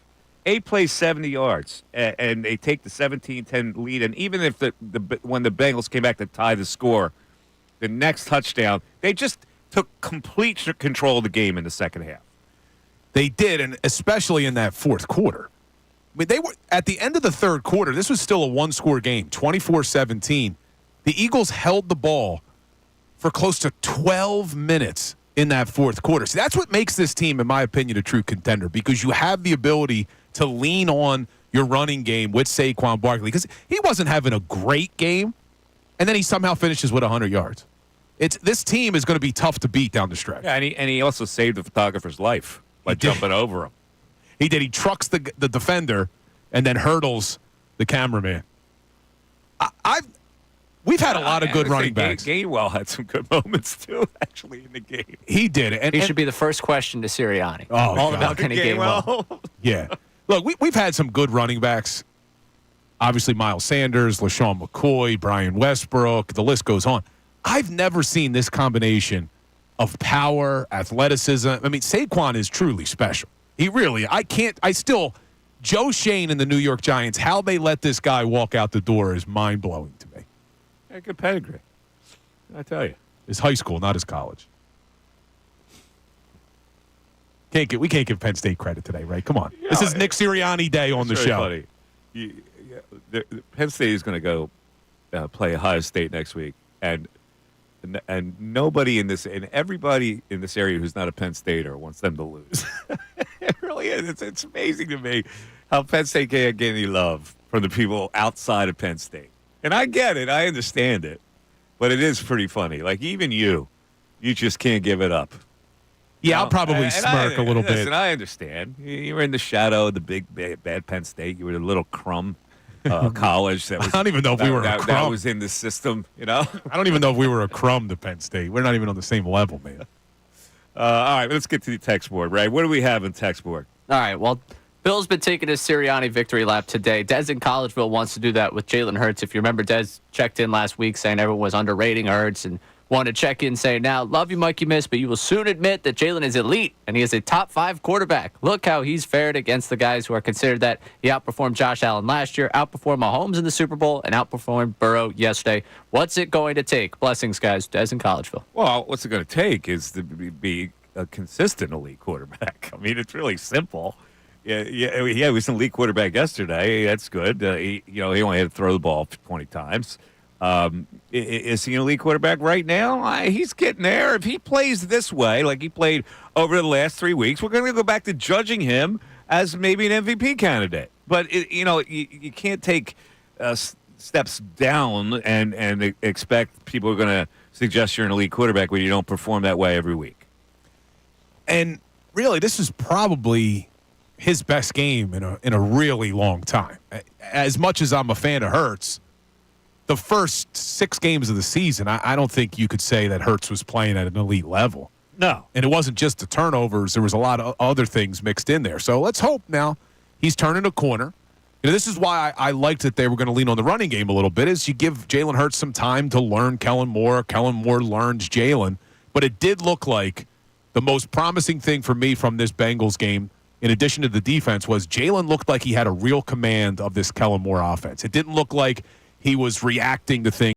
8 plays, 70 yards, and they take the 17-10 lead. And even if when the Bengals came back to tie the score, the next touchdown, they just took complete control of the game in the second half. They did, and especially in that fourth quarter. I mean, they were at the end of the third quarter. This was still a one-score game, 24-17. The Eagles held the ball for close to 12 minutes in that fourth quarter. See, that's what makes this team, in my opinion, a true contender because you have the ability to lean on your running game with Saquon Barkley because he wasn't having a great game, and then he somehow finishes with 100 yards. This team is going to be tough to beat down the stretch. Yeah, and he also saved the photographer's life by jumping over him. He did. He trucks the defender and then hurdles the cameraman. We've had a lot of good running backs. Gainwell had some good moments, too, actually, in the game. He did. And he should be the first question to Sirianni. Oh, all God. about Kenny Gainwell. Yeah. Look, we've had some good running backs. Obviously, Miles Sanders, LaShawn McCoy, Brian Westbrook, the list goes on. I've never seen this combination of power, athleticism. I mean, Saquon is truly special. He really, Joe Shane and the New York Giants, how they let this guy walk out the door is mind-blowing to me. Yeah, good pedigree. I tell you. His high school, not his college. We can't give Penn State credit today, right? Come on. This is Nick Sirianni Day on the show. Funny. Penn State is going to go play Ohio State next week, and nobody in this and everybody in this area who's not a Penn Stater wants them to lose. It really is. It's amazing to me how Penn State can't get any love from the people outside of Penn State. And I get it. I understand it. But it is pretty funny. Like, even you just can't give it up. Yeah, I'll probably smirk a little bit. Listen, I understand. You were in the shadow of the big, bad Penn State. You were a little crumb college. That was, I don't even know if we were a crumb. That was in the system, you know? I don't even know if we were a crumb to Penn State. We're not even on the same level, man. All right, let's get to the text board, Ray. What do we have in text board? All right, well, Bill's been taking his Sirianni victory lap today. Des in Collegeville wants to do that with Jalen Hurts. If you remember, Des checked in last week saying everyone was underrating Hurts and wanted to check in saying, now, love you, Mikey Miss, but you will soon admit that Jalen is elite and he is a top 5 quarterback. Look how he's fared against the guys who are considered that. He outperformed Josh Allen last year, outperformed Mahomes in the Super Bowl, and outperformed Burrow yesterday. What's it going to take? Blessings, guys. Des in Collegeville. Well, what's it going to take is to be a consistent elite quarterback. I mean, it's really simple. Yeah, he was an elite quarterback yesterday. That's good. He only had to throw the ball 20 times. Is he an elite quarterback right now? He's getting there. If he plays this way, like he played over the last 3 weeks, we're going to go back to judging him as maybe an MVP candidate. But, you can't take steps down and expect people are going to suggest you're an elite quarterback when you don't perform that way every week. And really, this is probably his best game in a really long time. As much as I'm a fan of Hurts, the first 6 games of the season, I don't think you could say that Hurts was playing at an elite level. No. And it wasn't just the turnovers. There was a lot of other things mixed in there. So let's hope now he's turning a corner. This is why I liked that they were going to lean on the running game a little bit, is you give Jalen Hurts some time to learn Kellen Moore. Kellen Moore learns Jalen. But it did look like the most promising thing for me from this Bengals game, in addition to the defense, was Jalen looked like he had a real command of this Kellen Moore offense. It didn't look like he was reacting to things.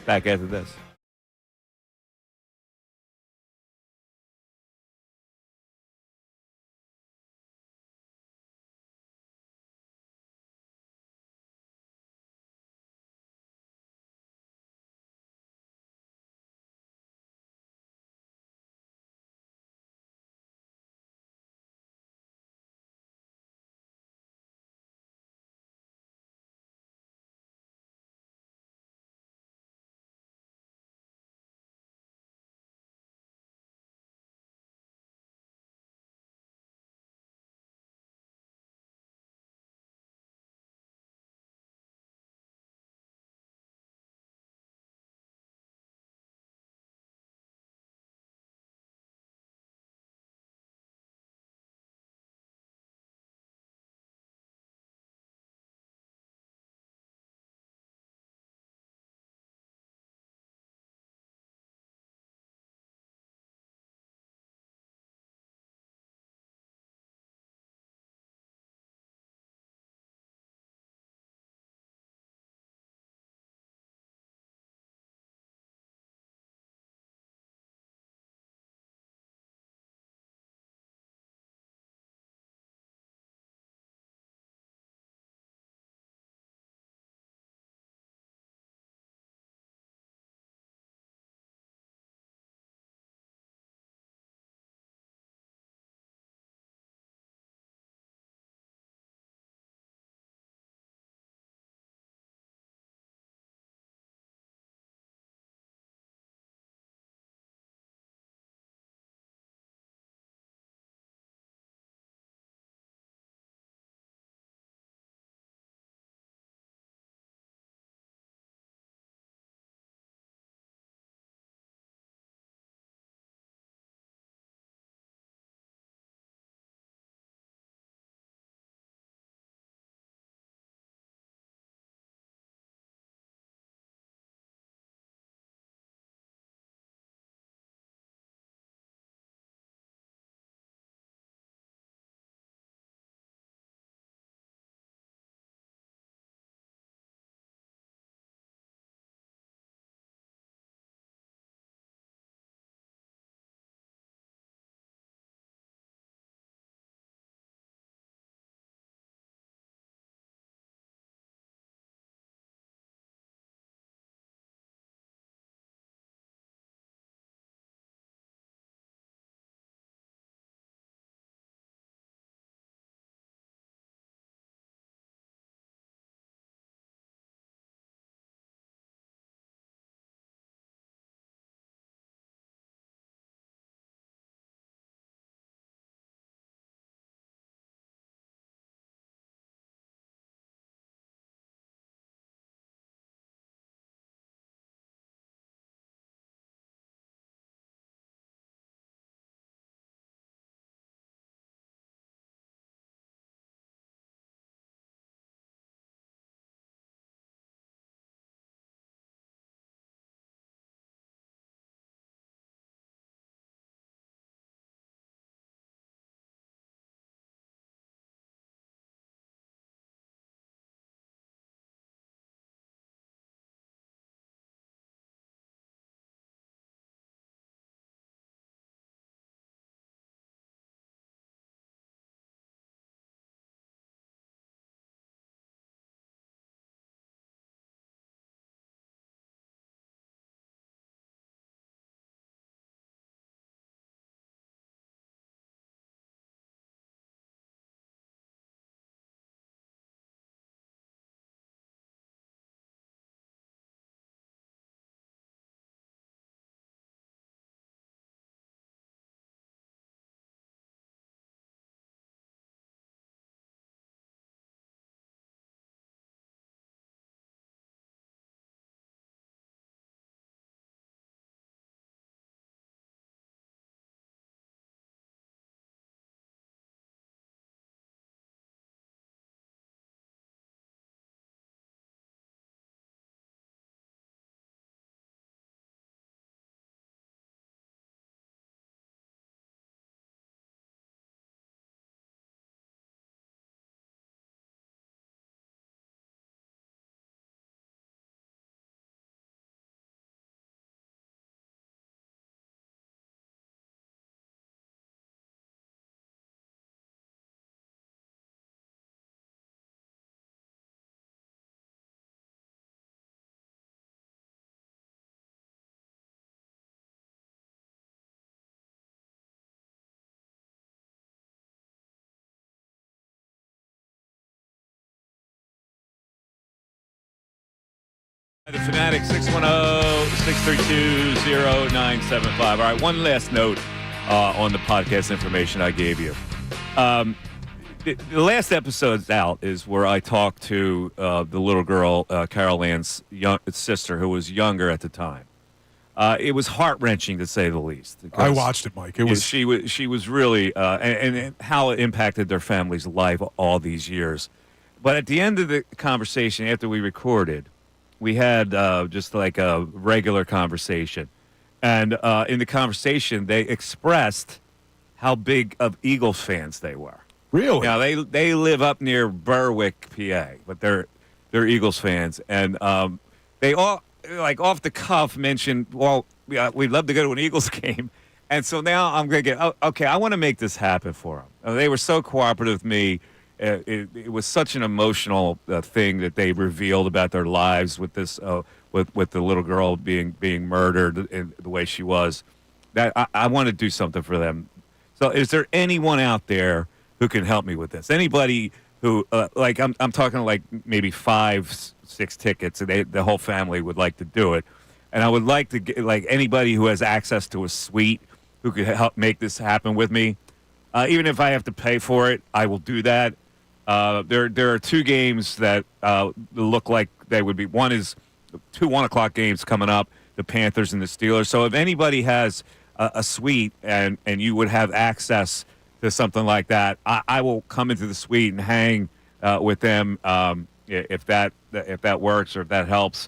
Back after this. The Fanatic, 610-632-0975. All right, one last note on the podcast information I gave you. The last episode's out is where I talked to the little girl, Carol Ann's sister, who was younger at the time. It was heart-wrenching, to say the least. I watched it, Mike. It was she was really and how it impacted their family's life all these years. But at the end of the conversation, after we recorded, we had just like a regular conversation. And in the conversation, they expressed how big of Eagles fans they were. Really? Now, they live up near Berwick, PA, but they're Eagles fans. And they all, like off the cuff, mentioned, well, we'd love to go to an Eagles game. And so now I'm going to get, okay, I want to make this happen for them. They were so cooperative with me. It was such an emotional thing that they revealed about their lives with this, with the little girl being murdered in the way she was. That I want to do something for them. So, is there anyone out there who can help me with this? Anybody who, like, I'm talking like maybe 5-6 tickets, and the whole family would like to do it, and I would like to get like anybody who has access to a suite who could help make this happen with me. Even if I have to pay for it, I will do that. There are two games that look like they would be. One is 2 1:00 games coming up, the Panthers and the Steelers. So if anybody has a suite and you would have access to something like that, I will come into the suite and hang with them if that works or if that helps.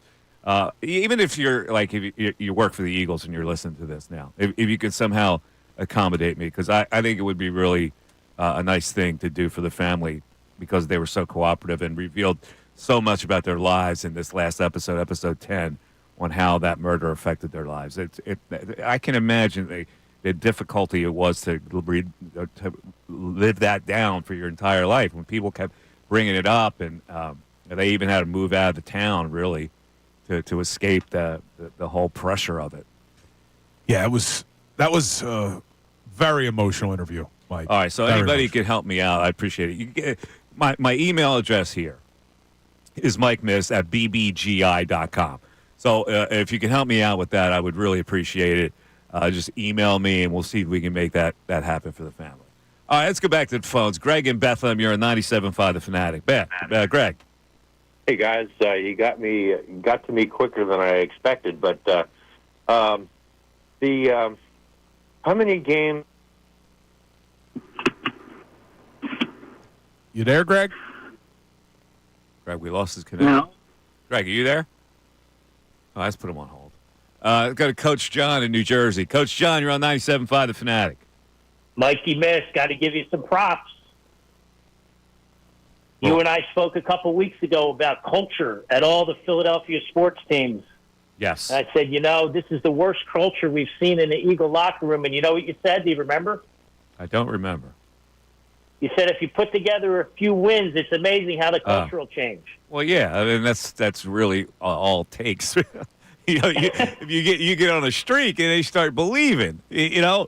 Even if you're like if you work for the Eagles and you're listening to this now, if you could somehow accommodate me, because I think it would be really a nice thing to do for the family, because they were so cooperative and revealed so much about their lives in this last episode, episode 10, on how that murder affected their lives. I can imagine the difficulty it was to live that down for your entire life when people kept bringing it up, and they even had to move out of the town, really, to escape the whole pressure of it. Yeah, that was a very emotional interview, Mike. All right, so anybody can help me out, I appreciate it. You can get, my email address here is mikemiss@bbgi.com. So if you can help me out with that, I would really appreciate it. Just email me, and we'll see if we can make that happen for the family. All right, let's go back to the phones. Greg in Bethlehem, you're on 97.5 The Fanatic. Greg. Hey, guys, you got to me quicker than I expected, but how many games? You there, Greg? Greg, we lost his connection. No. Greg, are you there? Oh, let's put him on hold. Go to Coach John in New Jersey. Coach John, you're on 97.5 The Fanatic. Mikey Miss, got to give you some props. You and I spoke a couple weeks ago about culture at all the Philadelphia sports teams. Yes. And I said, this is the worst culture we've seen in the Eagle locker room. And you know what you said? Do you remember? I don't remember. You said if you put together a few wins, it's amazing how the culture will change. Well, yeah, I mean that's really all it takes. If you get on a streak and they start believing, and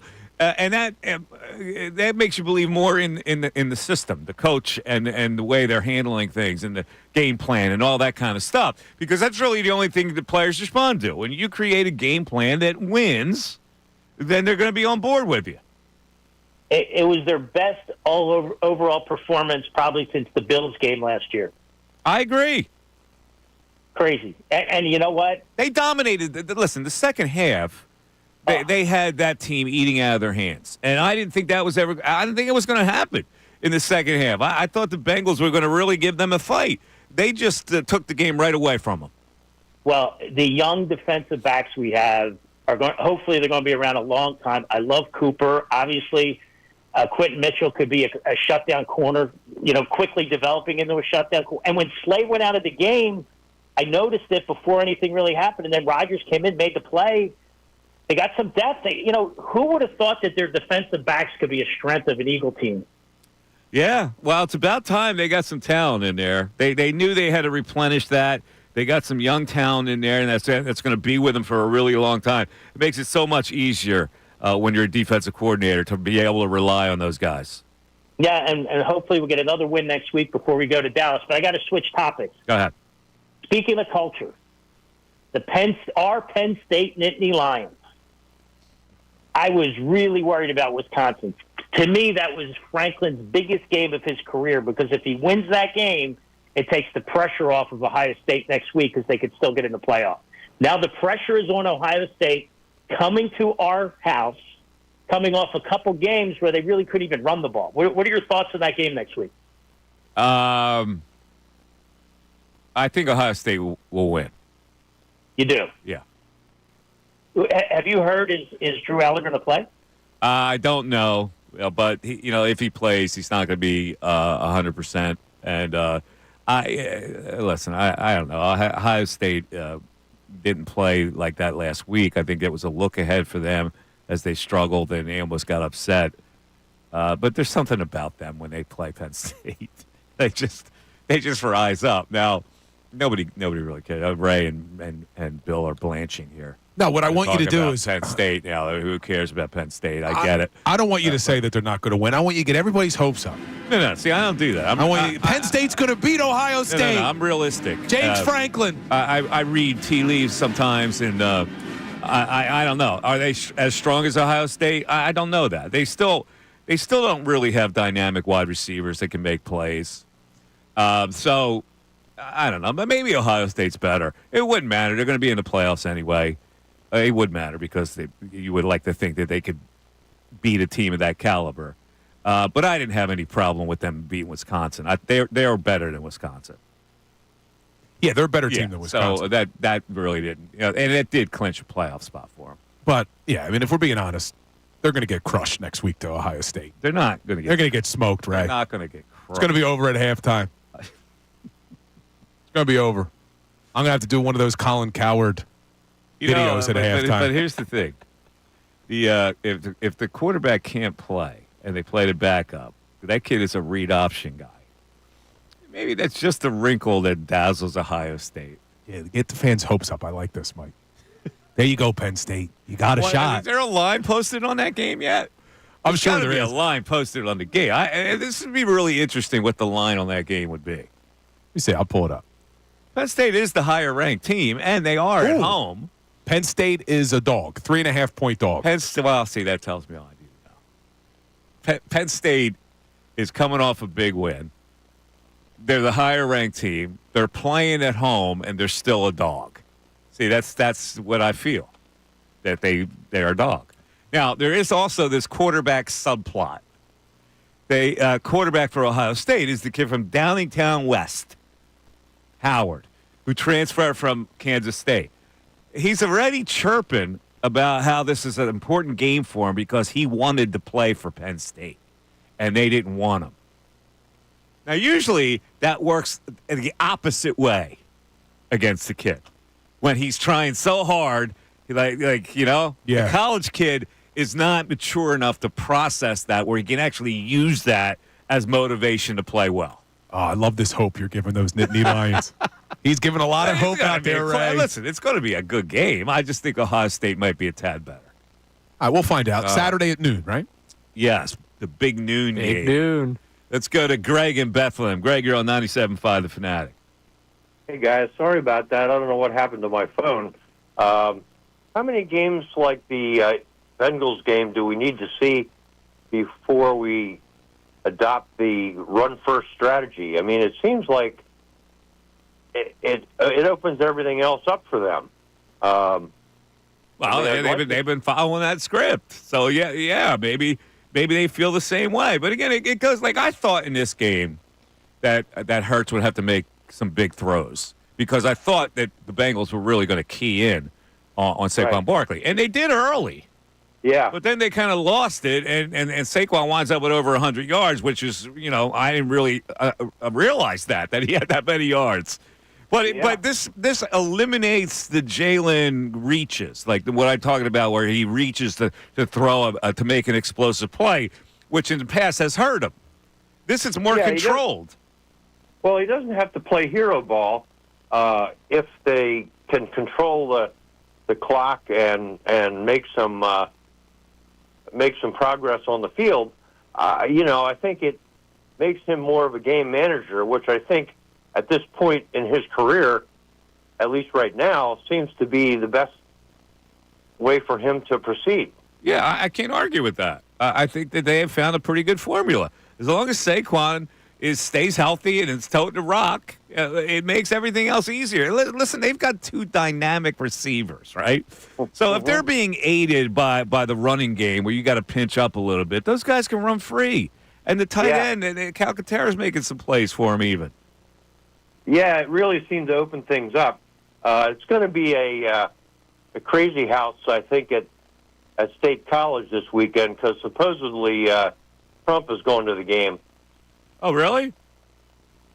that makes you believe more in the system, the coach, and the way they're handling things, and the game plan, and all that kind of stuff. Because that's really the only thing the players respond to. When you create a game plan that wins, then they're going to be on board with you. It was their best overall performance probably since the Bills game last year. I agree. Crazy. And you know what? They dominated. Listen, the second half, they had that team eating out of their hands. And I didn't think I didn't think it was going to happen in the second half. I thought the Bengals were going to really give them a fight. They just took the game right away from them. Well, the young defensive backs we have hopefully they're going to be around a long time. I love Cooper. Obviously, Quentin Mitchell could be a shutdown corner, quickly developing into a shutdown corner. And when Slay went out of the game, I noticed it before anything really happened, and then Rodgers came in, made the play. They got some depth. Who would have thought that their defensive backs could be a strength of an Eagle team? Yeah, well, it's about time they got some talent in there. They knew they had to replenish that. They got some young talent in there, and that's going to be with them for a really long time. It makes it so much easier when you're a defensive coordinator to be able to rely on those guys. Yeah, and hopefully we'll get another win next week before we go to Dallas. But I got to switch topics. Go ahead. Speaking of culture, Our Penn State Nittany Lions. I was really worried about Wisconsin. To me, that was Franklin's biggest game of his career because if he wins that game, it takes the pressure off of Ohio State next week because they could still get in the playoff. Now the pressure is on Ohio State coming to our house, coming off a couple games where they really couldn't even run the ball. What are your thoughts on that game next week? I think Ohio State will win. You do? Yeah. Have you heard, is Drew Eller going to play? I don't know, but if he plays, he's not going to be 100%. And listen, I don't know. Ohio State didn't play like that last week. I think it was a look ahead for them as they struggled and they almost got upset. But there's something about them when they play Penn State. they just rise up. Now, nobody really cares. Ray and Bill are blanching here. No, what I want you to do is Penn State. Now, who cares about Penn State? I get it. I don't want you to say that they're not going to win. I want you to get everybody's hopes up. No. See, I don't do that. Penn State's going to beat Ohio State. No, I'm realistic. James Franklin. I read tea leaves sometimes, and I don't know. Are they as strong as Ohio State? I don't know that. They still don't really have dynamic wide receivers that can make plays. So I don't know. But maybe Ohio State's better. It wouldn't matter. They're going to be in the playoffs anyway. It would matter because you would like to think that they could beat a team of that caliber. But I didn't have any problem with them beating Wisconsin. They are better than Wisconsin. Yeah, they're a better team than Wisconsin. So that really didn't, and it did clinch a playoff spot for them. But yeah, I mean, if we're being honest, they're going to get crushed next week to Ohio State. They're not going to get. They're going to get smoked, right? They're not going to get crushed. It's going to be over at halftime. It's going to be over. I'm going to have to do one of those Colin Cowherd videos at halftime. But here's the thing: if the quarterback can't play and they play the backup, that kid is a read option guy. Maybe that's just a wrinkle that dazzles Ohio State. Yeah, get the fans' hopes up. I like this, Mike. There you go, Penn State. You got a shot. Is there a line posted on that game yet? I'm sure there be is. A line posted on the game. This would be really interesting what the line on that game would be. Let me see. I'll pull it up. Penn State is the higher-ranked team, and they are at home. Penn State is a dog, 3.5-point dog. Well, see, that tells me all I need to know. Penn State is coming off a big win. They're the higher-ranked team. They're playing at home, and they're still a dog. See, that's what I feel, that they are a dog. Now, there is also this quarterback subplot. The quarterback for Ohio State is the kid from Downingtown West, Howard, who transferred from Kansas State. He's already chirping about how this is an important game for him because he wanted to play for Penn State, and they didn't want him. Now, usually that works in the opposite way against the kid. When he's trying so hard, the college kid is not mature enough to process that where he can actually use that as motivation to play well. Oh, I love this hope you're giving those Nittany Lions. He's giving a lot of hope out there, Ray. Listen, it's going to be a good game. I just think Ohio State might be a tad better. All right, we'll find out. Saturday at noon, right? Yes, the big noon game. Big noon. Let's go to Greg in Bethlehem. Greg, you're on 97.5 The Fanatic. Hey, guys, sorry about that. I don't know what happened to my phone. How many games like the Bengals game do we need to see before we adopt the run-first strategy? I mean, it seems like it opens everything else up for them. They've been following that script. So, yeah, maybe they feel the same way. But, again, it goes like I thought in this game that Hurts would have to make some big throws because I thought that the Bengals were really going to key in on Saquon Barkley. And they did early. Yeah. But then they kind of lost it, and Saquon winds up with over 100 yards, which is, I didn't really realize that he had that many yards. But this eliminates the Jalen reaches, like what I'm talking about, where he reaches to throw to make an explosive play, which in the past has hurt him. This is more controlled. He doesn't have to play hero ball if they can control the clock and make some progress on the field. I think it makes him more of a game manager, which I think at this point in his career at least right now, seems to be the best way for him to proceed. Yeah, I can't argue with that. I think that they have found a pretty good formula. As long as Saquon stays healthy and is toting the rock, it makes everything else easier. Listen, they've got two dynamic receivers, right? So if they're being aided by the running game where you got to pinch up a little bit, those guys can run free. And the tight end, and Calcaterra's making some plays for him even. Yeah, it really seemed to open things up. It's going to be a crazy house, I think, at State College this weekend because supposedly Trump is going to the game. Oh, really?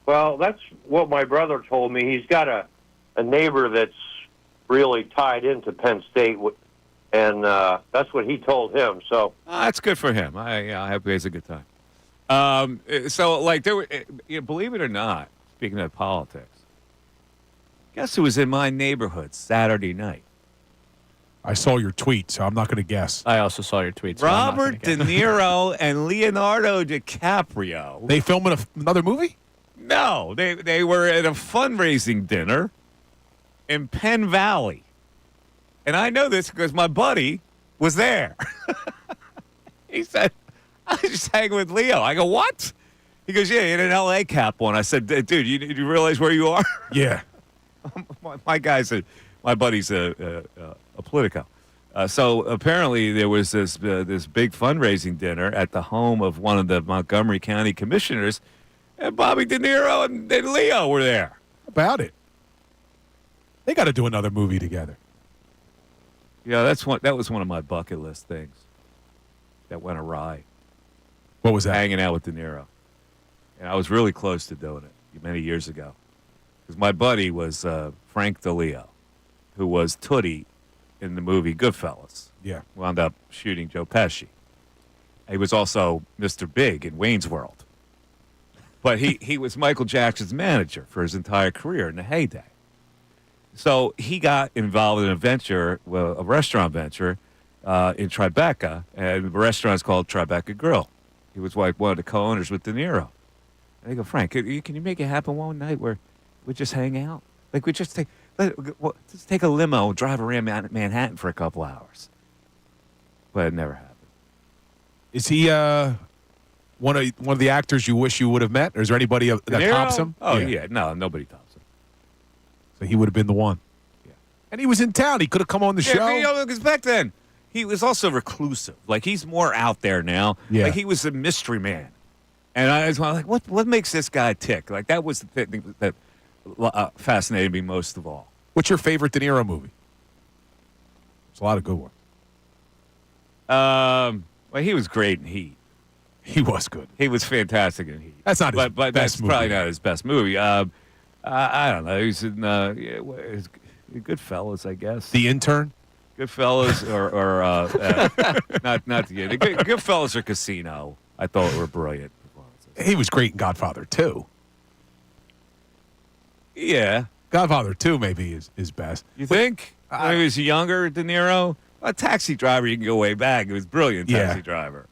Well, that's what my brother told me. He's got a neighbor that's really tied into Penn State, and that's what he told him. So that's good for him. I hope he has a good time. So, like, there were, believe it or not, speaking of politics, guess who was in my neighborhood Saturday night? I saw your tweet, so I'm not going to guess. I also saw your tweet. So Robert De Niro and Leonardo DiCaprio. They filming another movie? No, they were at a fundraising dinner in Penn Valley. And I know this because my buddy was there. He said, I was just hanging with Leo. I go, what? He goes, yeah, he had an L.A. cap on. I said, dude, you realize where you are? Yeah. My buddy's a Politico. So apparently there was this big fundraising dinner at the home of one of the Montgomery County commissioners, and Bobby De Niro and Leo were there. How about it? They got to do another movie together. Yeah, that was one of my bucket list things that went awry. What was that? Hanging out with De Niro. And I was really close to doing it many years ago. Because my buddy was Frank DeLeo, who was Tootie in the movie Goodfellas. Yeah. Wound up shooting Joe Pesci. He was also Mr. Big in Wayne's World. But he was Michael Jackson's manager for his entire career in the heyday. So he got involved in a restaurant venture in Tribeca, and the restaurant's called Tribeca Grill. He was like one of the co-owners with De Niro. And they go, Frank, can you make it happen one night where we just hang out? Like we just take a limo and drive around Manhattan for a couple hours. But it never happened. Is he one of the actors you wish you would have met? Or is there anybody that tops him? Oh, yeah. No, nobody tops him. So he would have been the one. Yeah. And he was in town. He could have come on the show. Because back then, he was also reclusive. Like, he's more out there now. Yeah. Like, he was a mystery man. And I was like, what makes this guy tick? Like, that was the thing that fascinated me most of all. What's your favorite De Niro movie? There's a lot of good ones. Well, he was great in Heat. He was good. He was fantastic in Heat. That's not his but best that's movie. Probably not his best movie. I don't know. He's in Goodfellas, I guess. The Intern? Goodfellas or not the end. Goodfellas or Casino. I thought were brilliant performances. He was great in Godfather 2. Yeah. Godfather 2 maybe is best. You think? When he was younger, De Niro? A Taxi Driver, you can go way back. It was brilliant, Taxi Driver.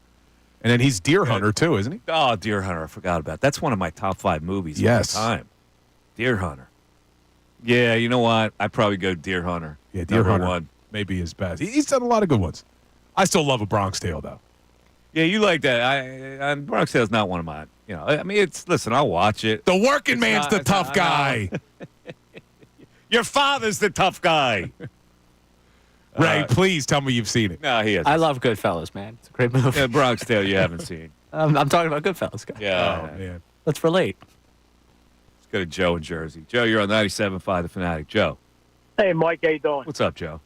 And then he's Deer Hunter, too, isn't he? Oh, Deer Hunter. I forgot about that. That's one of my top 5 movies of all time. Deer Hunter. Yeah, you know what? I'd probably go Deer Hunter. Yeah, Deer Hunter. One. Maybe his best. He's done a lot of good ones. I still love A Bronx Tale, though. Yeah, you like that. Bronx Tale's not one of mine. You know, I mean, listen, I'll watch it. The working man's the tough guy. Your father's the tough guy. Ray, please tell me you've seen it. No, he hasn't. I love Goodfellas, man. It's a great movie. Yeah, Bronx Tale you haven't seen. I'm talking about Goodfellas, guys. Yeah. Oh, man. Let's relate. Let's go to Joe in Jersey. Joe, you're on 97.5 The Fanatic. Joe. Hey, Mike, how you doing? What's up, Joe?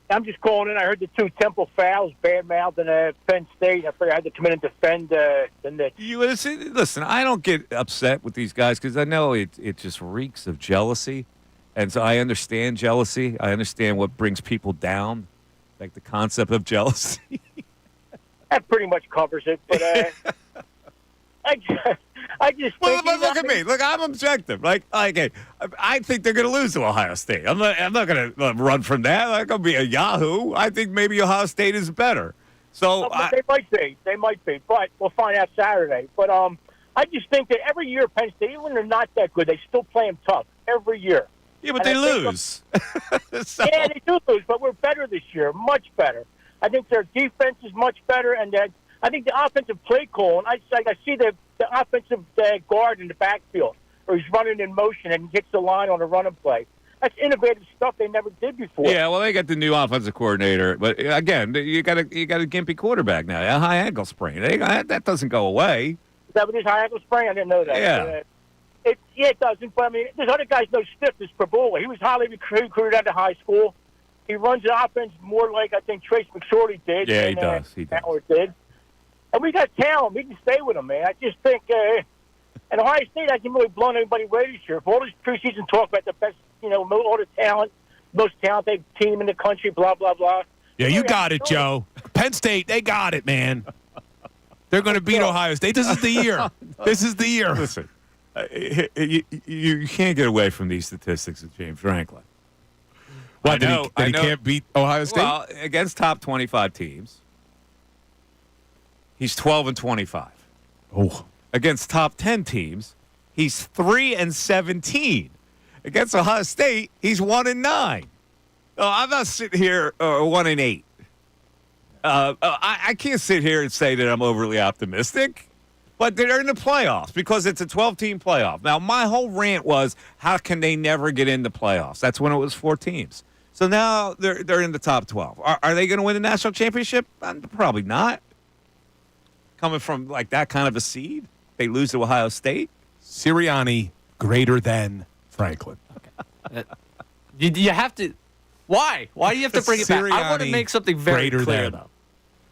I'm just calling in. I heard the 2 Temple fouls, bad-mouthed in Penn State. I figured I had to come in and defend the Knicks. Listen, I don't get upset with these guys because I know it just reeks of jealousy. And so I understand jealousy. I understand what brings people down, like the concept of jealousy. That pretty much covers it. But I just well, look at me. Look, I'm objective. I think they're going to lose to Ohio State. I'm not going to run from that. I'm not going to be a Yahoo. I think maybe Ohio State is better. So they might be. They might be. But we'll find out Saturday. But I just think that every year Penn State, even when they're not that good, they still play them tough every year. Yeah, but And they I think- lose. Yeah, they do lose, but we're better this year, much better. I think their defense is much better, and I think the offensive play call, and I see the offensive guard in the backfield, where he's running in motion and gets the line on a running play. That's innovative stuff they never did before. Yeah, well, they got the new offensive coordinator, but again, you got a gimpy quarterback now, a high ankle sprain. That doesn't go away. Is that what his high ankle sprain? I didn't know that. Yeah. It doesn't. But I mean, there's other guys no stiff as Pabula. He was highly recruited out of high school. He runs the offense more like I think Trace McSorley did. Yeah, he does. Howard did. And we got talent. We can stay with him, man. I just think, and Ohio State hasn't really blown anybody away this year. For all this preseason talk about the best, all the talent, most talented team in the country, blah, blah, blah. Yeah, you got it, Joe. Penn State, they got it, man. They're going to beat Ohio State. This is the year. This is the year. Listen, you can't get away from these statistics of James Franklin. What, that he can't beat Ohio State? Well, against top 25 teams, he's 12-25. Oh. Against top 10 teams, he's 3-17. Against Ohio State, he's 1-9. Oh, I'm not sitting here 1-8. I can't sit here and say that I'm overly optimistic, but they're in the playoffs because it's a 12-team playoff. Now, my whole rant was, how can they never get in the playoffs? That's when it was 4 teams. So now they're in the top 12. Are they going to win the national championship? Probably not. Coming from like that kind of a seed, they lose to Ohio State. Sirianni greater than Franklin. Okay. You have to. Why? Why do you have to bring it back? I want to make something very clear, though.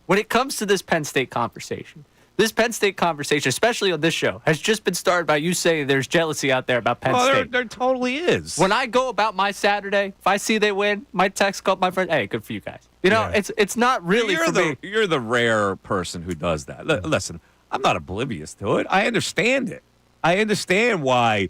When it comes to this Penn State conversation, especially on this show, has just been started by you saying there's jealousy out there about Penn State. There totally is. When I go about my Saturday, if I see they win, my text call my friend, hey, good for you guys. It's not really for me. You're the rare person who does that. Listen, I'm not oblivious to it. I understand it. I understand why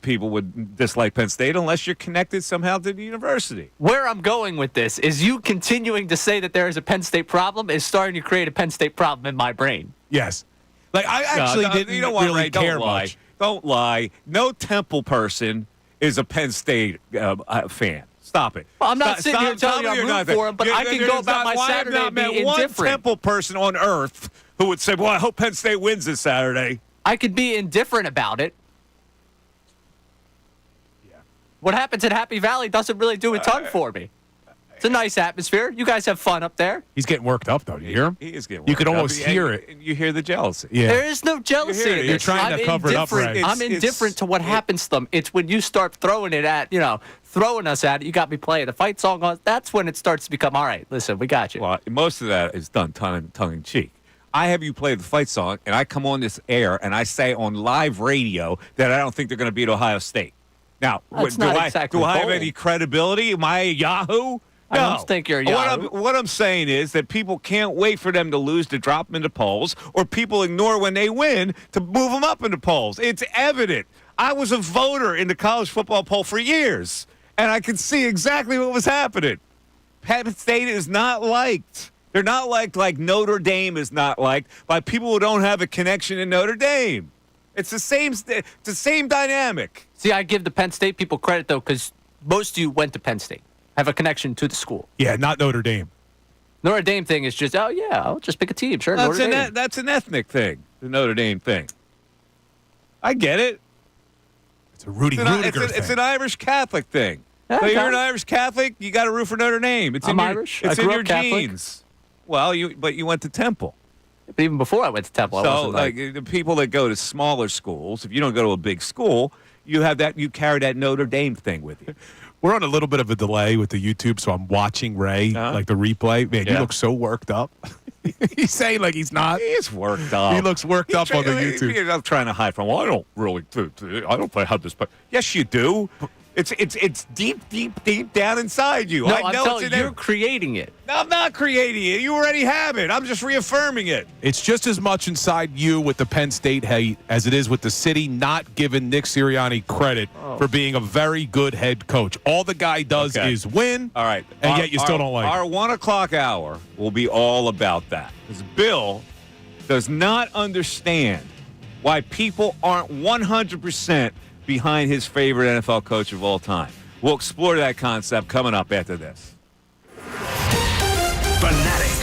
people would dislike Penn State unless you're connected somehow to the university. Where I'm going with this is you continuing to say that there is a Penn State problem is starting to create a Penn State problem in my brain. Yes. Like, I actually didn't really care much. Don't lie. No Temple person is a Penn State fan. Stop it. Well, I'm not sitting here telling you I'm rooting for him, but I can go about my Saturday and be indifferent. One Temple person on earth who would say, well, I hope Penn State wins this Saturday. I could be indifferent about it. What happens at Happy Valley doesn't really do a ton for me. It's a nice atmosphere. You guys have fun up there. He's getting worked up, though. Do you hear him? He is getting worked up. You could almost hear it. You hear the jealousy. Yeah. There is no jealousy in this. You're trying to cover it up, right? I'm indifferent to what happens to them. It's when you start throwing it at, throwing us at it. You got me playing the fight song on. That's when it starts to become, all right, listen, we got you. Well, most of that is done tongue in cheek. I have you play the fight song, and I come on this air, and I say on live radio that I don't think they're going to beat Ohio State. Now, do I have any credibility? Am I a Yahoo? No. I don't think you're a Yahoo. What I'm saying is that people can't wait for them to lose to drop them into polls, or people ignore when they win to move them up into polls. It's evident. I was a voter in the college football poll for years, and I could see exactly what was happening. Penn State is not liked. They're not liked like Notre Dame is not liked by people who don't have a connection in Notre Dame. It's the same dynamic. See, I give the Penn State people credit, though, because most of you went to Penn State, have a connection to the school. Yeah, not Notre Dame. Notre Dame thing is just, I'll just pick a team. Sure, That's Notre Dame. That's an ethnic thing, the Notre Dame thing. I get it. It's a Rudy Rudiger thing. It's an Irish Catholic thing. Yeah, so you're an Irish Catholic, you got to root for Notre Dame. I'm Irish. It's I in grew your up Catholic. genes. Well, but you went to Temple. But even before I went to Temple, I wasn't like the people that go to smaller schools, if you don't go to a big school, you carry that Notre Dame thing with you. We're on a little bit of a delay with the YouTube, so I'm watching Ray, like the replay. Man, you look so worked up. He's saying like he's not. He is worked up. He looks worked up on the YouTube. I'm trying to hide from. Well, I don't really. I don't play how this. Yes, you do. It's deep down inside you. No, I know I'm telling you, you're creating it. No, I'm not creating it. You already have it. I'm just reaffirming it. It's just as much inside you with the Penn State hate as it is with the city not giving Nick Sirianni credit for being a very good head coach. All the guy does is win. All right. And yet you still don't like it. Our 1 o'clock hour will be all about that. Because Bill does not understand why people aren't 100% behind his favorite NFL coach of all time. We'll explore that concept coming up after this. Fanatic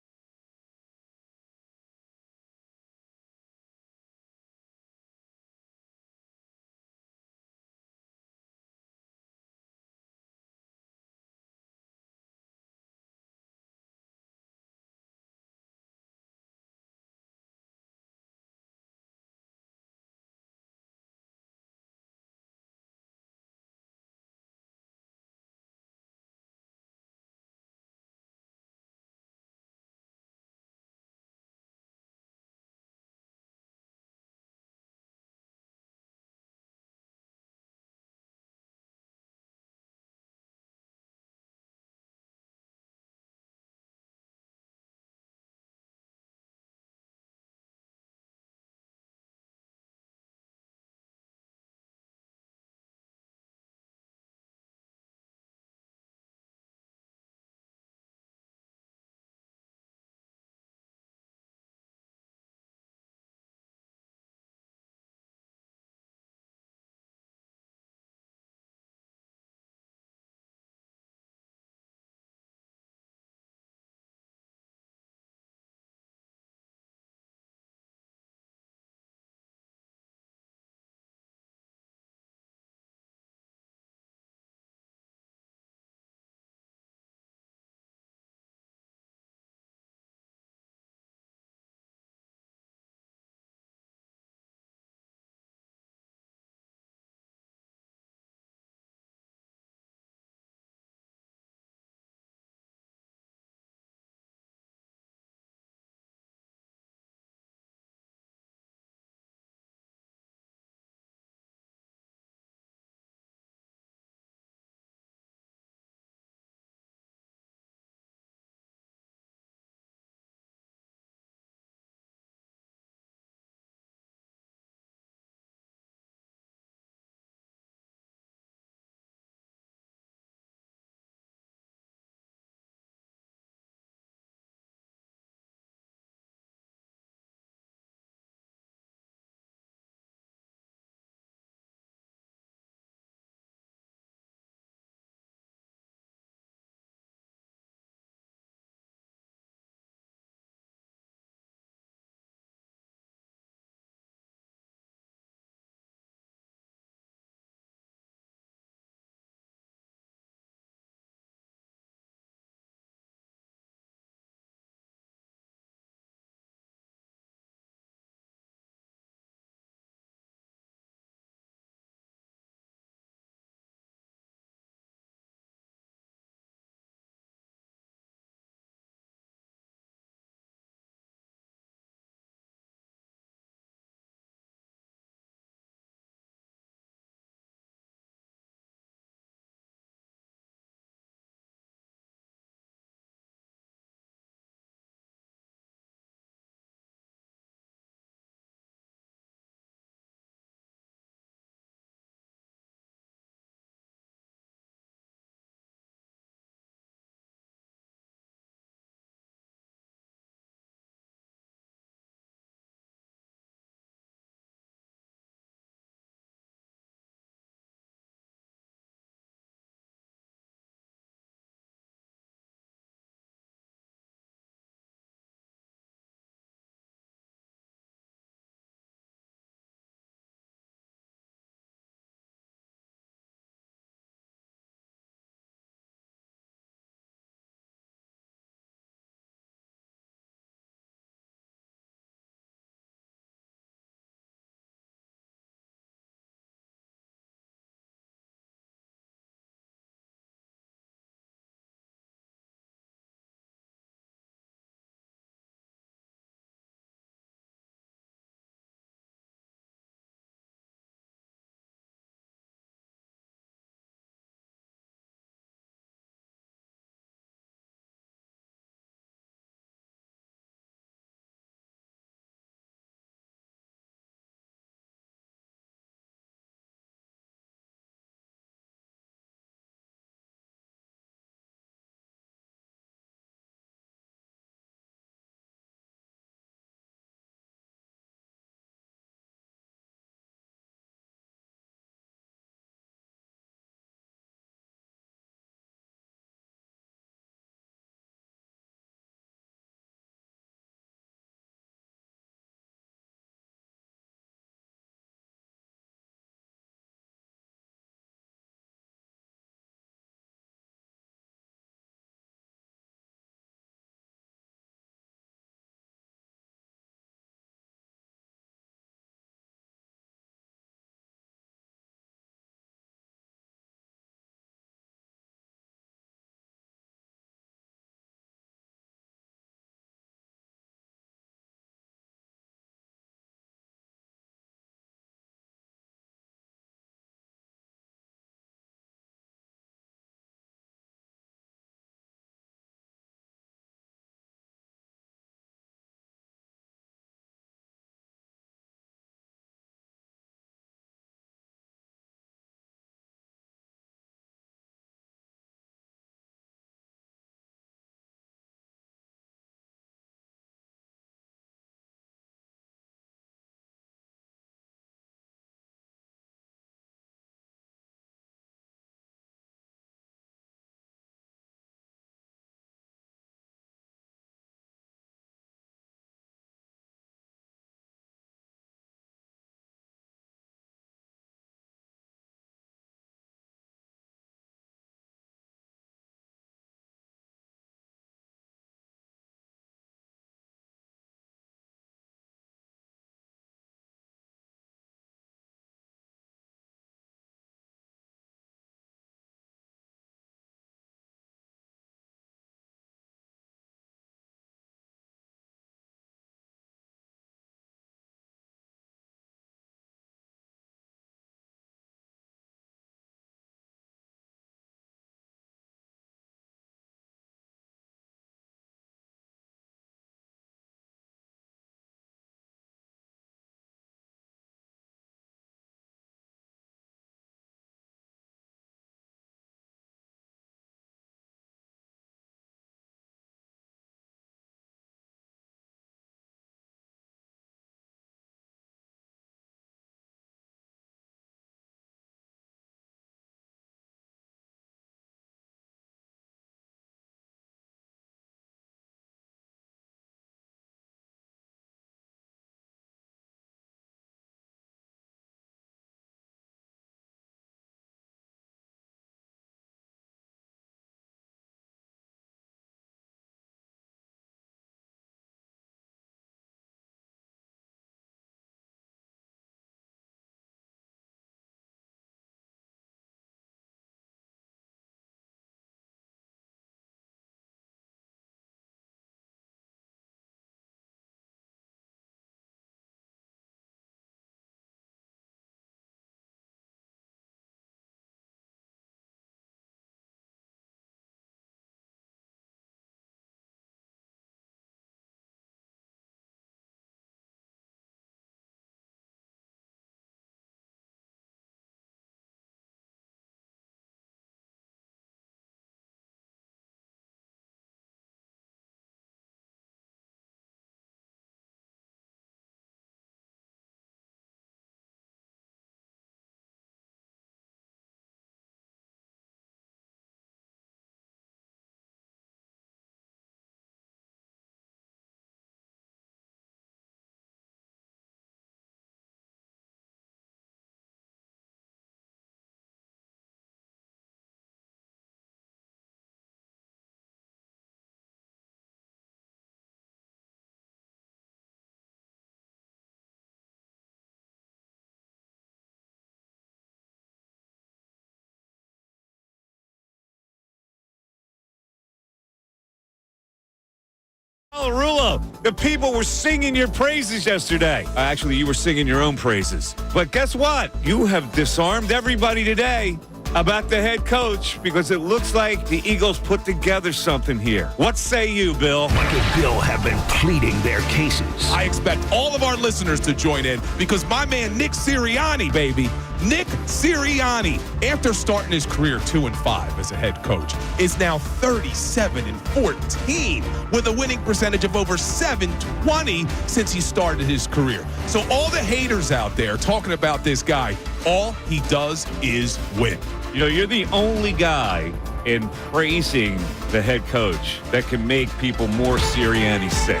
Rulo, the people were singing your praises yesterday. Actually, you were singing your own praises. But guess what? You have disarmed everybody today about the head coach because it looks like the Eagles put together something here. What say you, Bill? Mike and Bill have been pleading their cases. I expect all of our listeners to join in because my man Nick Sirianni, baby, Nick Sirianni, after starting his career 2-5 as a head coach, is now 37-14 with a winning percentage of over .720 since he started his career. So all the haters out there talking about this guy, all he does is win. You know, you're the only guy in praising the head coach that can make people more Sirianni sick.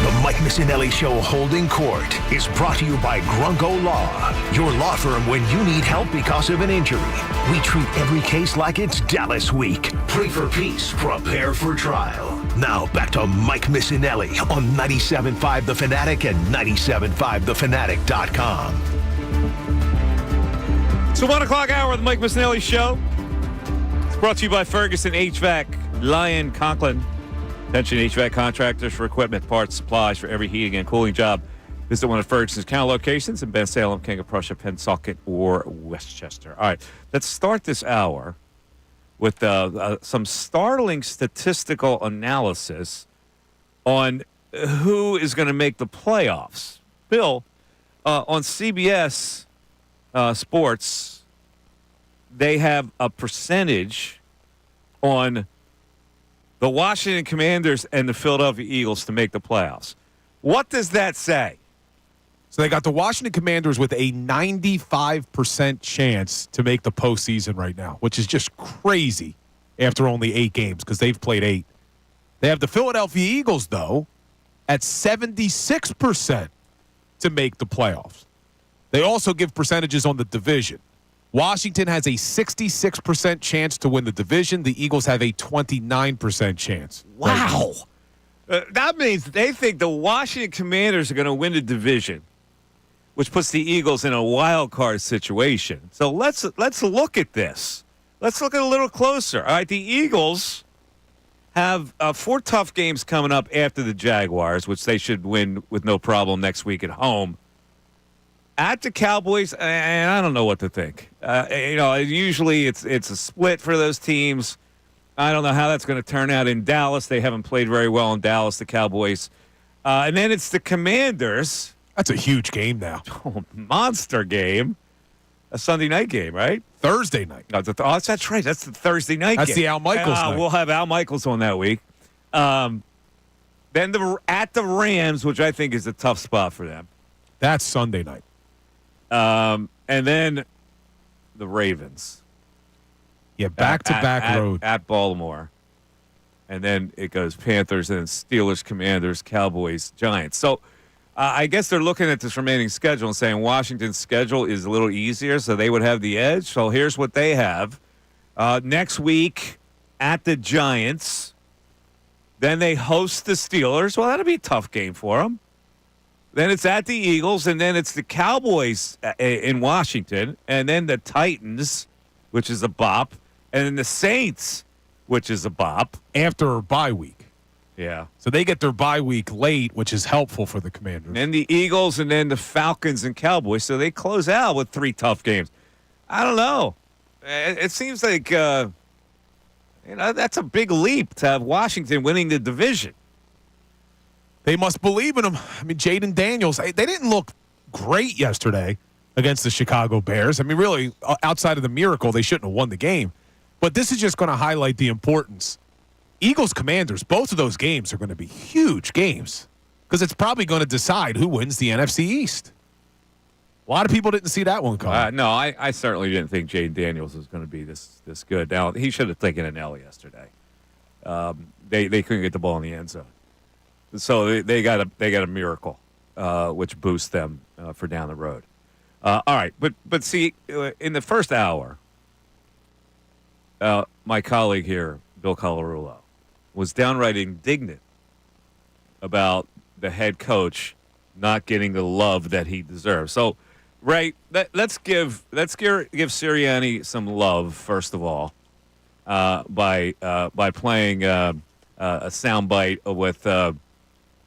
The Mike Missanelli Show Holding Court is brought to you by Grunko Law, your law firm when you need help because of an injury. We treat every case like it's Dallas Week. Pray for peace, prepare for trial. Now back to Mike Missanelli on 97.5 The Fanatic and 97.5thefanatic.com. So 1 o'clock hour of the Mike Missanelli Show. It's brought to you by Ferguson HVAC, Lyon Conklin. Attention HVAC contractors for equipment, parts, supplies for every heating and cooling job. Visit one of Ferguson's counter locations in Ben Salem, King of Prussia, Pennsauken, or Westchester. All right, let's start this hour with some startling statistical analysis on who is going to make the playoffs. Bill, on CBS Sports, they have a percentage on the Washington Commanders and the Philadelphia Eagles to make the playoffs. What does that say? So they got the Washington Commanders with a 95% chance to make the postseason right now, which is just crazy after only 8 games because they've played 8. They have the Philadelphia Eagles, though, at 76% to make the playoffs. They also give percentages on the division. Washington has a 66% chance to win the division. The Eagles have a 29% chance. Wow. That means they think the Washington Commanders are going to win the division, which puts the Eagles in a wild card situation. So let's look at this. Let's look at it a little closer. All right, the Eagles have 4 tough games coming up after the Jaguars, which they should win with no problem next week at home. At the Cowboys, and I don't know what to think. Usually it's a split for those teams. I don't know how that's going to turn out in Dallas. They haven't played very well in Dallas, the Cowboys. And then it's the Commanders. That's a huge game now. Monster game. A Sunday night game, right? Thursday night. That's right. That's the Thursday night game. That's the Al Michaels night. We'll have Al Michaels on that week. Then at the Rams, which I think is a tough spot for them. That's Sunday night. And then the Ravens. Yeah, back-to-back road. At Baltimore. And then it goes Panthers and Steelers, Commanders, Cowboys, Giants. So I guess they're looking at this remaining schedule and saying Washington's schedule is a little easier, so they would have the edge. So here's what they have. Next week at the Giants. Then they host the Steelers. Well, that'll be a tough game for them. Then it's at the Eagles, and then it's the Cowboys in Washington, and then the Titans, which is a bop, and then the Saints, which is a bop. After a bye week. Yeah. So they get their bye week late, which is helpful for the Commanders. And then the Eagles, and then the Falcons and Cowboys, so they close out with 3 tough games. I don't know. It seems like, that's a big leap to have Washington winning the division. They must believe in him. I mean, Jaden Daniels, they didn't look great yesterday against the Chicago Bears. I mean, really, outside of the miracle, they shouldn't have won the game. But this is just going to highlight the importance. Eagles-Commanders, both of those games are going to be huge games because it's probably going to decide who wins the NFC East. A lot of people didn't see that one coming. No, I certainly didn't think Jaden Daniels was going to be this good. Now, he should have taken an L yesterday. They couldn't get the ball in the end zone. So they got a miracle, which boosts them for down the road. All right, but see, in the first hour, my colleague here, Bill Colarulo, was downright indignant about the head coach not getting the love that he deserves. So, Ray, let's give Sirianni some love first of all by playing a soundbite with the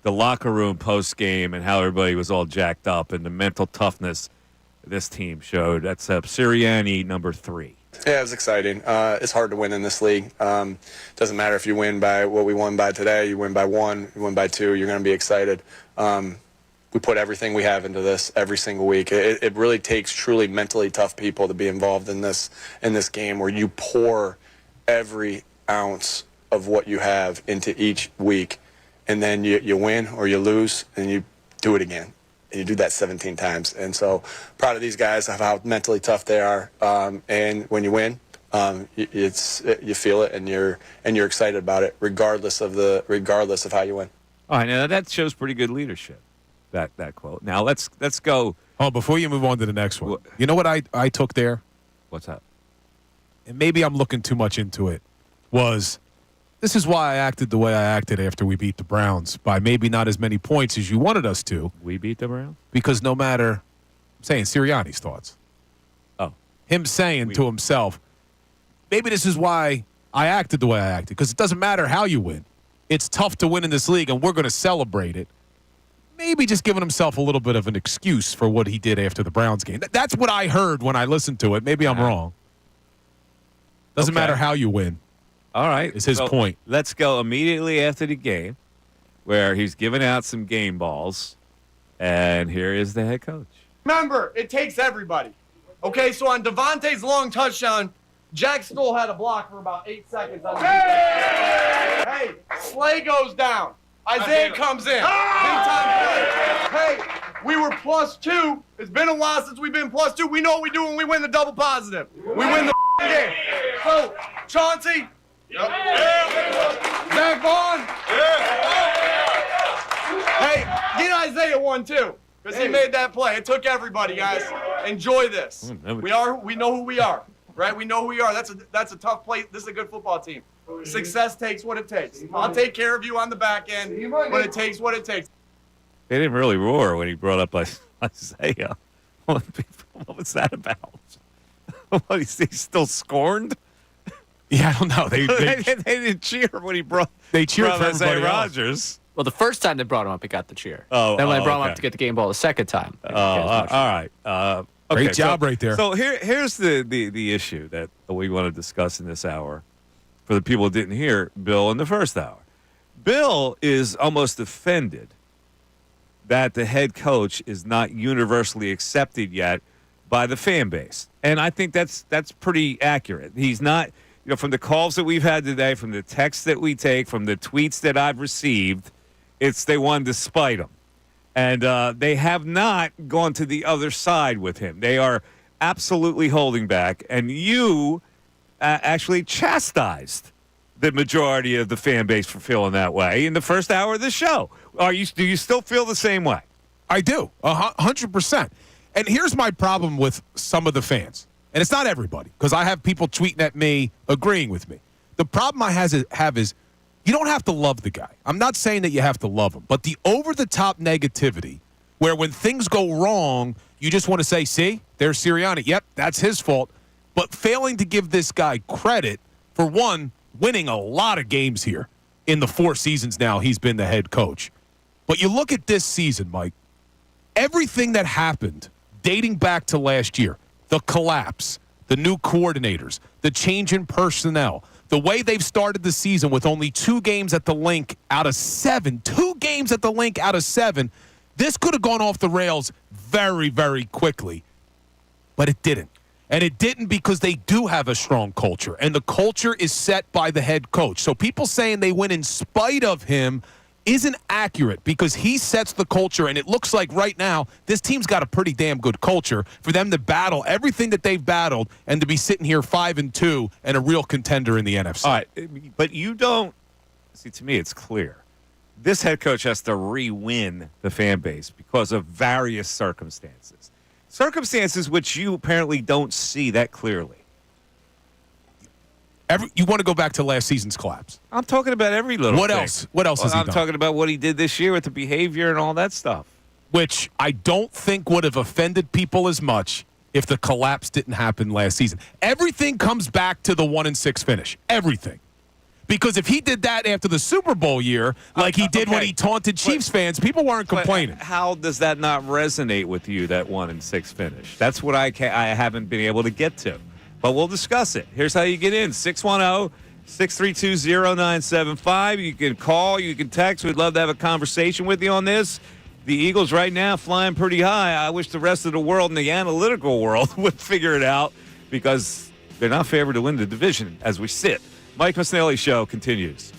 locker room post game and how everybody was all jacked up and the mental toughness this team showed. That's Sirianni, number 3. Yeah, it was exciting. It's hard to win in this league. Doesn't matter if you win by what we won by today. You win by 1, you win by 2. You're going to be excited. We put everything we have into this every single week. It really takes truly mentally tough people to be involved in this game where you pour every ounce of what you have into each week, and then you win or you lose, and you do it again. And you do that 17 times. And so proud of these guys of how mentally tough they are. And when you win, you feel it, and you're excited about it, regardless of how you win. All right, now that shows pretty good leadership. That quote. Now let's go. Oh, before you move on to the next one, you know what I took there? What's that? And maybe I'm looking too much into it. This is why I acted the way I acted after we beat the Browns by maybe not as many points as you wanted us to. We beat the Browns? Because no matter, I'm saying Sirianni's thoughts. Oh. Him saying to himself, maybe this is why I acted the way I acted, because it doesn't matter how you win. It's tough to win in this league, and we're going to celebrate it. Maybe just giving himself a little bit of an excuse for what he did after the Browns game. That's what I heard when I listened to it. Maybe I'm wrong. Doesn't matter how you win. All right. Is his point. Let's go immediately after the game where he's giving out some game balls, and here is the head coach. Remember, it takes everybody. Okay, so on Devontae's long touchdown, Jack Stoll had a block for about 8 seconds. Hey, Slay goes down. Isaiah comes in. Big time play. Hey, we were +2. It's been a while since we've been +2. We know what we do when we win the double positive. We win the game. So, Chauncey. Zach Vaughn. Hey, get Isaiah one too, because he made that play. It took everybody, guys. Enjoy this. We know who we are, right? We know who we are. That's a tough play. This is a good football team. Success takes what it takes. I'll take care of you on the back end, but it takes what it takes. They didn't really roar when he brought up Isaiah. What was that about? What, he's still scorned? Yeah, I don't know. They didn't cheer when he brought. They cheered for Isaiah everybody Rodgers. Well, the first time they brought him up, he got the cheer. Oh, then when they brought him okay. up to get the game ball the second time. All right. Okay, Great job right there. So here's the issue that we want to discuss in this hour. For the people who didn't hear Bill in the first hour, Bill is almost offended that the head coach is not universally accepted yet by the fan base, and I think that's pretty accurate. He's not. From the calls that we've had today, from the texts that we take, from the tweets that I've received, it's they wanted to spite him. And they have not gone to the other side with him. They are absolutely holding back. And you actually chastised the majority of the fan base for feeling that way in the first hour of the show. Do you still feel the same way? I do, 100%. And here's my problem with some of the fans. And it's not everybody, because I have people tweeting at me, agreeing with me. The problem I have is you don't have to love the guy. I'm not saying that you have to love him. But the over-the-top negativity, where when things go wrong, you just want to say, see, there's Sirianni. Yep, that's his fault. But failing to give this guy credit for, one, winning a lot of games here in the 4 seasons now he's been the head coach. But you look at this season, Mike, everything that happened dating back to last year, the collapse, the new coordinators, the change in personnel, the way they've started the season with only 2 games at the link out of 7, 2 games at the link out of 7, this could have gone off the rails very, very quickly. But it didn't. And it didn't because they do have a strong culture, and the culture is set by the head coach. So people saying they win in spite of him isn't accurate because he sets the culture, and it looks like right now this team's got a pretty damn good culture for them to battle everything that they've battled and to be sitting here 5-2 and a real contender in the NFC. All right, but you don't see. To me, it's clear. This head coach has to re-win the fan base because of various circumstances. Circumstances which you apparently don't see that clearly. You want to go back to last season's collapse? I'm talking about every little What thing. else? What else has he done? I'm talking about what he did this year with the behavior and all that stuff. Which I don't think would have offended people as much if the collapse didn't happen last season. Everything comes back to the 1-6 finish. Everything. Because if he did that after the Super Bowl year, like he did when he taunted Chiefs fans, people weren't complaining. How does that not resonate with you, that 1-6 finish? That's what I haven't been able to get to. But we'll discuss it. Here's how you get in. 610-632-0975. You can call, you can text. We'd love to have a conversation with you on this. The Eagles right now flying pretty high. I wish the rest of the world and the analytical world would figure it out because they're not favored to win the division as we sit. Mike Missanelli Show continues.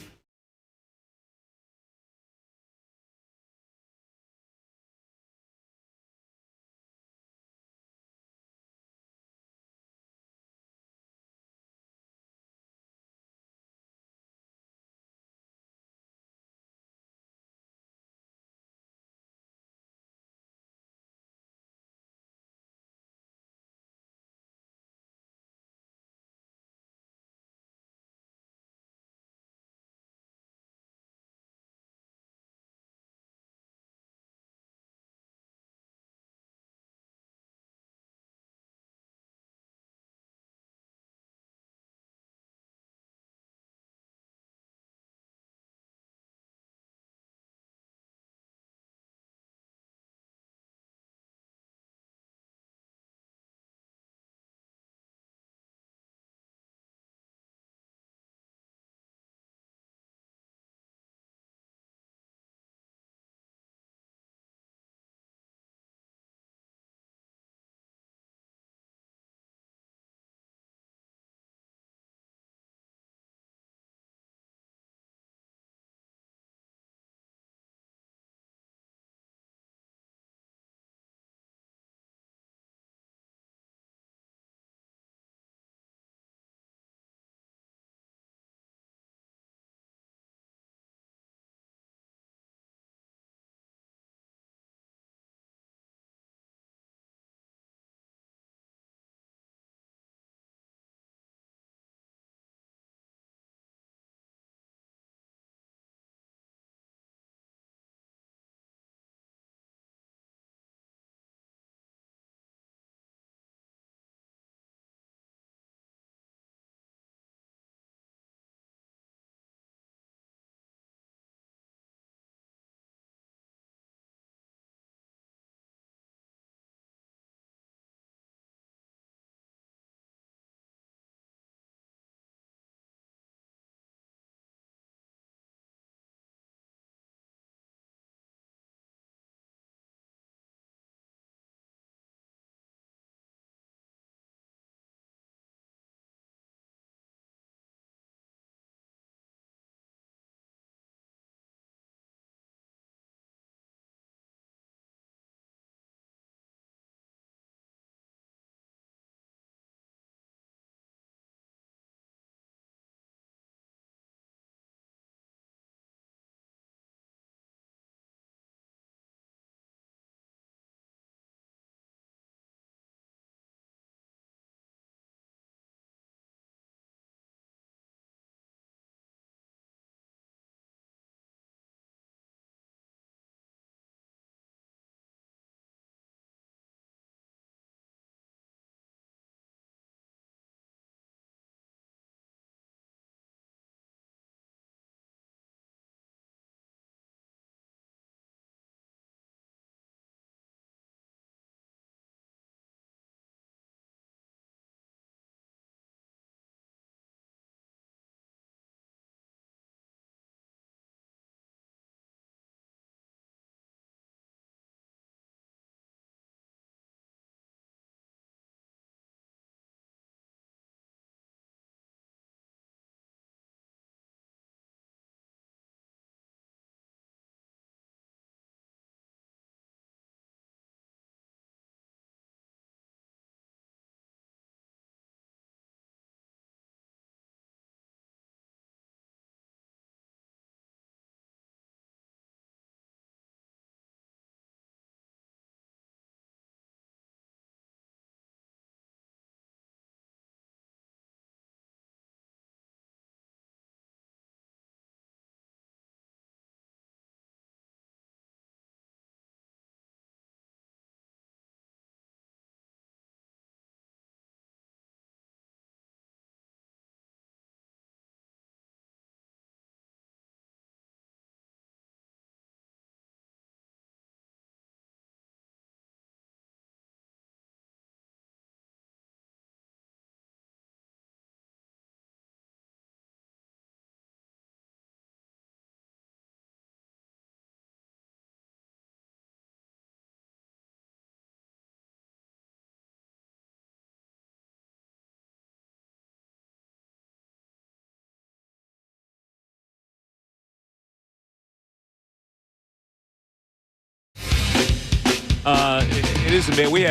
It is a bit. We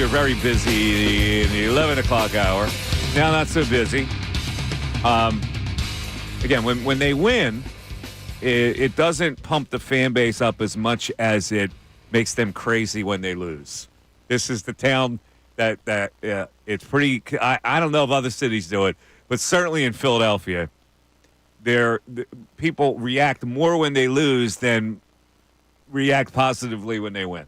were very busy in the 11 o'clock hour. Now not so busy. Again, when they win, it doesn't pump the fan base up as much as it makes them crazy when they lose. This is the town that it's pretty. I don't know if other cities do it, but certainly in Philadelphia, people react more when they lose than react positively when they win.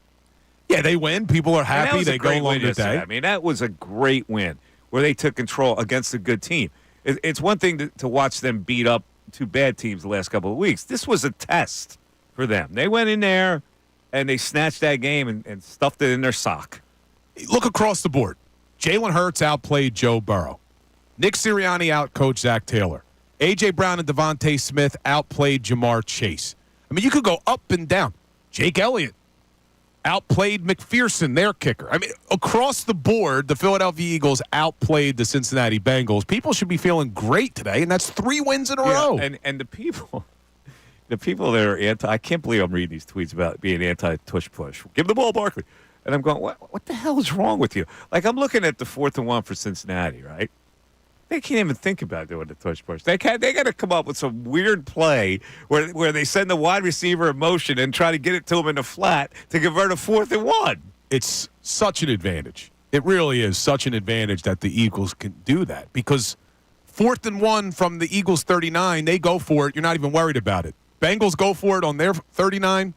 Yeah, they win. People are happy. They go along the day. I mean, that was a great win where they took control against a good team. It's one thing to watch them beat up two bad teams the last couple of weeks. This was a test for them. They went in there and they snatched that game and stuffed it in their sock. Look across the board. Jalen Hurts outplayed Joe Burrow. Nick Sirianni outcoached Zach Taylor. A.J. Brown and Devontae Smith outplayed Jamar Chase. I mean, you could go up and down. Jake Elliott outplayed McPherson, their kicker. I mean, across the board, the Philadelphia Eagles outplayed the Cincinnati Bengals. People should be feeling great today, and that's 3 wins in a row. And the people that are anti, I can't believe I'm reading these tweets about being anti-tush push. Give the ball, Barkley. And I'm going, what the hell is wrong with you? Like, I'm looking at the 4th and 1 for Cincinnati, right? They can't even think about doing the tush push. They got to come up with some weird play where they send the wide receiver in motion and try to get it to him in the flat to convert a 4th and 1. It's such an advantage. It really is such an advantage that the Eagles can do that because 4th and 1 from the Eagles 39, they go for it. You're not even worried about it. Bengals go for it on their 39,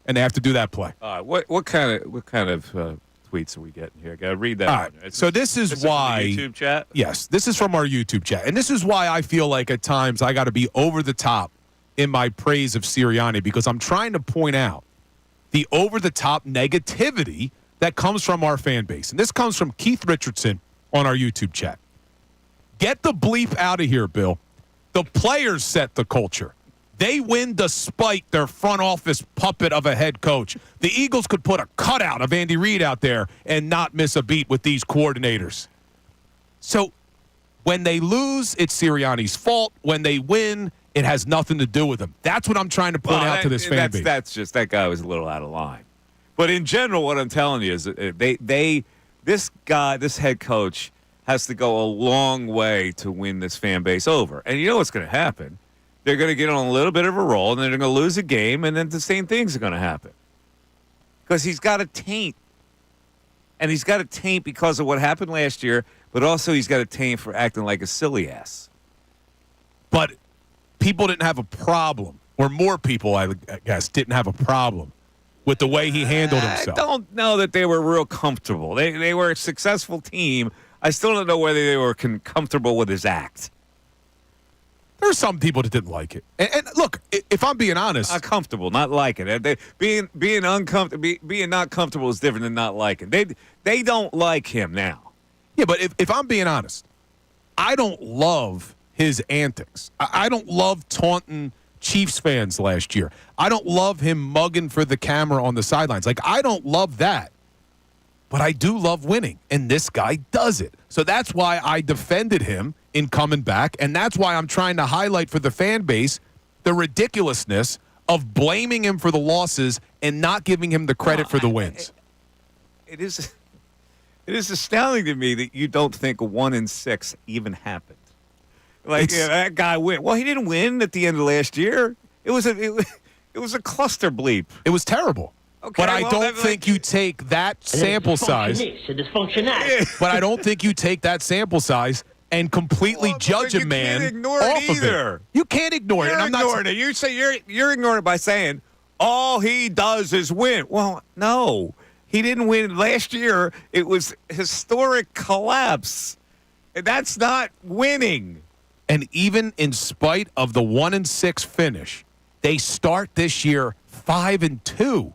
and they have to do that play. What kind of tweets are we getting here? Got to read that. All right. So this is why YouTube chat. Yes, this is from our YouTube chat, and this is why I feel like at times I got to be over the top in my praise of Sirianni because I'm trying to point out the over the top negativity that comes from our fan base, and this comes from Keith Richardson on our YouTube chat. Get the bleep out of here, Bill. The players set the culture. They win despite their front office puppet of a head coach. The Eagles could put a cutout of Andy Reid out there and not miss a beat with these coordinators. So when they lose, it's Sirianni's fault. When they win, it has nothing to do with them. That's what I'm trying to point out to this fan base. That's just that guy was a little out of line. But in general, what I'm telling you is this head coach has to go a long way to win this fan base over. And you know what's going to happen? They're going to get on a little bit of a roll, and then they're going to lose a game, and then the same things are going to happen. Because he's got a taint. And he's got a taint because of what happened last year, but also he's got a taint for acting like a silly ass. But people didn't have a problem, or more people, I guess, didn't have a problem with the way he handled himself. I don't know that they were real comfortable. They were a successful team. I still don't know whether they were comfortable with his act. There are some people that didn't like it. And look, if I'm being honest. Not comfortable, not like it. Being uncomfortable, being not comfortable is different than not liking. They don't like him now. Yeah, but if I'm being honest, I don't love his antics. I don't love taunting Chiefs fans last year. I don't love him mugging for the camera on the sidelines. Like, I don't love that. But I do love winning, and this guy does it. So that's why I defended him in coming back, and that's why I'm trying to highlight for the fan base the ridiculousness of blaming him for the losses and not giving him the credit for the wins. It is astounding to me that you don't think 1-6 even happened. Like that guy win. Well, he didn't win at the end of last year. It was a cluster bleep. It was terrible. Okay, but I don't think you take that sample size. But I don't think you take that sample size and completely judge a man can't ignore off it either. of it. You can't ignore it. You're ignoring it. You say you're ignoring it by saying all he does is win. Well, no, he didn't win last year. It was historic collapse. That's not winning. And even in spite of the 1-6 finish, they start this year 5-2.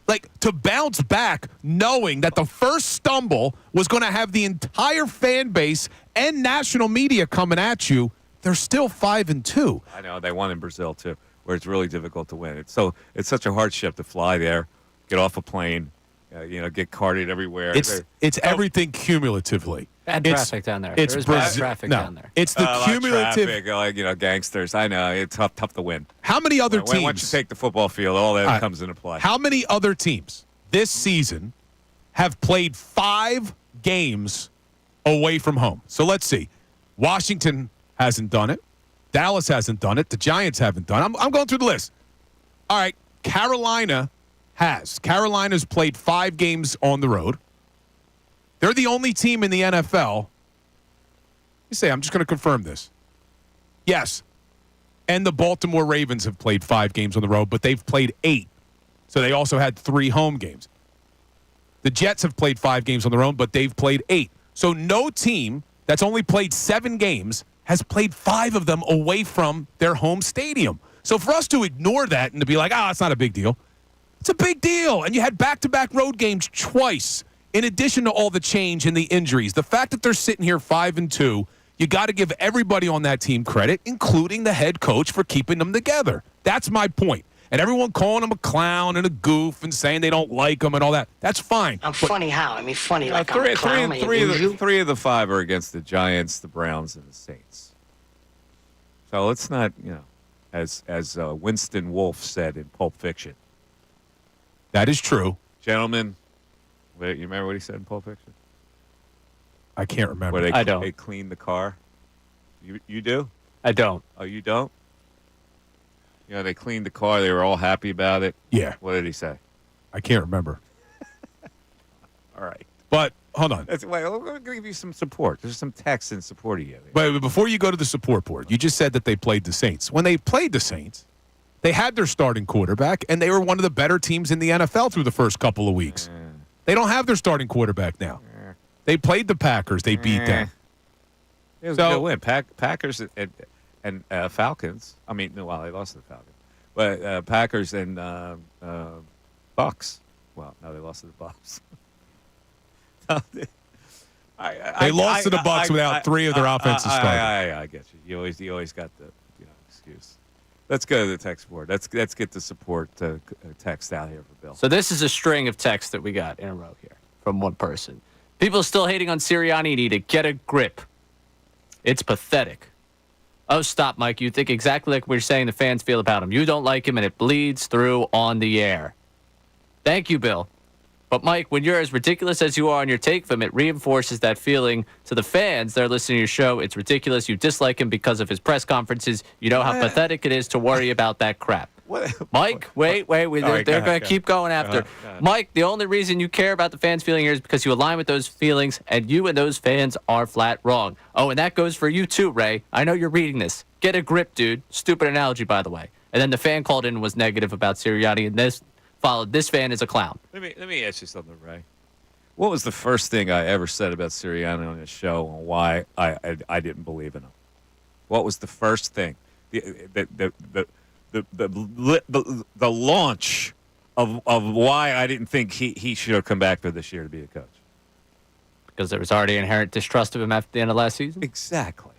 Like, to bounce back knowing that the first stumble was going to have the entire fan base and national media coming at you, they're still 5-2. I know. They won in Brazil, too, where it's really difficult to win. It's such a hardship to fly there, get off a plane, get carted everywhere. It's everything cumulatively. Bad traffic down there. It's bad traffic down there. It's the cumulative. Traffic, gangsters. I know. It's tough to win. How many other teams? Once you take the football field, all that comes into play. How many other teams this season have played 5 games away from home. So let's see. Washington hasn't done it. Dallas hasn't done it. The Giants haven't done it. I'm going through the list. All right, Carolina has. Carolina's played 5 games on the road. They're the only team in the NFL. You say, I'm just going to confirm this. Yes. And the Baltimore Ravens have played 5 games on the road, but they've played 8. So they also had 3 home games. The Jets have played 5 games on their own, but they've played 8. So no team that's only played 7 games has played 5 of them away from their home stadium. So for us to ignore that and to be like, it's not a big deal. It's a big deal. And you had back-to-back road games twice, in addition to all the change and the injuries. The fact that they're sitting here 5-2, you got to give everybody on that team credit, including the head coach, for keeping them together. That's my point. And everyone calling him a clown and a goof and saying they don't like him and all that. That's fine. I'm funny how? I mean, funny like I'm a clown. Three of the 5 are against the Giants, the Browns, and the Saints. So let's not, as Winston Wolfe said in Pulp Fiction. That is true. Gentlemen, you remember what he said in Pulp Fiction? I can't remember. Where I don't. They clean the car. You do? I don't. Oh, you don't? They cleaned the car. They were all happy about it. Yeah. What did he say? I can't remember. All right. But hold on. Wait, I'm going to give you some support. There's some text in support of you. But before you go to the support board, you just said that they played the Saints. When they played the Saints, they had their starting quarterback, and they were one of the better teams in the NFL through the first couple of weeks. They don't have their starting quarterback now. They played the Packers. They beat them. It was a good win. Packers and Falcons. I mean, no, they lost to the Falcons. But Packers and Bucks. Well, no, they lost to the Bucks. They lost to the Bucks without 3 of their offensive starters. I get you. You always got the excuse. Let's go to the text board. Let's get the support text out here for Bill. So this is a string of texts that we got in a row here from one person. People still hating on Sirianni need to get a grip. It's pathetic. Oh, stop, Mike. You think exactly like we're saying the fans feel about him. You don't like him, and it bleeds through on the air. Thank you, Bill. But, Mike, when you're as ridiculous as you are on your take from it reinforces that feeling to the fans that are listening to your show. It's ridiculous. You dislike him because of his press conferences. You know how pathetic it is to worry about that crap. Mike, wait. They're going to keep going after. Mike, the only reason you care about the fans' feeling here is because you align with those feelings, and you and those fans are flat wrong. Oh, and that goes for you too, Ray. I know you're reading this. Get a grip, dude. Stupid analogy, by the way. And then the fan called in and was negative about Sirianni, and this followed. This fan is a clown. Let me ask you something, Ray. What was the first thing I ever said about Sirianni on this show and why I didn't believe in him? What was the first thing? The launch of why I didn't think he should have come back for this year to be a coach. Because there was already inherent distrust of him after the end of last season? Exactly.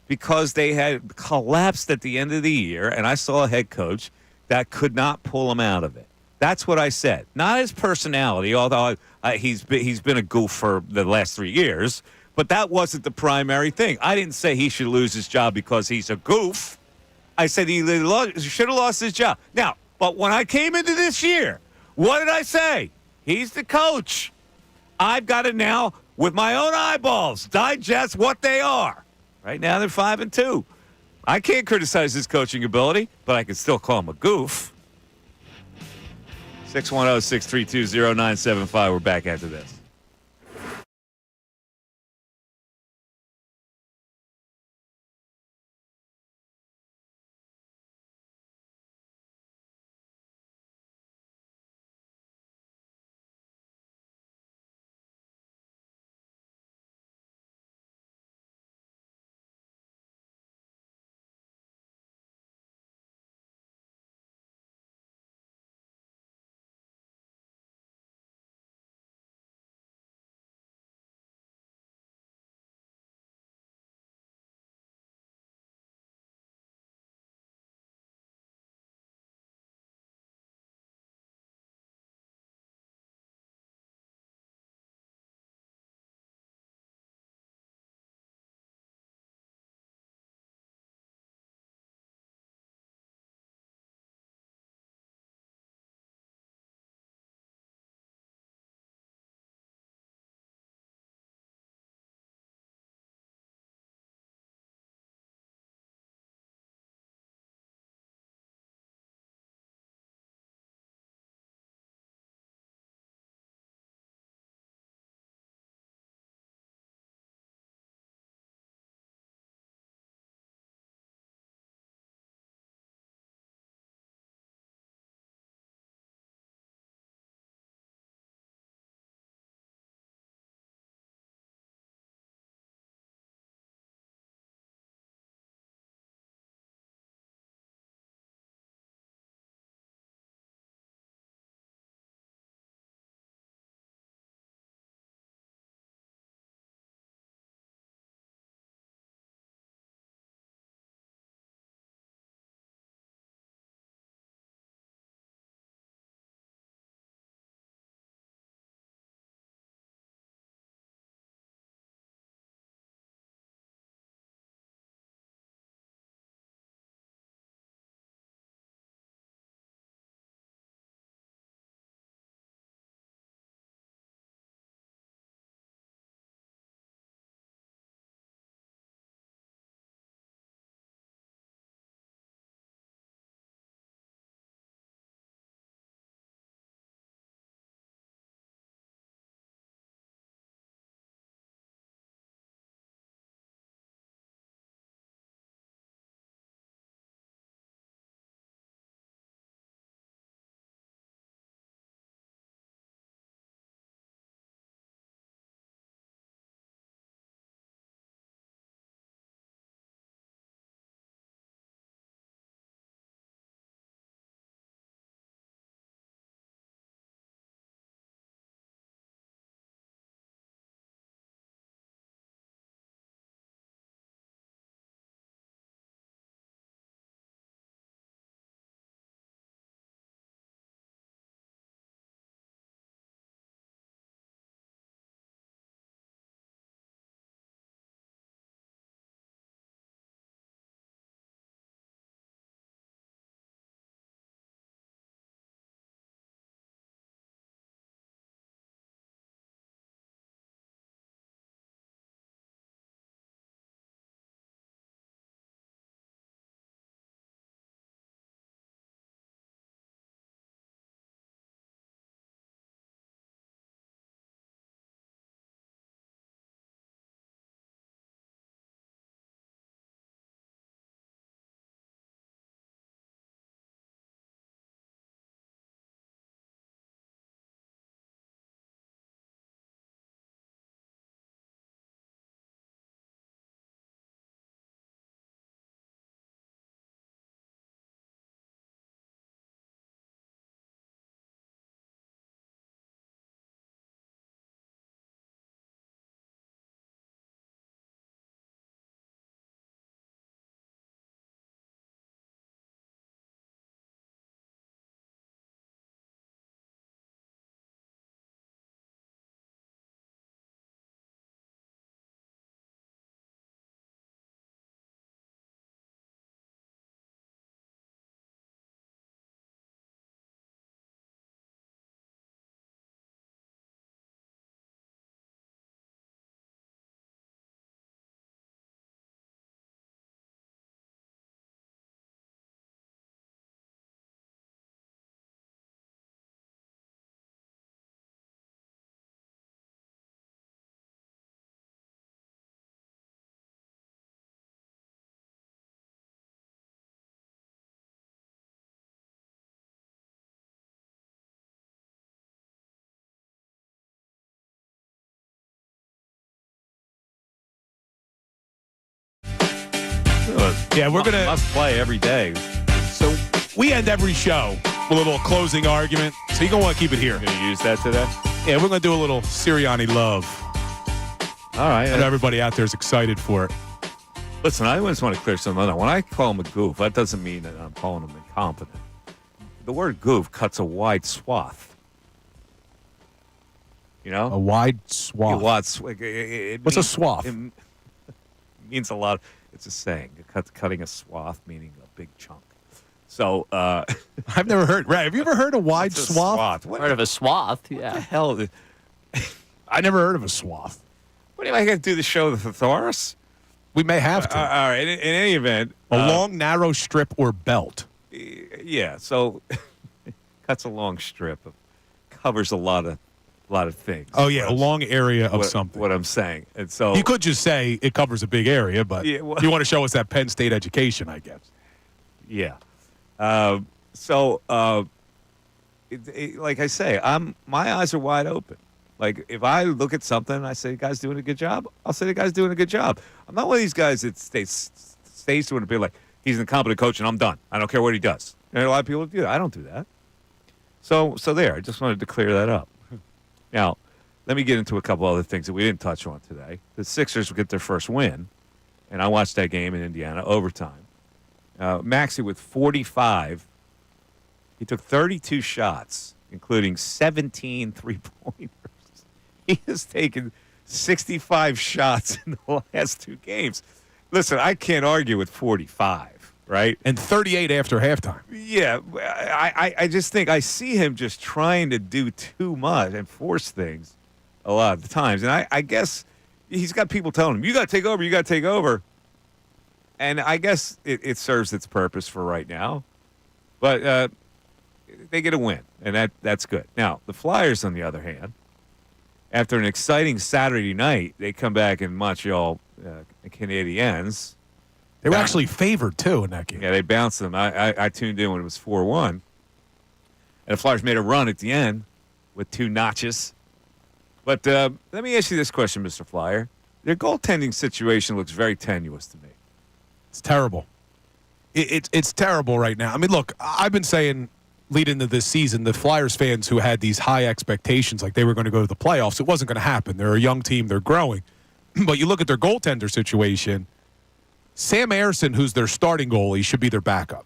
Because they had collapsed at the end of the year, and I saw a head coach that could not pull him out of it. That's what I said. Not his personality, although he's been a goof for the last 3 years, but that wasn't the primary thing. I didn't say he should lose his job because he's a goof. I said he should have lost his job. Now, but when I came into this year, what did I say? He's the coach. I've got to now, with my own eyeballs, digest what they are. Right now, they're 5-2. I can't criticize his coaching ability, but I can still call him a goof. 610-632-0975. We're back after this. Yeah, we're gonna must play every day. So we end every show with a little closing argument. So you're gonna want to keep it here. You're gonna use that today? Yeah, we're gonna do a little Sirianni love. All right. And everybody out there is excited for it. Listen, I just want to clear something up. When I call him a goof, that doesn't mean that I'm calling him incompetent. The word goof cuts a wide swath. You know? A wide swath. What's a swath? It means a lot. It's a saying. Cutting a swath, meaning a big chunk. So, I've never heard. Right? Have you ever heard a wide swath? Heard of a swath? Yeah. What the hell? I never heard of a swath. What do I got to do the show with the thesaurus? We may have to. All right. In any event, a long, narrow strip or belt. Yeah. So, cuts a long strip, covers a lot of things. Oh yeah, a long area of something. What I'm saying, and so you could just say it covers a big area, but Yeah, well- you want to show us that Penn State education, I guess. Yeah. Like I say, my eyes are wide open. Like if I look at something and I say the guy's doing a good job, I'll say the guy's doing a good job. I'm not one of these guys that stays doing it, be like he's an incompetent coach and I'm done. I don't care what he does. And a lot of people do that. I don't do that. So there. I just wanted to clear that up. Now, let me get into a couple other things that we didn't touch on today. The Sixers will get their first win, and I watched that game in Indiana overtime. Maxey with 45. He took 32 shots, including 17 three-pointers. He has taken 65 shots in the last two games. Listen, I can't argue with 45, right? And 38 after halftime. Yeah, I just think I see him just trying to do too much and force things a lot of the times. And I guess he's got people telling him, you got to take over, you got to take over. And I guess it serves its purpose for right now. But they get a win, and that's good. Now, the Flyers, on the other hand, after an exciting Saturday night, they come back in Montreal Canadiens. They were actually favored, too, in that game. Yeah, they bounced them. I tuned in when it was 4-1. And the Flyers made a run at the end with two notches. But let me ask you this question, Mr. Flyer. Their goaltending situation looks very tenuous to me. It's terrible. It's terrible right now. I mean, look, I've been saying leading into this season, the Flyers fans who had these high expectations, like they were going to go to the playoffs, it wasn't going to happen. They're a young team. They're growing. But you look at their goaltender situation, Sam Ayerson, who's their starting goalie, should be their backup.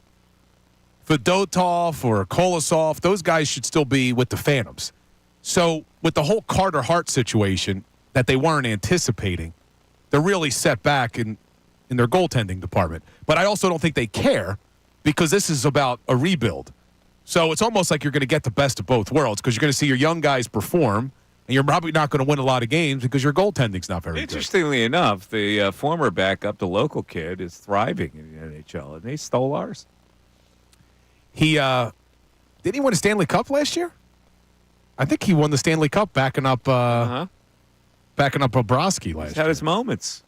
Fedotov or Kolosov, those guys should still be with the Phantoms. So with the whole Carter Hart situation that they weren't anticipating, they're really set back in their goaltending department. But I also don't think they care because this is about a rebuild. So it's almost like you're going to get the best of both worlds because you're going to see your young guys perform, and you're probably not going to win a lot of games because your goaltending's not very good. Interestingly enough, the former backup, the local kid, is thriving in the NHL, and they stole ours. He didn't he win a Stanley Cup last year? I think he won the Stanley Cup backing up Bobrovsky last year. He's had his moments.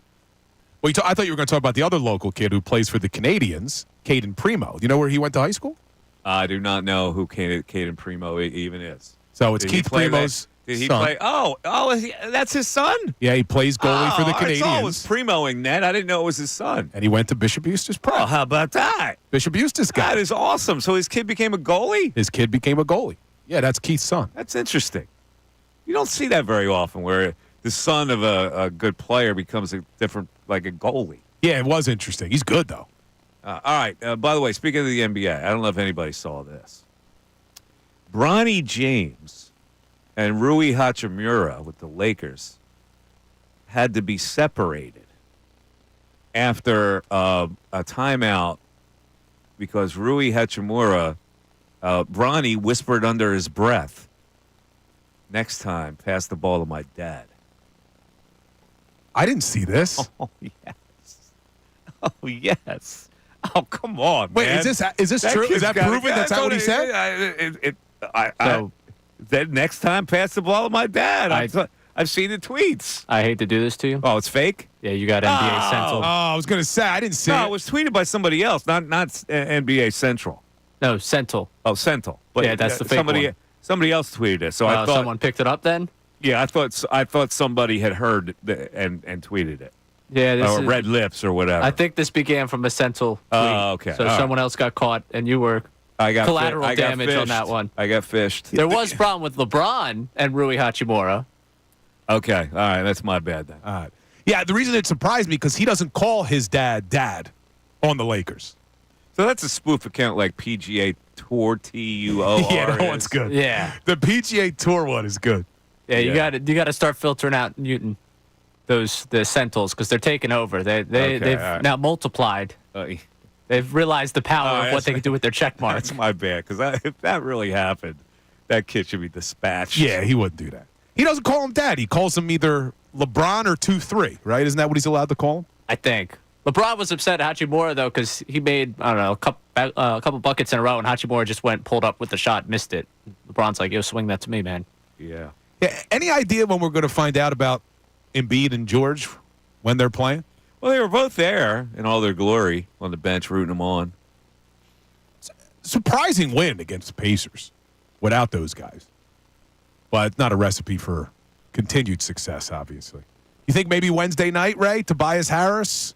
Well, I thought you were going to talk about the other local kid who plays for the Canadians, Caden Primo. Do you know where he went to high school? I do not know who Caden Primo even is. So it's Keith Primo's Did he son. play? Oh, that's his son? Yeah, he plays goalie for the Canadians. I saw it was Primoing that. I didn't know it was his son. And he went to Bishop Eustace Prep. Oh, how about that? Bishop Eustace guy. That is awesome. So his kid became a goalie? His kid became a goalie. Yeah, that's Keith's son. That's interesting. You don't see that very often where the son of a good player becomes a goalie. Yeah, it was interesting. He's good, though. All right. By the way, speaking of the NBA, I don't know if anybody saw this. Bronny James and Rui Hachimura with the Lakers had to be separated after a timeout because Rui Hachimura, Bronny whispered under his breath, "Next time, pass the ball to my dad." I didn't see this. Oh, yes. Oh, yes. Oh, come on, Wait, man. is this true? Is that proven? That's not what he said? Then next time, pass the ball to my dad. I've seen the tweets. I hate to do this to you. Oh, it's fake? Yeah, you got NBA Central. Oh, I was going to say, I didn't see it. No, it was tweeted by somebody else, not NBA Central. No, Central. Oh, Central. But yeah, that's the fake one. Somebody else tweeted it. So I thought someone picked it up then? Yeah, I thought somebody had heard and tweeted it. Yeah, or red lips or whatever. I think this began from a Sentinel tweet. Oh, okay. So someone else got caught, and you were collateral damage on that one. I got fished. There was a problem with LeBron and Rui Hachimura. Okay. All right. That's my bad then. All right. Yeah, the reason it surprised me because he doesn't call his dad on the Lakers. So that's a spoof account like PGA Tour TUOR. Yeah, that one's good. Yeah. The PGA Tour one is good. Yeah, you got to start filtering out Newton, the Sentinels, because they're taking over. They've now multiplied. They've realized the power of what they can do with their check marks. That's my bad, because if that really happened, that kid should be dispatched. Yeah, he wouldn't do that. He doesn't call him dad. He calls him either LeBron or 2-3, right? Isn't that what he's allowed to call him? I think. LeBron was upset at Hachimura, though, because he made, I don't know, a couple buckets in a row, and Hachimura just pulled up with the shot, missed it. LeBron's like, yo, swing that to me, man. Yeah. Any idea when we're going to find out about Embiid and George when they're playing? Well, they were both there in all their glory on the bench rooting them on. Surprising win against the Pacers without those guys. But it's not a recipe for continued success, obviously. You think maybe Wednesday night, Ray, Tobias Harris,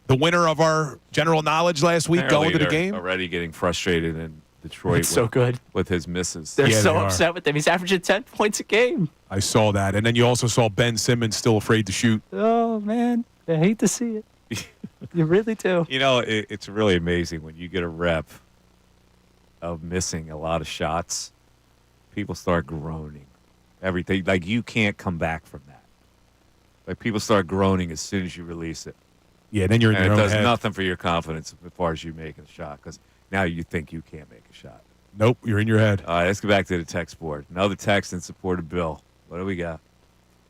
the winner of our general knowledge last week, Apparently going to the game? Already getting frustrated in Detroit so good with his misses. They're so upset with him. He's averaging 10 points a game. I saw that. And then you also saw Ben Simmons still afraid to shoot. Oh, man. I hate to see it. You really do. You know, it's really amazing when you get a rep of missing a lot of shots, people start groaning. Everything. Like, you can't come back from that. Like, people start groaning as soon as you release it. Yeah, then you're in your own head. It does head. nothing for your confidence as far as you making a shot, because now you think you can't make a shot. Nope, you're in your head. All right, let's go back to the text board. Another text in support of Bill. What do we got?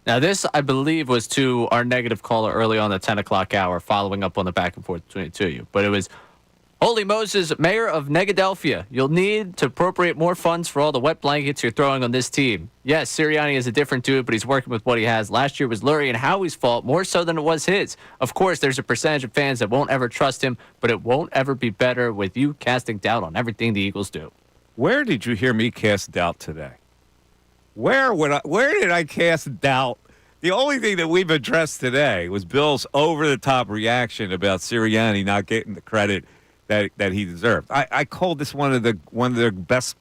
Now, this, I believe, was to our negative caller early on the 10 o'clock hour, following up on the back and forth between the two of you. But it was, Holy Moses, Mayor of Negadelphia, you'll need to appropriate more funds for all the wet blankets you're throwing on this team. Yes, Sirianni is a different dude, but he's working with what he has. Last year was Lurie and Howie's fault, more so than it was his. Of course, there's a percentage of fans that won't ever trust him, but it won't ever be better with you casting doubt on everything the Eagles do. Where did you hear me cast doubt today? Where did I cast doubt? The only thing that we've addressed today was Bill's over-the-top reaction about Sirianni not getting the credit that he deserved. I called this one of their best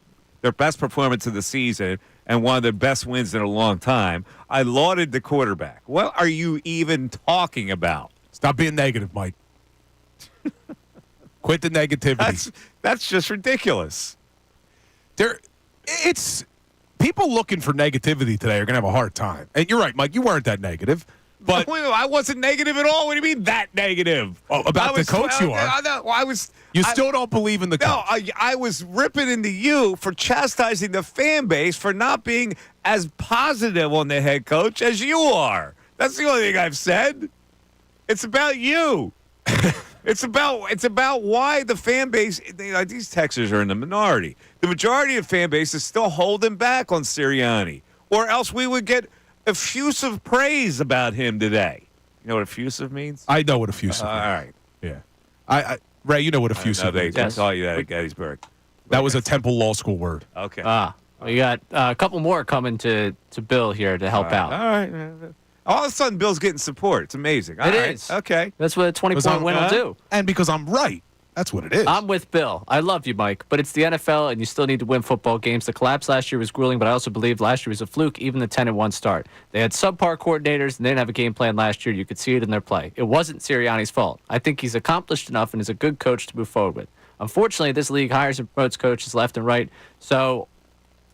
performance of the season and one of their best wins in a long time. I lauded the quarterback. What are you even talking about? Stop being negative, Mike. Quit the negativity. That's just ridiculous. It's people looking for negativity today are going to have a hard time. And you're right, Mike. You weren't that negative. But I wasn't negative at all. What do you mean that negative? Oh, about the coach you are. You still don't believe in the coach. No, I was ripping into you for chastising the fan base for not being as positive on the head coach as you are. That's the only thing I've said. It's about you. It's about why the fan base. These Texans are in the minority. The majority of fan base is still holding back on Sirianni, or else we would get effusive praise about him today. You know what effusive means? I know what effusive means. All right. Yeah. Ray, you know what effusive means. They taught you that at Gettysburg. That was a Temple Law School word. Okay. We got a couple more coming to Bill here to help out. All right. All of a sudden, Bill's getting support. It's amazing. It is. Okay. That's what a 20-point win will do. And because I'm right. That's what it is. I'm with Bill. I love you, Mike, but it's the NFL, and you still need to win football games. The collapse last year was grueling, but I also believe last year was a fluke, even the 10-1 start. They had subpar coordinators, and they didn't have a game plan last year. You could see it in their play. It wasn't Sirianni's fault. I think he's accomplished enough and is a good coach to move forward with. Unfortunately, this league hires and promotes coaches left and right, so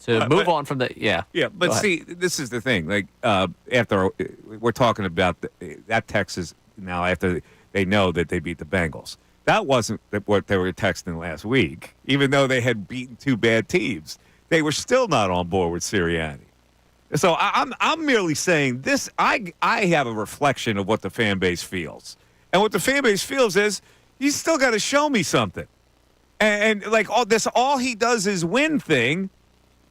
to move on from the Yeah, but see, this is the thing. Like after we're talking about that Texas now after they know that they beat the Bengals. That wasn't what they were texting last week. Even though they had beaten two bad teams, they were still not on board with Sirianni. So I'm merely saying this. I have a reflection of what the fan base feels, and what the fan base feels is you still got to show me something. And like all he does is win thing.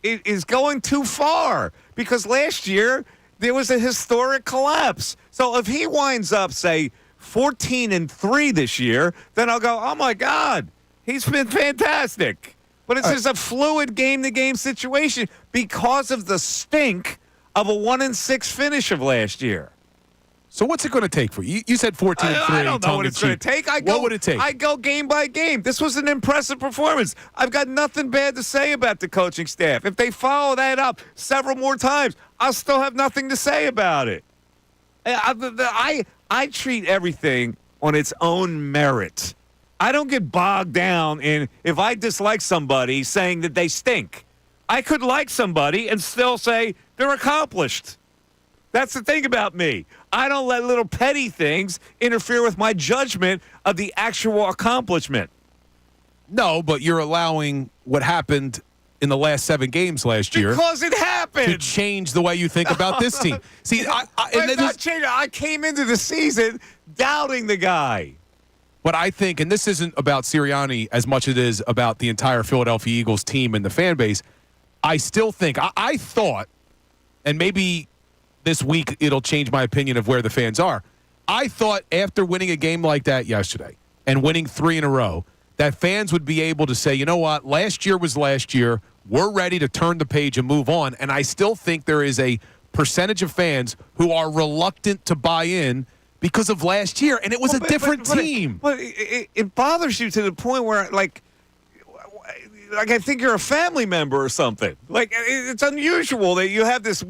It is going too far because last year there was a historic collapse. So if he winds up, say, 14-3 this year, then I'll go, oh my God, he's been fantastic. But it's just a fluid game-to-game situation because of the stink of a 1-6 finish of last year. So what's it going to take for you? You said 14-3. I don't know what it's going to take. What would it take? I go game by game. This was an impressive performance. I've got nothing bad to say about the coaching staff. If they follow that up several more times, I'll still have nothing to say about it. I treat everything on its own merit. I don't get bogged down in if I dislike somebody saying that they stink. I could like somebody and still say they're accomplished. That's the thing about me. I don't let little petty things interfere with my judgment of the actual accomplishment. No, but you're allowing what happened in the last 7 games last year. Because it happened. To change the way you think about this team. See, I came into the season doubting the guy. But I think, and this isn't about Sirianni as much as it is about the entire Philadelphia Eagles team and the fan base, I still think, I thought, and maybe this week it'll change my opinion of where the fans are. I thought after winning a game like that yesterday and winning 3 in a row, that fans would be able to say, you know what, last year was last year. We're ready to turn the page and move on. And I still think there is a percentage of fans who are reluctant to buy in because of last year, and it was a different team. But it bothers you to the point where, like I think you're a family member or something. Like, it's unusual that you have this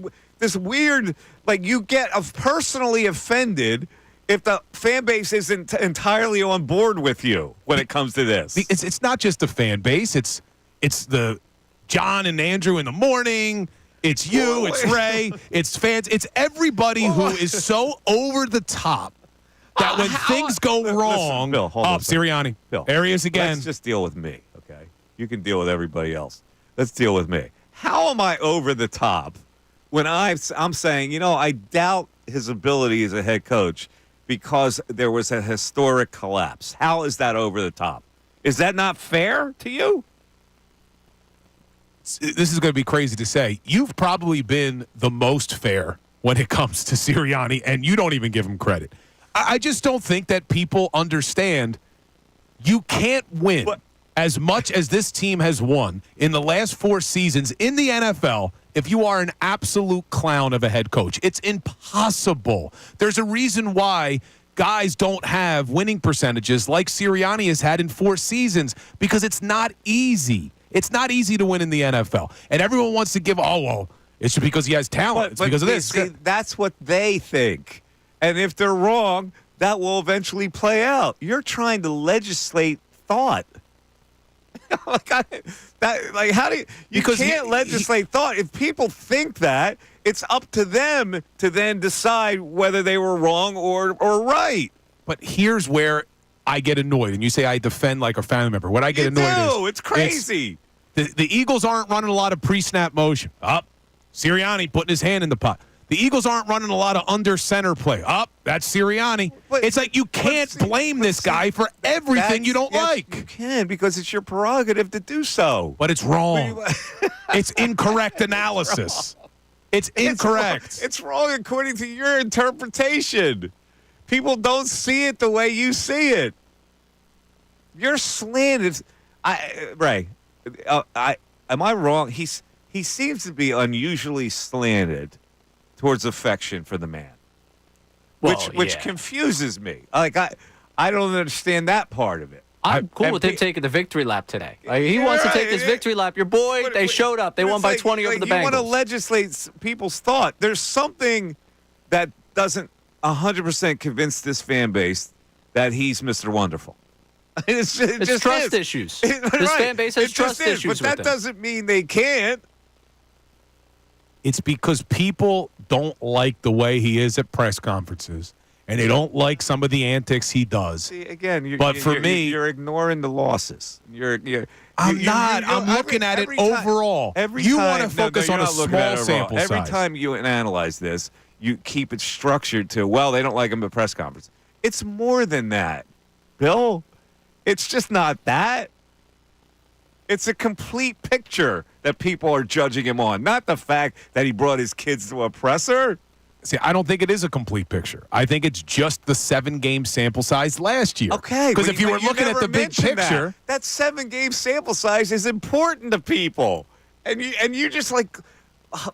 weird, like, you get personally offended if the fan base isn't entirely on board with you when it comes to this. It's not just the fan base. It's the John and Andrew in the morning. It's you. It's Ray. It's fans. It's everybody who is so over the top that when things go wrong, Bill, hold on. Sirianni, Bill, areas again. Let's just deal with me, okay? You can deal with everybody else. Let's deal with me. How am I over the top when I'm saying, you know, I doubt his ability as a head coach because there was a historic collapse? How is that over the top? Is that not fair to you? This is going to be crazy to say. You've probably been the most fair when it comes to Sirianni, and you don't even give him credit. I just don't think that people understand you can't win as much as this team has won in the last 4 seasons in the NFL if you are an absolute clown of a head coach. It's impossible. There's a reason why guys don't have winning percentages like Sirianni has had in 4 seasons because it's not easy. It's not easy to win in the NFL. And everyone wants to give, it's because he has talent. It's because of this. See, that's what they think. And if they're wrong, that will eventually play out. You're trying to legislate thought. How do you can't legislate thought. If people think that, it's up to them to then decide whether they were wrong or right. But here's where I get annoyed. And you say I defend like a family member. What I get annoyed is it's crazy. The Eagles aren't running a lot of pre-snap motion. Sirianni putting his hand in the pot. The Eagles aren't running a lot of under-center play. That's Sirianni. It's like you can't blame this guy for everything you don't like. You can, because it's your prerogative to do so. But it's wrong. It's incorrect analysis. It's incorrect. It's wrong according to your interpretation. People don't see it the way you see it. You're slanted. Ray, am I wrong? He seems to be unusually slanted towards affection for the man, which confuses me. Like I don't understand that part of it. I'm cool with him taking the victory lap today. He wants to take his victory lap. Your boy, they showed up. They won by 20 over the Bengals. You want to legislate people's thought. There's something that doesn't 100% convince this fan base that he's Mr. Wonderful. It's trust issues. This fan base has trust issues. But that doesn't mean they can't. It's because people don't like the way he is at press conferences, and they don't like some of the antics he does. See, again, you're ignoring the losses. I'm not. I'm looking at it overall. You want to focus on a small sample size. Every time you analyze this, you keep it structured to, they don't like him at press conference. It's more than that, Bill. It's just not that. It's a complete picture that people are judging him on, not the fact that he brought his kids to a presser. See, I don't think it is a complete picture. I think it's just the 7-game sample size last year. Okay. Because if you were looking at the big picture. That 7-game sample size is important to people. And you just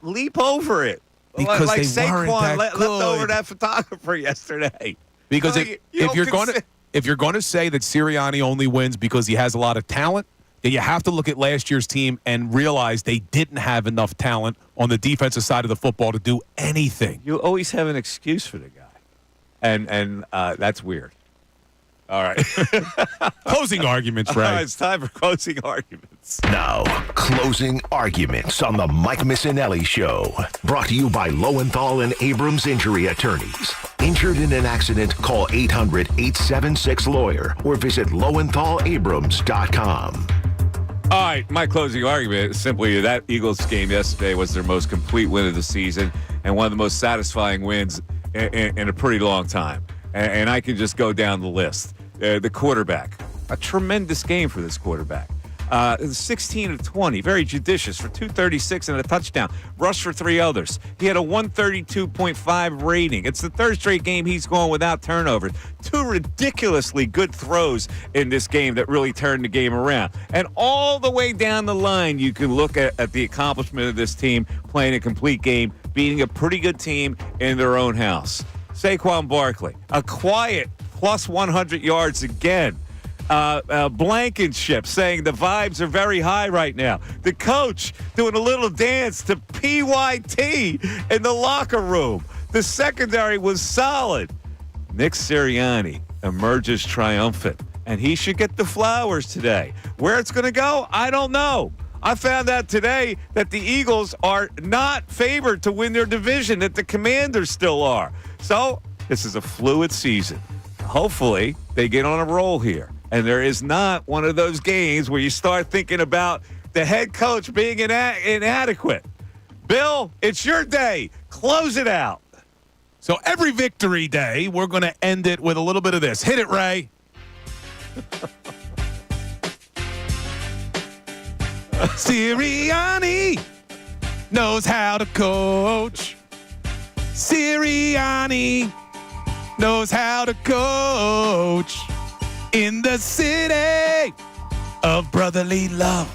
leap over it. Because like they weren't Saquon that left over good. that photographer yesterday. Because Like, if you're going to say that Sirianni only wins because he has a lot of talent, then you have to look at last year's team and realize they didn't have enough talent on the defensive side of the football to do anything. You always have an excuse for the guy, and that's weird. All right. Closing arguments, Ray. All right, it's time for closing arguments. Now, closing arguments on the Mike Missanelli Show. Brought to you by Lowenthal and Abrams Injury Attorneys. Injured in an accident, call 800-876-LAWYER or visit lowenthalabrams.com. All right, my closing argument is simply that Eagles game yesterday was their most complete win of the season and one of the most satisfying wins in a pretty long time. And I can just go down the list. The quarterback, a tremendous game for this quarterback. 16 of 20, very judicious for 236 and a touchdown. Rushed for 3 others. He had a 132.5 rating. It's the third straight game he's gone without turnovers. 2 ridiculously good throws in this game that really turned the game around. And all the way down the line, you can look at the accomplishment of this team playing a complete game, beating a pretty good team in their own house. Saquon Barkley, a quiet plus 100 yards again. Blankenship saying the vibes are very high right now. The coach doing a little dance to PYT in the locker room. The secondary was solid. Nick Sirianni emerges triumphant, and he should get the flowers today. Where it's going to go, I don't know. I found out today that the Eagles are not favored to win their division, that the Commanders still are. So this is a fluid season. Hopefully they get on a roll here. And there is not one of those games where you start thinking about the head coach being inadequate. Bill, it's your day. Close it out. So every victory day, we're going to end it with a little bit of this. Hit it, Ray. Sirianni knows how to coach. Sirianni knows how to coach in the city of brotherly love.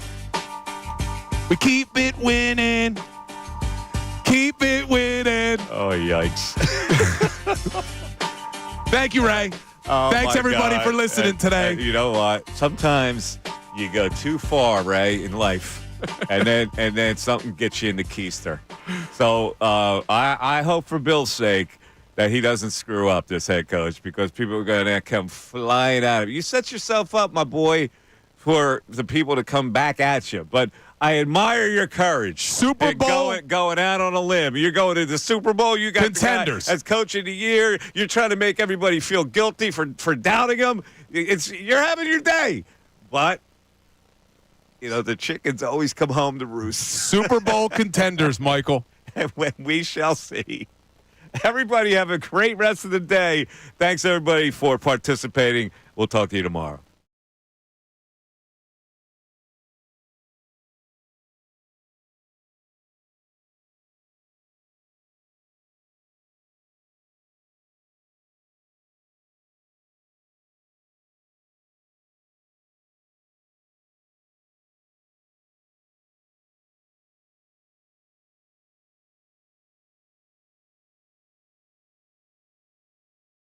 We keep it winning. Keep it winning. Oh, yikes. Thank you, Ray. Thanks, everybody, for listening today. You know what? Sometimes you go too far, Ray, in life. and then something gets you in the keister. So I hope for Bill's sake that he doesn't screw up this head coach, because people are going to come flying out of you. You set yourself up, my boy, for the people to come back at you. But I admire your courage. Super Bowl. Going out on a limb. You're going to the Super Bowl. You got Contenders. The guy as coach of the year. You're trying to make everybody feel guilty for doubting him. You're having your day. But you know, the chickens always come home to roost. Super Bowl contenders, Michael. And when we shall see. Everybody have a great rest of the day. Thanks, everybody, for participating. We'll talk to you tomorrow.